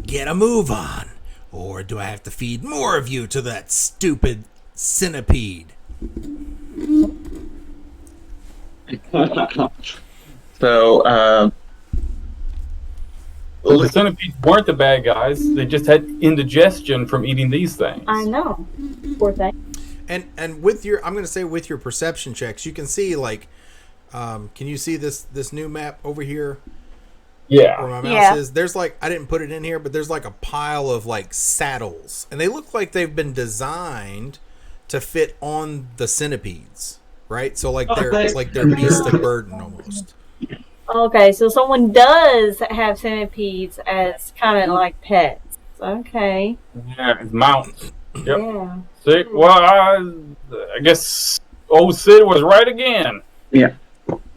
Get a move on, or do I have to feed more of you to that stupid centipede?" So, The centipedes weren't the bad guys. They just had indigestion from eating these things. I know. Poor thing. And with your, I'm going to say with your perception checks, you can see like, can you see this new map over here? Yeah. Where my mouse is. There's like, I didn't put it in here, but there's like a pile of like saddles, and they look like they've been designed to fit on the centipedes, right? So like they're beasts of burden almost. Okay, so someone does have centipedes as kind of like pets. Okay. Yeah, it's mounts. Yep. Yeah. Sick. Well, I guess old Sid was right again. yeah.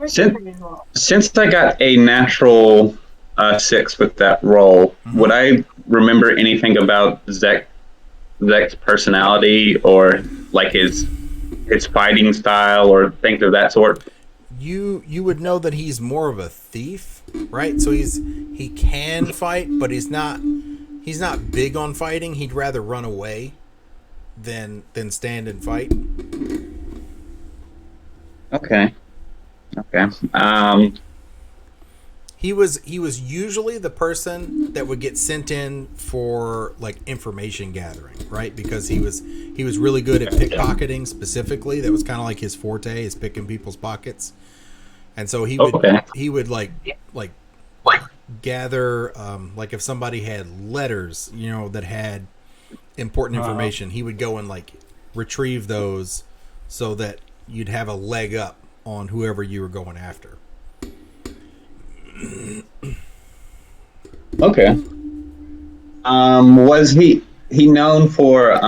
Since I got a natural 6 with that roll, would I remember anything about Zek's personality or like his fighting style or things of that sort? You would know that he's more of a thief, right? So he can fight, but he's not big on fighting. He'd rather run away than stand and fight. Okay. He was usually the person that would get sent in for like information gathering, right? Because he was really good at pickpocketing specifically. That was kind of like his forte, is picking people's pockets. And so he would like gather like if somebody had letters, that had important information, he would go and like retrieve those so that you'd have a leg up on whoever you were going after. Okay. Was he known for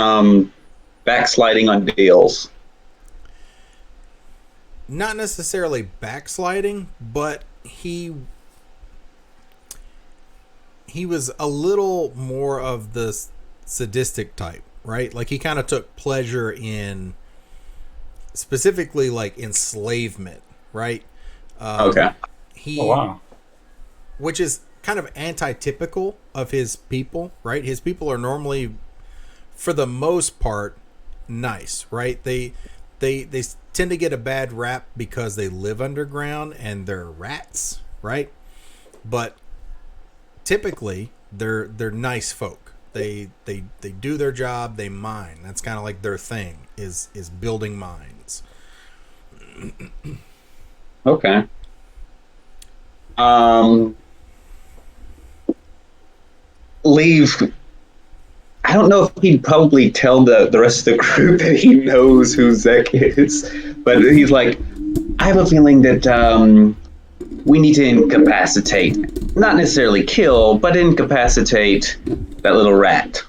backsliding on deals? Not necessarily backsliding, but he was a little more of the sadistic type, right? Like he kind of took pleasure in specifically like enslavement, right? Okay. Which is kind of anti-typical of his people, right? His people are normally, for the most part, nice, right? They tend to get a bad rap because they live underground and they're rats, right? But typically they're nice folk. They do their job. They mine. That's kind of like their thing is building mines. Okay. Leave. I don't know if he'd probably tell the rest of the group that he knows who Zek is, but he's like, I have a feeling that we need to incapacitate, not necessarily kill, but incapacitate that little rat.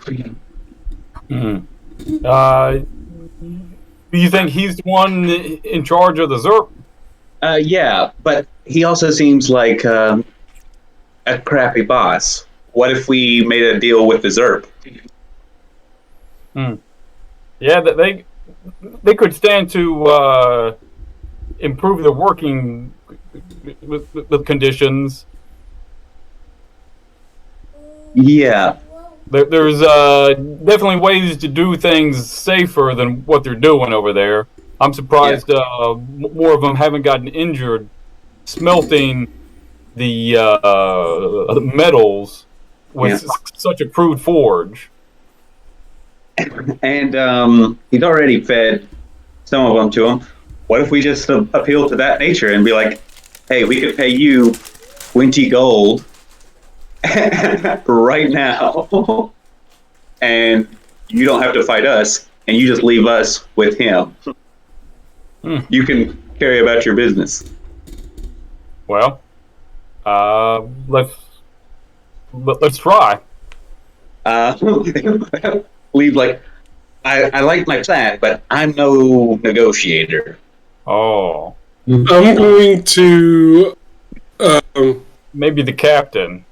Do you think he's the one in charge of the ZERP? Yeah, but he also seems like a crappy boss. What if we made a deal with the ZERP? Yeah, they could stand to improve the working with conditions. Yeah. There's definitely ways to do things safer than what they're doing over there. I'm surprised more of them haven't gotten injured smelting the metals with such a crude forge. And he'd already fed some of them to him. What if we just appeal to that nature and be like, hey, we could pay you 20 gold right now, and you don't have to fight us, and you just leave us with him. You can carry about your business. Well, let's try. Leave like, I like my plan, but I'm no negotiator. Oh, I'm going to maybe the captain.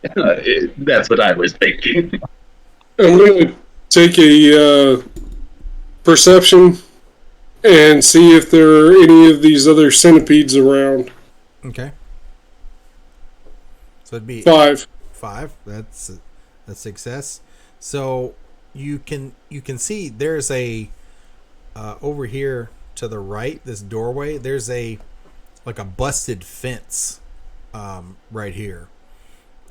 That's what I was thinking. I'm going to take a perception and see if there are any of these other centipedes around. Okay. So it'd be 5. 5. That's a success. So you can see there's a over here to the right, this doorway, there's a busted fence right here.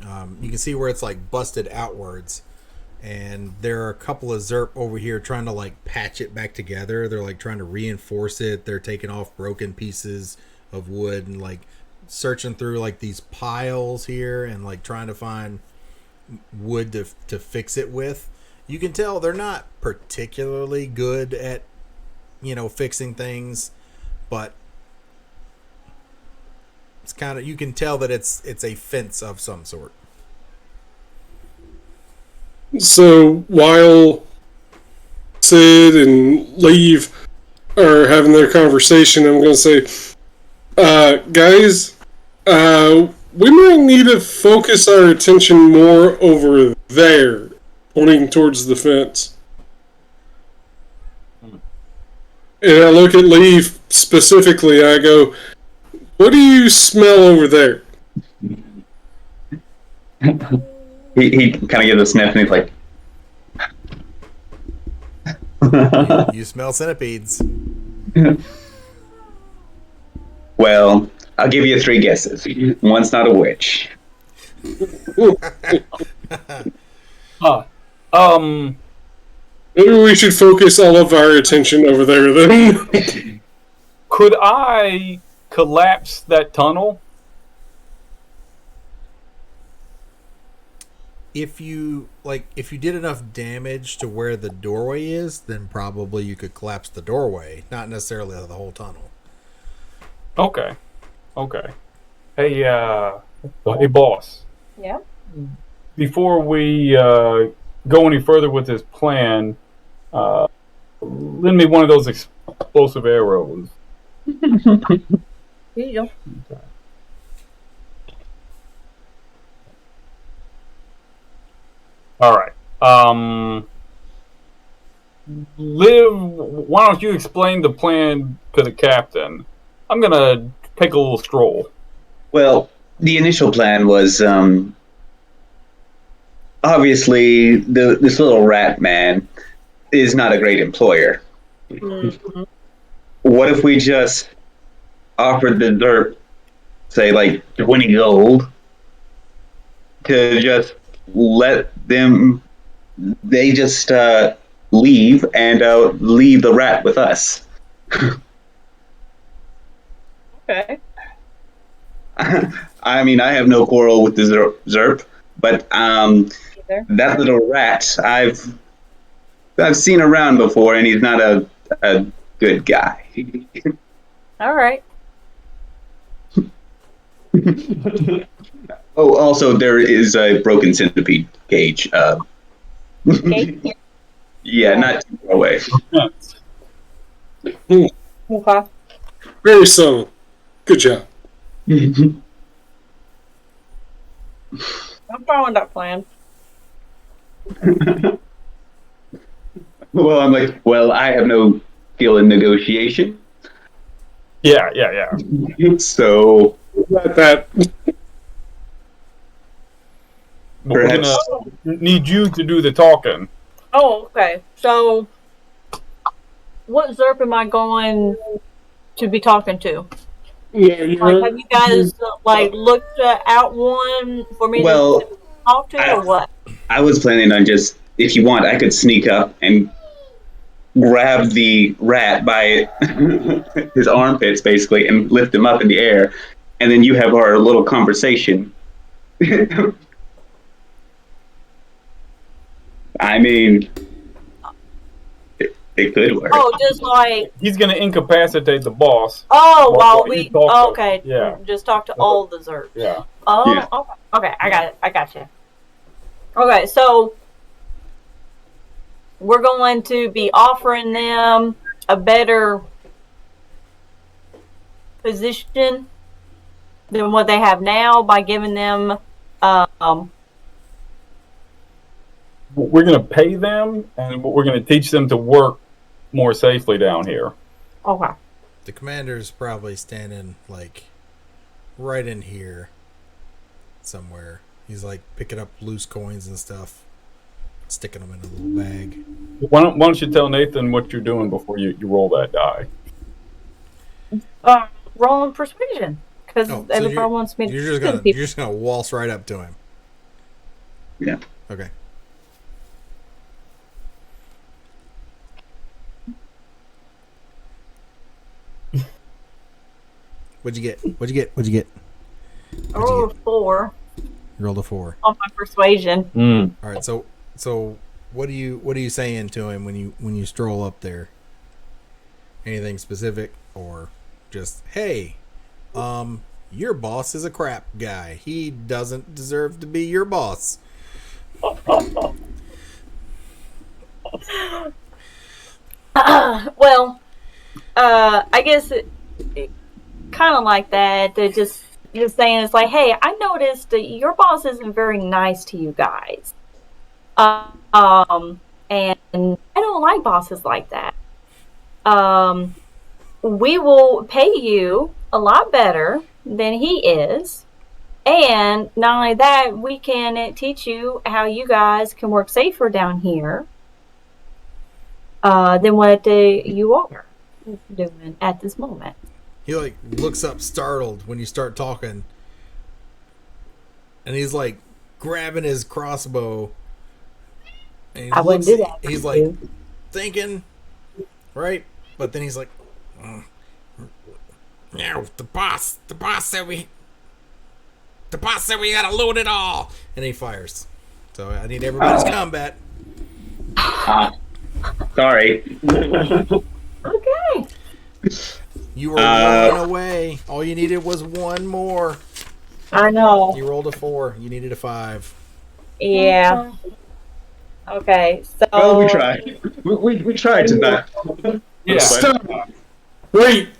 You can see where it's like busted outwards, and there are a couple of ZERP over here trying to like patch it back together. They're like trying to reinforce it. They're taking off broken pieces of wood and like searching through like these piles here and like trying to find wood to fix it with. You can tell they're not particularly good at fixing things, but it's kind of, you can tell that it's a fence of some sort. So while Sid and Leave are having their conversation, I'm going to say, guys, we might need to focus our attention more over there, pointing towards the fence. And I look at Leave specifically, I go, what do you smell over there? He kind of gives a sniff and he's like, You smell centipedes. well, I'll give you 3 guesses. One's not a witch. Maybe we should focus all of our attention over there then. Could I collapse that tunnel? If you did enough damage to where the doorway is, then probably you could collapse the doorway, not necessarily the whole tunnel. Okay. Hey, hey, boss. Yeah. Before we go any further with this plan, lend me one of those explosive arrows. Here you go. Okay. All right. Liv, why don't you explain the plan to the captain? I'm gonna take a little stroll. Well, the initial plan was obviously this little rat man is not a great employer. Mm-hmm. What if we just offered the dirt, say like 20 gold, to just let them. They just leave and leave the rat with us. Okay. I mean, I have no quarrel with the Zerp, but Either. that little rat I've seen around before, and he's not a good guy. All right. Oh, also there is a broken centipede cage. Okay. Yeah, not too far away. Okay. Very subtle. Good job. I'm following that plan. Well, I'm like, well, I have no skill in negotiation, Yeah. so Got that. But we're Perhaps- gonna need you to do the talking. Oh, okay. So, what Zerp am I going to be talking to? Yeah, Like, have you guys looked out one for me well, to talk to, or what? I was planning on just, if you want, I could sneak up and grab the rat by his armpits, basically, and lift him up in the air, and then you have our little conversation. I mean, it could work. Oh, just like He's gonna incapacitate the boss. while While we you talk to- okay, yeah. just talk to all the Zerps. Yeah. Oh, Yeah. okay. I got it. I got you. Okay, so we're going to be offering them a better position than what they have now by giving them We're gonna pay them, and we're gonna teach them to work more safely down here. okay. The commander's probably standing like right in here somewhere. He's like picking up loose coins and stuff, sticking them in a little bag. Why don't you tell Nathan what you're doing before you roll that die? Rolling persuasion because Oh, so everybody wants me to You're just gonna waltz right up to him. Yeah. Okay. What'd you get? I rolled a 4 You rolled a 4. on my persuasion. All right. So what are you saying to him when you stroll up there? Anything specific, or just, hey, your boss is a crap guy. He doesn't deserve to be your boss. Well, I guess it kind of like that. They're just saying it's like, hey, I noticed that your boss isn't very nice to you guys. And I don't like bosses like that. We will pay you a lot better than he is. And not only that, we can teach you how you guys can work safer down here than what you are doing at this moment. He like looks up startled when you start talking, and he's like grabbing his crossbow. And he I wouldn't do that. He's like thinking, right? But then he's like, "No, the boss said we gotta loot it all," and he fires. So I need everybody's combat. Sorry. Okay. You were one away. All you needed was one more. I know. You rolled a 4. You needed a 5. Yeah. Okay. So. Well, we tried. We tried tonight. Yeah. Stop. Wait.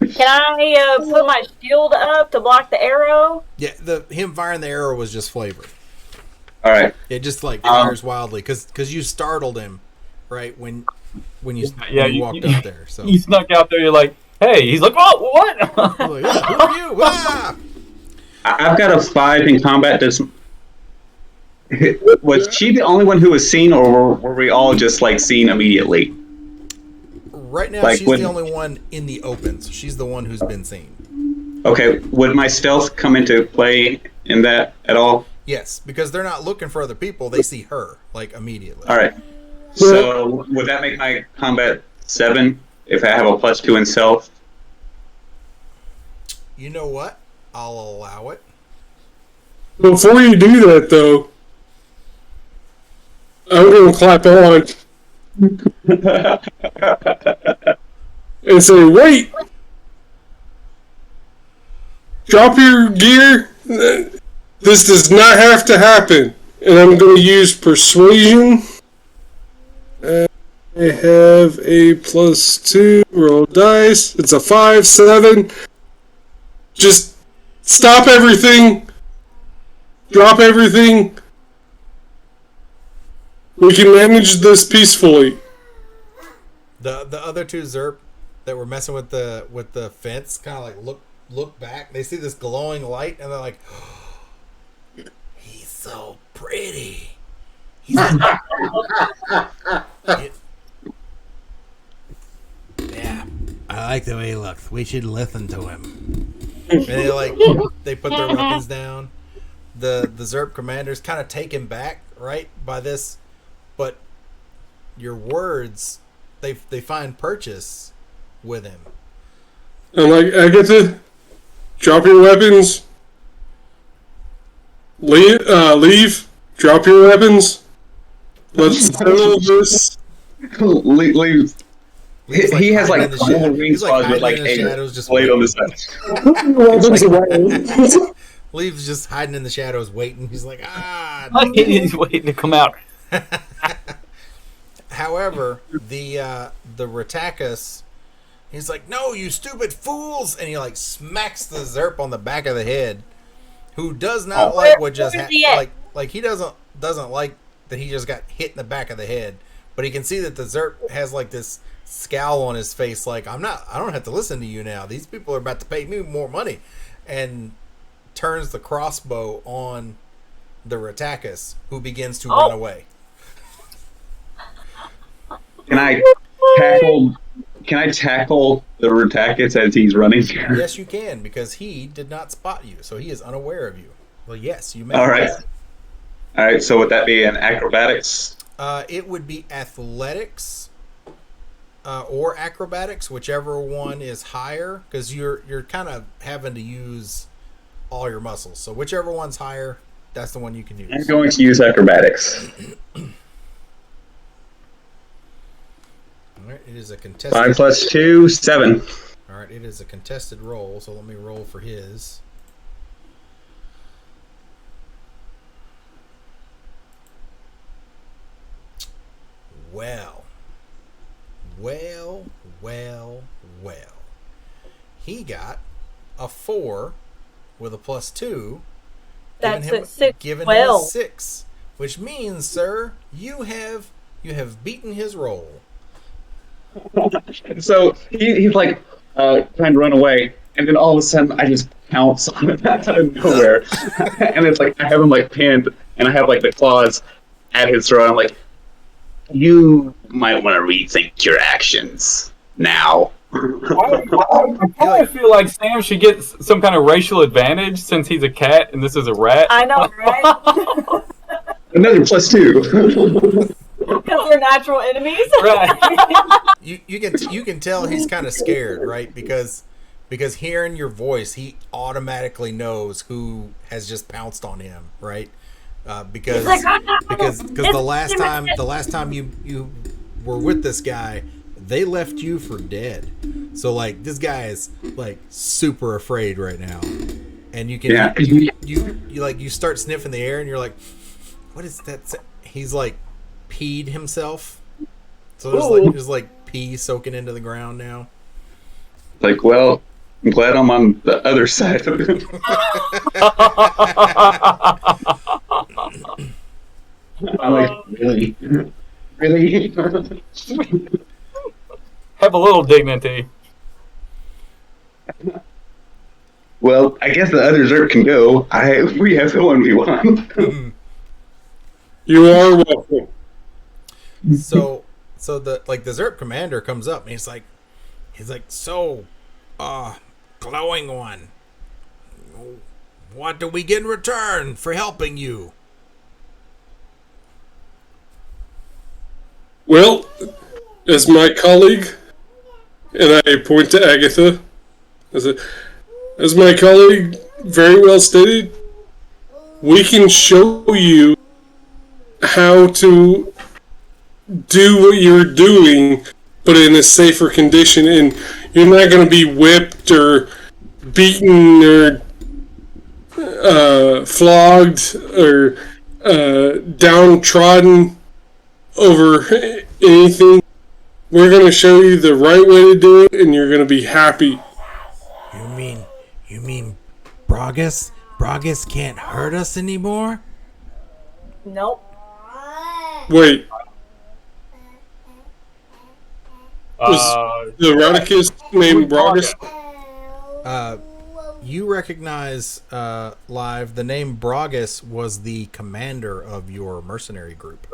Can I put my shield up to block the arrow? Yeah, him firing the arrow was just flavor. All right. It just like fires wildly because you startled him, right when you walked up there. So He snuck out there. You're like, hey. He's like, oh, what? like, "Ah, who are you? Ah!" I've got a 5 in combat. Was she the only one who was seen, or were we all just like seen immediately? Right now, Like she's when- the only one in the open. So she's the one who's been seen. Okay, would my stealth come into play in that at all? Yes, because they're not looking for other people. They see her, like, immediately. All right. So would that make my combat 7 if I have a +2 in stealth? You know what? I'll allow it. Before you do that, though, I'm going to clap on and say, wait! Drop your gear. This does not have to happen. And I'm going to use persuasion. I have a +2. Roll dice. It's a 5, 7. Just stop everything. Drop everything. We can manage this peacefully. The other two Zerp that were messing with the fence kind of like look back. They see this glowing light and they're like, oh, "He's so pretty." He's yeah, I like the way he looks. We should listen to him. And they put their weapons down. The Zerp commanders kind of taken back, right, by this, but your words, they find purchase with him. I'm like, I get to drop your weapons. Leave. Drop your weapons. Let's settle this. Leave. Leaves, He has like hiding in the a whole shadows. ring He's like squad with like hiding in the a shadows, just blade on the side. Leaves just hiding in the shadows, waiting. He's like, He's waiting to come out. However, the Rattakus, he's like, "No, you stupid fools!" And he like smacks the Zerp on the back of the head, who does not like what just happened. Like he doesn't like that he just got hit in the back of the head, but he can see that the Zerp has like this scowl on his face, like, I don't have to listen to you now. These people are about to pay me more money, and turns the crossbow on the Rattakus, who begins to run away. Can I tackle the Rattakus as he's running? Yes, you can, because he did not spot you, so he is unaware of you. Well, yes, you may. All right. So would that be an acrobatics? It would be athletics or acrobatics, whichever one is higher, because you're kind of having to use all your muscles. So whichever one's higher, that's the one you can use. I'm going to use acrobatics. All right, it is a contested. 5 + 2, 7. All right, it is a contested roll, so let me roll for his. Well. He got a 4 with a +2. That's giving him, a 6. Giving Well, him a 6, which means, sir, you have beaten his roll. So he's like trying to run away, and then all of a sudden I just pounce on him out of nowhere, and it's like I have him like pinned, and I have like the claws at his throat. I'm like, you might want to rethink your actions now. I feel like Sam should get some kind of racial advantage since he's a cat and this is a rat. I know, right? Another +2. Because we're natural enemies. Right. You can tell he's kind of scared, right? Because hearing your voice, he automatically knows who has just pounced on him, right? Because the last time you were with this guy, they left you for dead. So like this guy is like super afraid right now, and you can you start sniffing the air, and you're like, what is that? He's like peed himself, so there's like pee soaking into the ground now. Like, well, I'm glad I'm on the other side of it. I'm like, really? Have a little dignity. Well, I guess the other Zerp can go. We have the one we want. You are welcome. So the Zerp commander comes up and he's like, glowing one. What do we get in return for helping you? Well, as my colleague, and I point to Agatha, as my colleague very well stated, we can show you how to do what you're doing, but in a safer condition, and you're not going to be whipped or beaten or flogged or downtrodden over anything. We're going to show you the right way to do it, and you're going to be happy. You mean Bragus? Bragus can't hurt us anymore? Nope. Wait. Was the Eroticus named Bragus? You recognize, Live, the name Bragus was the commander of your mercenary group.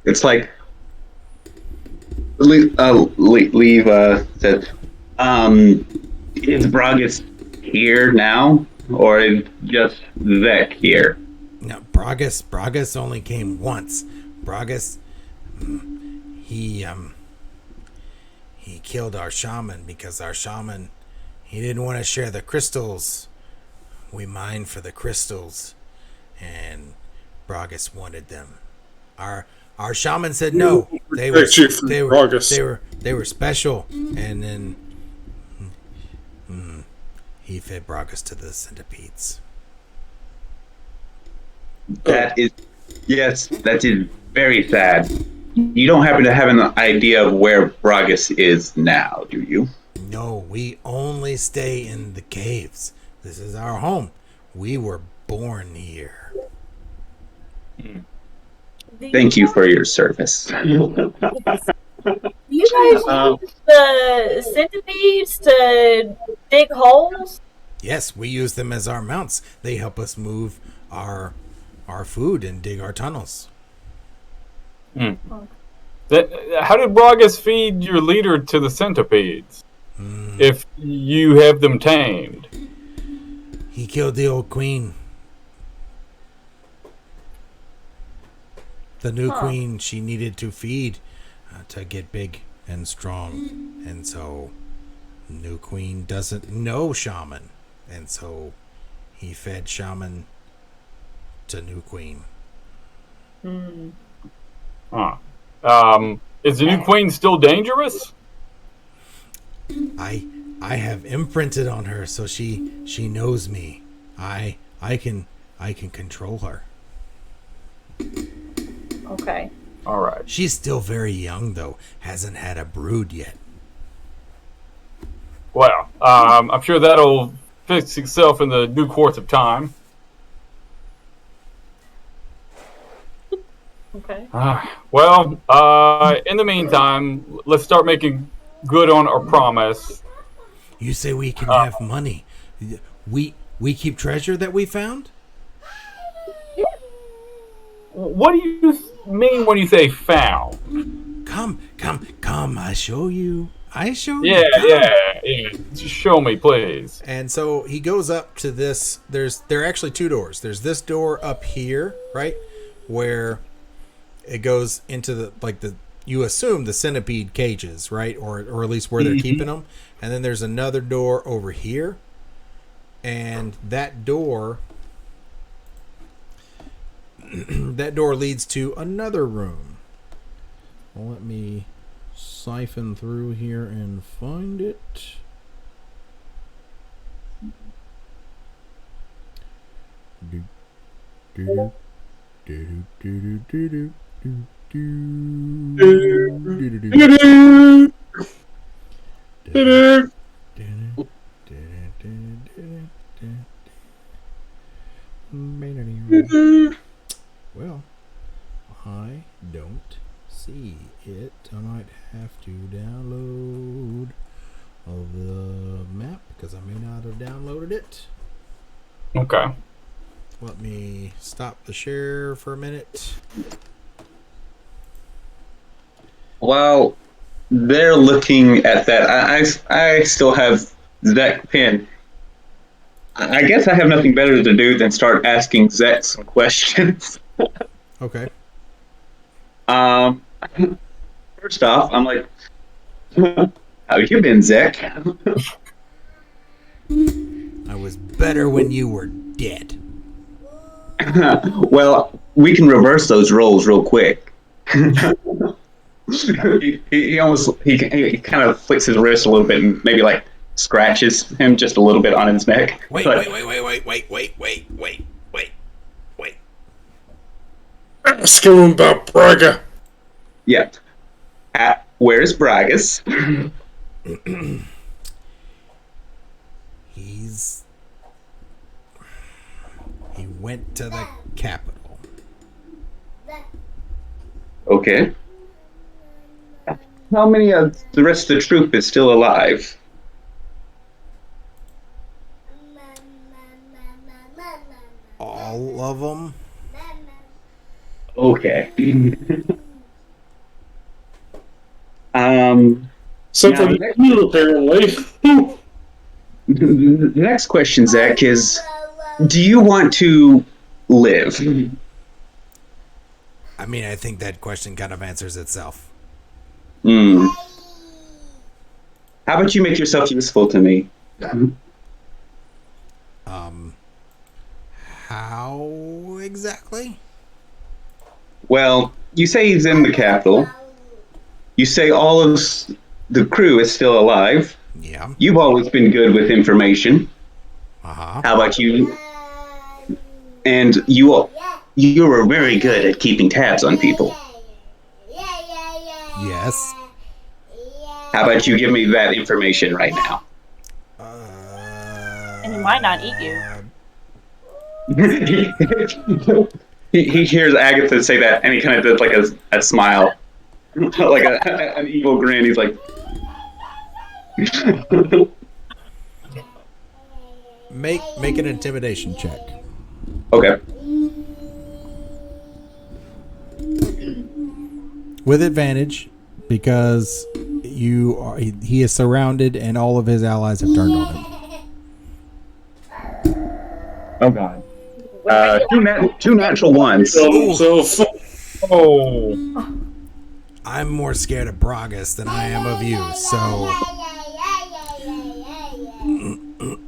It's like leave said, is Bragus here now, or is just Vec here? No, Bragus only came once. Bragus, he killed our shaman because our shaman, he didn't want to share the crystals. We mined for the crystals, and Bragus wanted them. Our shaman said no. They were special, and then he fed Bragus to the centipedes. That is very sad. You don't happen to have an idea of where Bragus is now, do you? No, we only stay in the caves. This is our home. We were born here. Thank you for your service. Do you guys use the centipedes to dig holes? Yes, we use them as our mounts. They help us move our food and dig our tunnels. How did Bragus feed your leader to the centipedes? If you have them tamed? He killed the old queen. The new queen, she needed to feed to get big and strong. And so, new queen doesn't know shaman. And so, he fed shaman to new queen. Is the new queen still dangerous? I have imprinted on her, so she knows me. I can control her. Okay. All right. She's still very young, though. Hasn't had a brood yet. Well, I'm sure that'll fix itself in the due course of time. Okay. In the meantime, let's start making good on our promise. You say we can have money. We keep treasure that we found? What do you mean when you say found? Come. I show you. Yeah. Just show me, please. And so he goes up to this. There are actually two doors. There's this door up here, right, where it goes into you assume the centipede cages, right, or at least where they're keeping them. And then there's another door over here, and that door leads to another room. Well, let me siphon through here and find it. Well, I don't see it. I might have to download of the map because I may not have downloaded it. Okay. Let me stop the share for a minute. Well, they're looking at that, I still have Zek pinned. I guess I have nothing better to do than start asking Zek some questions. Okay. Um, First off, I'm like, how you been, Zek? I was better when you were dead. Well, we can reverse those roles real quick. He almost he kind of flicks his wrist a little bit and maybe like scratches him just a little bit on his neck. Wait. Ask him about Braga. Yeah. Where's Bragas? He went to the capital. Okay. How many of the rest of the troop is still alive? All of them. Okay. Except for Now, you, apparently. the next question, Zach, is: do you want to live? I mean, I think that question kind of answers itself. Hmm. How about you make yourself useful to me? How exactly? Well, you say he's in the capital. You say all of the crew is still alive. Yeah. You've always been good with information. Uh-huh. How about you? And you were very good at keeping tabs on people. Yes. How about you give me that information right now? And he might not eat you. He hears Agatha say that, and he kind of does like a smile, like an evil grin. He's like, Make an intimidation check. okay. With advantage, because he is surrounded and all of his allies have turned on him. Oh God. Two natural ones. Oh. I'm more scared of Bragas than I am of you, so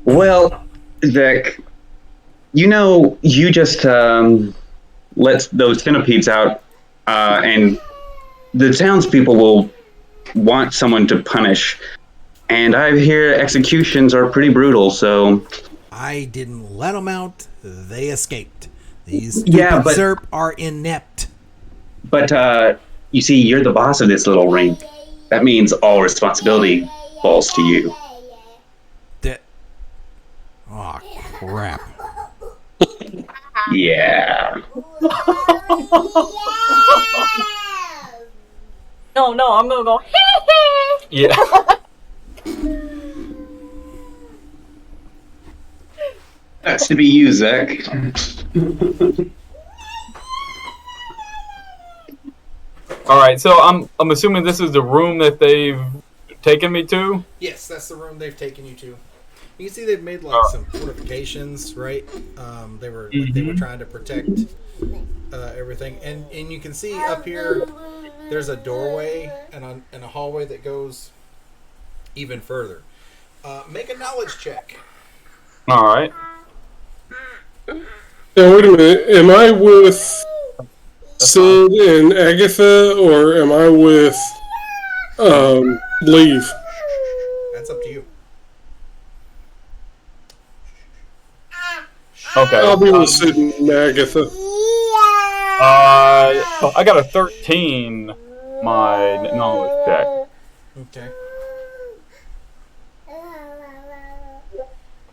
Well, Zach, you just let those centipedes out, and the townspeople will want someone to punish. And I hear executions are pretty brutal, so... I didn't let them out. They escaped. These stupid Zerp are inept. But, you see, you're the boss of this little ring. That means all responsibility falls to you. Oh, crap. Yeah. No, I'm gonna go. Yeah. That's to be you, Zach. All right, so I'm assuming this is the room that they've taken me to. Yes, that's the room they've taken you to. You can see they've made like some fortifications, right? They were trying to protect everything, and you can see up here there's a doorway and a hallway that goes even further. Make a knowledge check. All right. Now, wait a minute. Am I with Sid and Agatha, or am I with Leave? That's up to you. Okay. I'll be with Sid and Agatha. I got a 13. My knowledge check. Okay.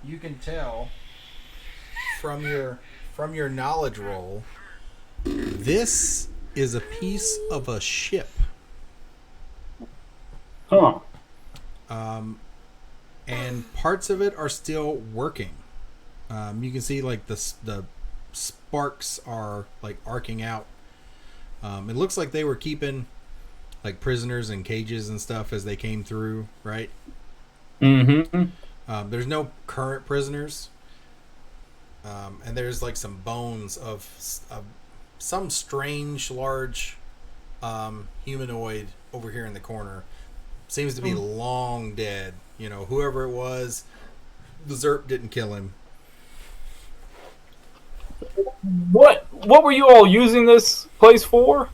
You can tell from your knowledge roll, this is a piece of a ship. Huh. And parts of it are still working. You can see like the sparks are like arcing out. It looks like they were keeping like prisoners in cages and stuff as they came through, right? Mm-hmm. There's no current prisoners, and there's like some bones of some strange large humanoid over here in the corner. Seems to be long dead. You know, whoever it was, the Zerp didn't kill him. What were you all using this place for?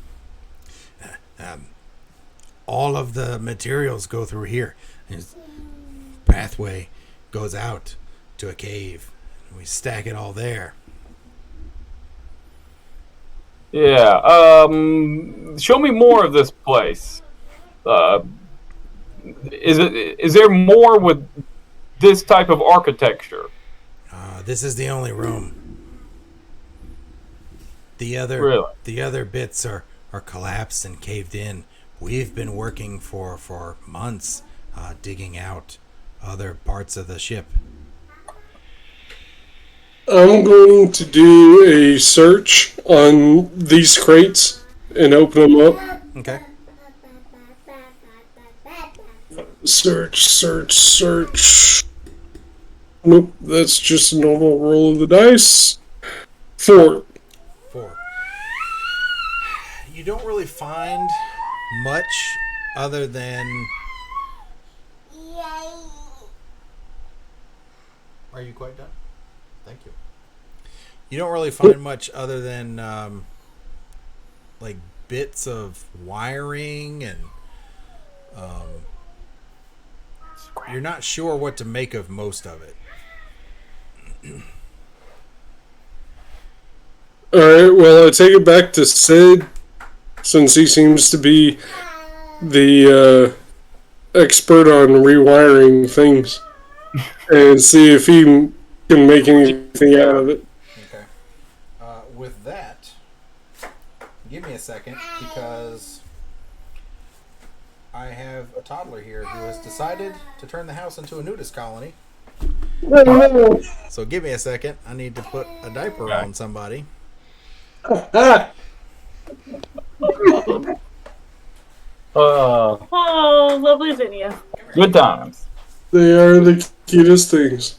All of the materials go through here. His pathway goes out to a cave. We stack it all there. Yeah. Show me more of this place. Is there more with this type of architecture? This is the only room. The other bits are collapsed and caved in. We've been working for months digging out other parts of the ship. I'm going to do a search on these crates and open them up. Okay. Search. Nope, that's just a normal roll of the dice. 4. You don't really find much other than... Are you quite done? Thank you. You don't really find much other than like bits of wiring and you're not sure what to make of most of it. Alright, well, I take it back to Sid, since he seems to be the expert on rewiring things, and see if he can make anything out of it. Okay. With that, give me a second, because I have a toddler here who has decided to turn the house into a nudist colony. So give me a second. I need to put a diaper on somebody. Oh, lovely Zinnia. Good times. They are the cutest things.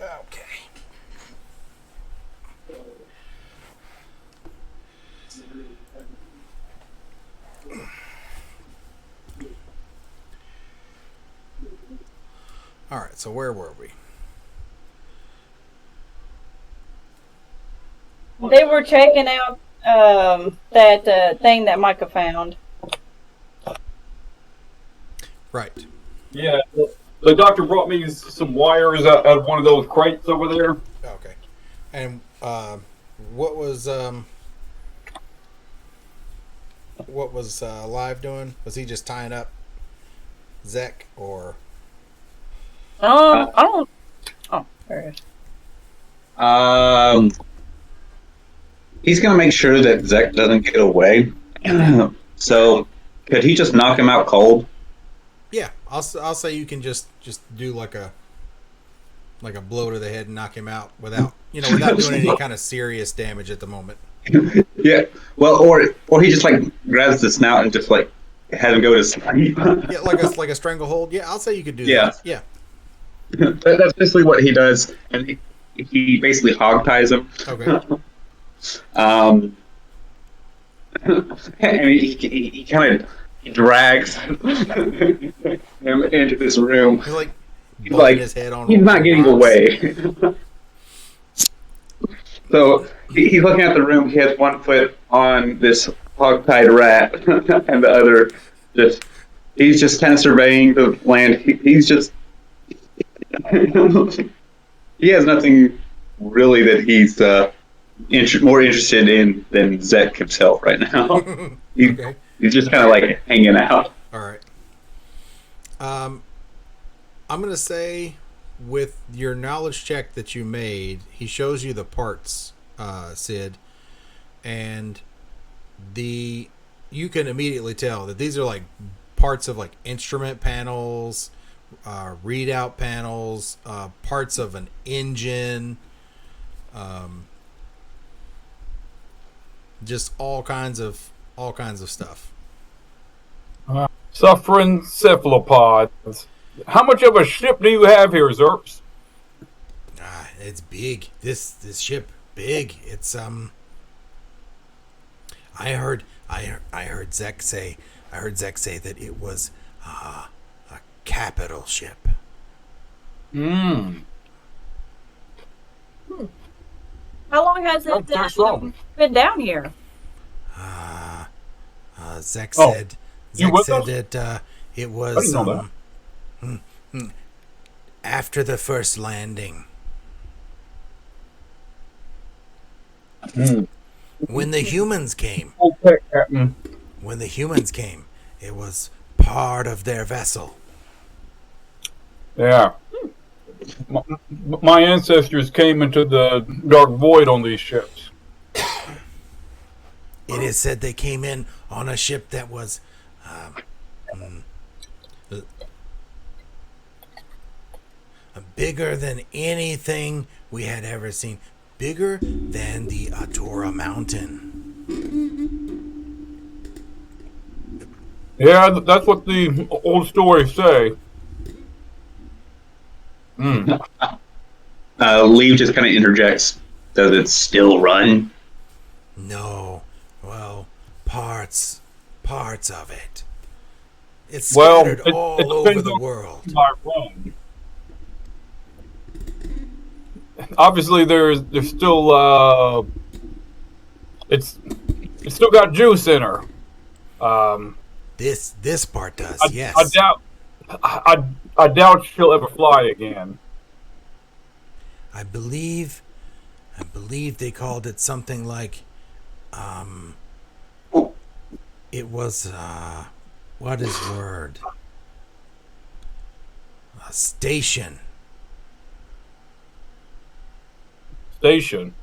Okay. All right, so where were we? They were checking out that thing that Micah found. Right. Yeah, the doctor brought me some wires out of one of those crates over there. Okay. And what was Live doing? Was he just tying up Zek or? I don't. Oh, there it is. He's gonna make sure that Zek doesn't get away. So, could he just knock him out cold? Yeah, I'll say you can just do like a blow to the head and knock him out without doing any kind of serious damage at the moment. Yeah. Well, or he just like grabs the snout and just like has him go to sleep. Yeah, like a stranglehold. Yeah, I'll say you could do Yeah. that. Yeah. That's basically what he does, and he basically hog ties him. Okay. And he kind of drags him into this room. He's like He's like, his head on. He's not getting away. So he's looking at the room. He has one foot on this hog-tied rat, and the other he's just kind of surveying the land. He's just he has nothing really that he's more interested in than Zek himself right now. Okay. He's just kind of like hanging out. All right. I'm gonna say, with your knowledge check that you made, he shows you the parts, Sid, and you can immediately tell that these are like parts of like instrument panels, readout panels, parts of an engine, just all kinds of stuff. Suffering cephalopods. How much of a ship do you have here, Zerps? It's big. This ship big. It's I heard Zek say that it was a capital ship. Hmm. How long has it been down here? Zek Oh, said you with us? that it I was didn't know after the first landing. Hmm. When the humans came. Okay, Captain. When the humans came, it was part of their vessel. Yeah. My ancestors came into the dark void on these ships. It is said they came in on a ship that was bigger than anything we had ever seen. Bigger than the Atura Mountain. Yeah, that's what the old stories say. Hmm. Lee just kind of interjects. Does it still run? No. Well, parts of it. It's Well, scattered it all depends over the on world. my run. Obviously, there's still it's still got juice in her. This part does, yes. I doubt she'll ever fly again. I believe they called it something like it was what is the word? A station. Station.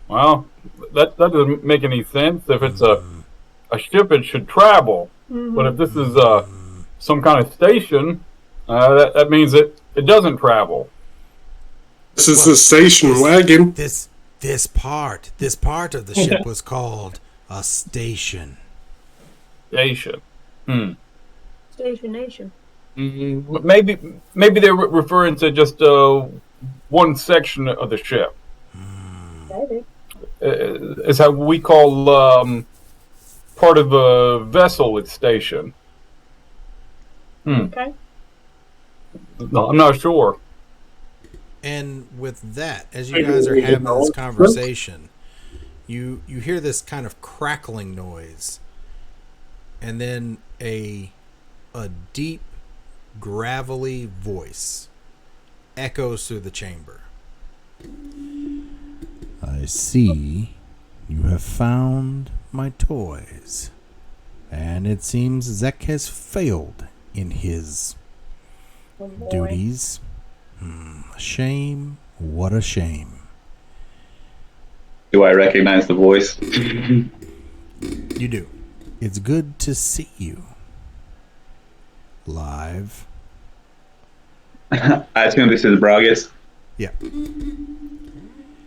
Well, that doesn't make any sense. If it's a ship, it should travel. But if this is some kind of station, that means it doesn't travel. This is the station wagon. This part of the ship was called a station. Station. Station Nation. Maybe they're referring to just one section of the ship. Maybe. Is how we call part of a vessel its station. Okay. No, I'm not sure. And with that, as you guys are having this conversation, you hear this kind of crackling noise, and then a deep, gravelly voice echoes through the chamber. I see you have found my toys, and it seems Zek has failed in his duties. A shame. What a shame. Do I recognize the voice? You do. It's good to see you. Live. I assume this is Bragas. Yeah.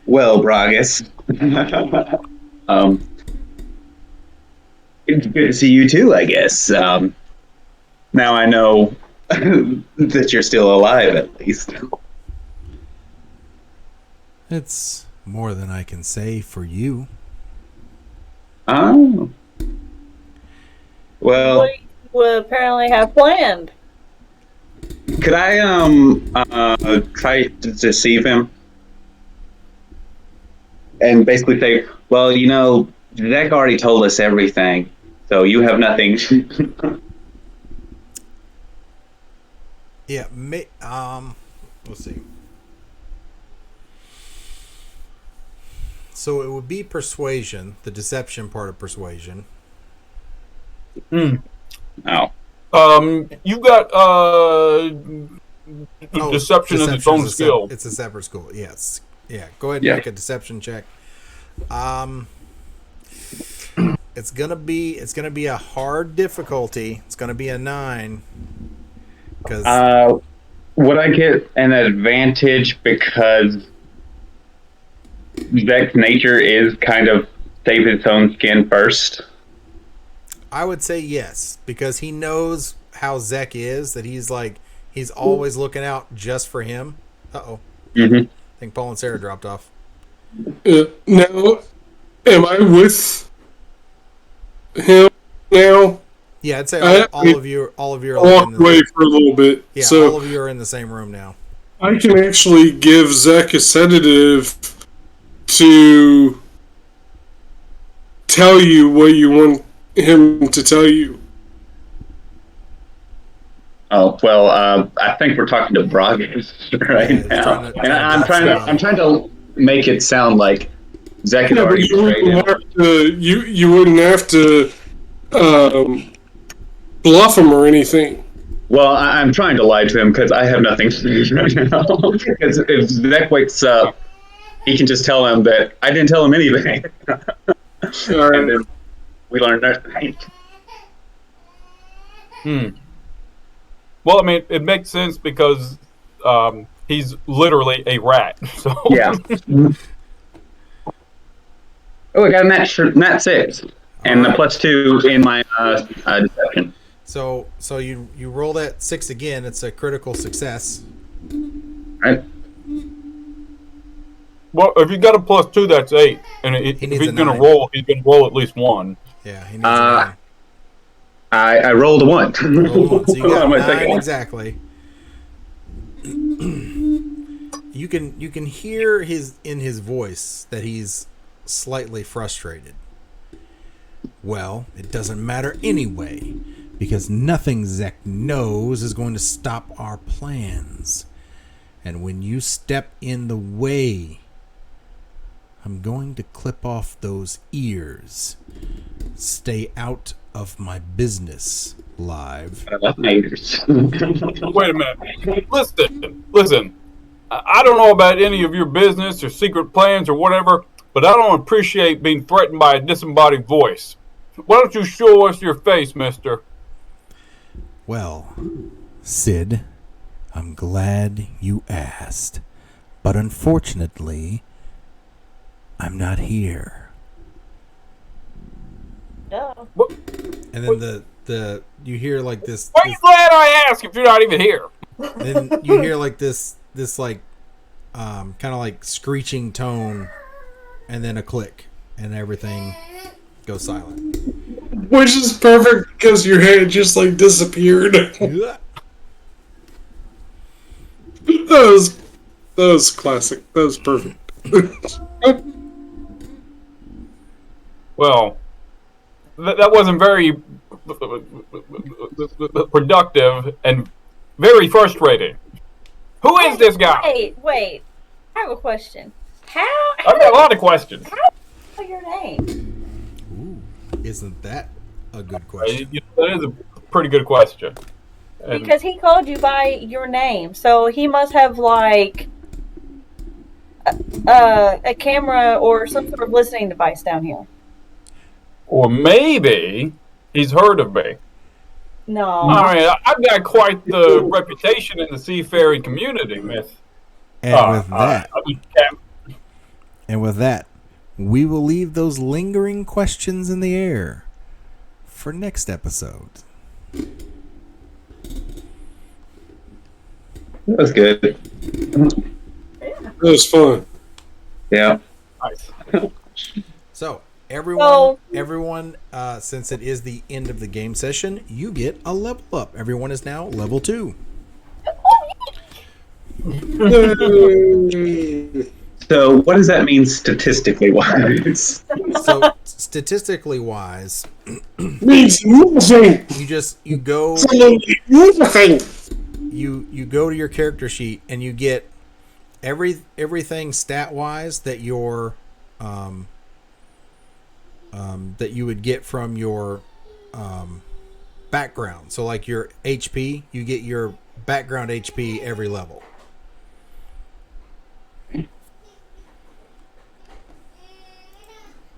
Well, Bragas. It's good to see you too, I guess. Now I know that you're still alive, at least. It's more than I can say for you. Oh. Well, What we apparently have planned. could I try to deceive him and basically say, well, you know, Zach already told us everything, so you have nothing. Yeah. Let's see. So it would be persuasion, the deception part of persuasion. Oh. You got deception is its own skill. It's a separate skill. Yes. Yeah. Go ahead and Yeah. make a deception check. It's gonna be a hard difficulty. It's gonna be a 9. Because Would I get an advantage because Zach's nature is kind of save its own skin first? I would say yes, because he knows how Zek is, that he's always looking out just for him. Uh-oh. Mm-hmm. I think Paul and Sarah dropped off. Now, am I with him now? Yeah, I'd say I all of you are Walk away for a little bit. Yeah, So all of you are in the same room now. I can actually give Zach a sedative to tell you what you want him to tell you. Oh well, I think we're talking to Bragas right Yeah, now, trying and I'm trying to make it sound like Zach had Yeah, but already you betrayed wouldn't him. have to. You wouldn't have to bluff him or anything. Well, I'm trying to lie to him because I have nothing to do right now. Because if Zach wakes up, he can just tell him that I didn't tell him anything, All right. and then we learn nothing. Well, I mean, it makes sense because he's literally a rat. So Yeah. Oh, I got a nat 6 and a +2 in my deception. So you roll that 6 again. It's a critical success. Right? well, if you got a +2, that's 8. And if needs he's a going to 9. roll, he's going to roll at least 1. Yeah, he needs a I rolled a 1. 9. Roll 1. So you got On my 9 second one. exactly. You can hear in his voice that he's slightly frustrated. Well, it doesn't matter anyway, because nothing Zek knows is going to stop our plans. And when you step in the way, I'm going to clip off those ears. Stay out of my business, Live. I love haters. Wait a minute. Listen. I don't know about any of your business or secret plans or whatever, but I don't appreciate being threatened by a disembodied voice. Why don't you show us your face, mister? Well, Sid, I'm glad you asked, but unfortunately, I'm not here. No. And then the you hear like this. Why are you glad I asked if you're not even here? Then you hear like this like kind of like screeching tone, and then a click, and everything goes silent. Which is perfect because your head just like disappeared. That was classic. That was perfect. Well, that wasn't very productive and very frustrating. Who is this guy? Wait. I have a question. How I've got a lot of questions. know your name? Ooh, isn't that a good question? That is a pretty good question. And Because he called you by your name, so he must have like a camera or some sort of listening device down here. or maybe he's heard of me. No. I mean, I've got quite the reputation in the seafaring community, Miss. And with that, Captain. and with that, we will leave those lingering questions in the air for next episode. That was good. That was fun. Yeah. Nice. So everyone, So- since it is the end of the game session, you get a level up. Everyone is now level 2. So what does that mean statistically wise? So statistically wise, Means nothing. you go Absolutely nothing. you go to your character sheet and you get everything stat wise that your that you would get from your background. So like your HP, you get your background HP every level.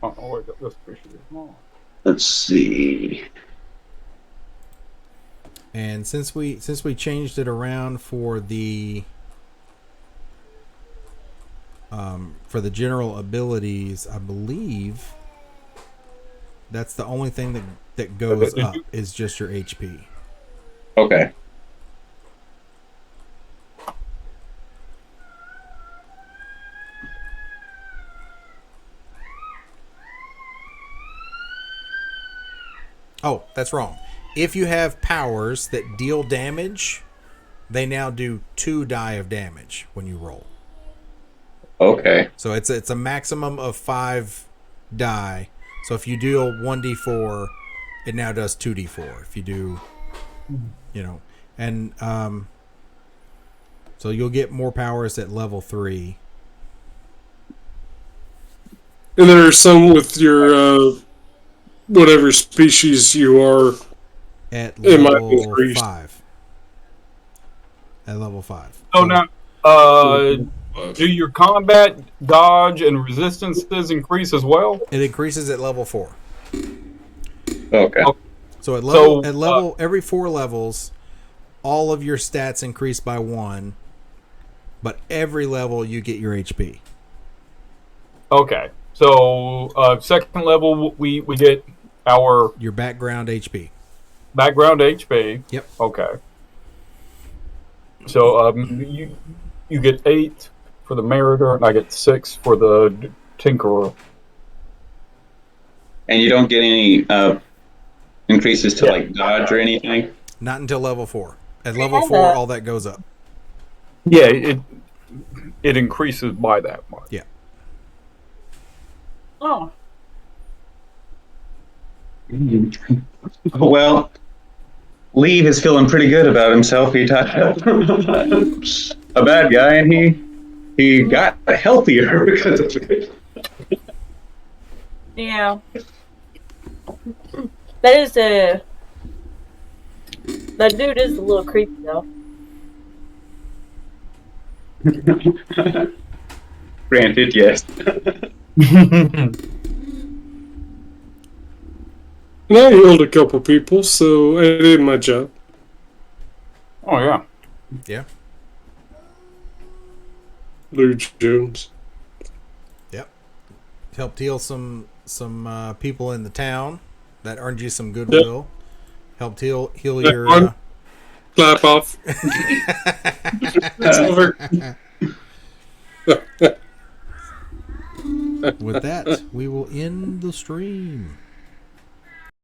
Oh, wait, this picture is small. Let's see. And since we changed it around for the general abilities, I believe that's the only thing that goes up is just your HP. Okay. Oh, that's wrong. If you have powers that deal damage, they now do 2 die of damage when you roll. Okay. So it's a maximum of 5 die. So if you do a 1d4, it now does 2d4. If you do, and so you'll get more powers at level 3. And there are some with your whatever species you are. At It might level increase. 5. At level 5. So now, do your combat, dodge, and resistances increase as well? It increases at level 4. Okay. So So, at level every 4 levels, all of your stats increase by 1, but every level you get your HP. Okay. So, second level, we get our Your background HP. background HP. Yep. Okay. So, you get 8 for the Mariner, and I get 6 for the Tinkerer. And you don't get any increases to like dodge or anything? Not until level 4. At level 4, all that goes up. Yeah, it increases by that much. Yeah. Oh. Well, Lee is feeling pretty good about himself. He touched a bad guy, and he got healthier because of it. Yeah. That dude is a little creepy though. Granted, yes. And I healed a couple people, so I did my job. Oh, yeah. Yeah. Lou Jones. Yep. Helped heal some people in the town. That earned you some goodwill. Helped heal your one. Clap off. It's over. With that, we will end the stream.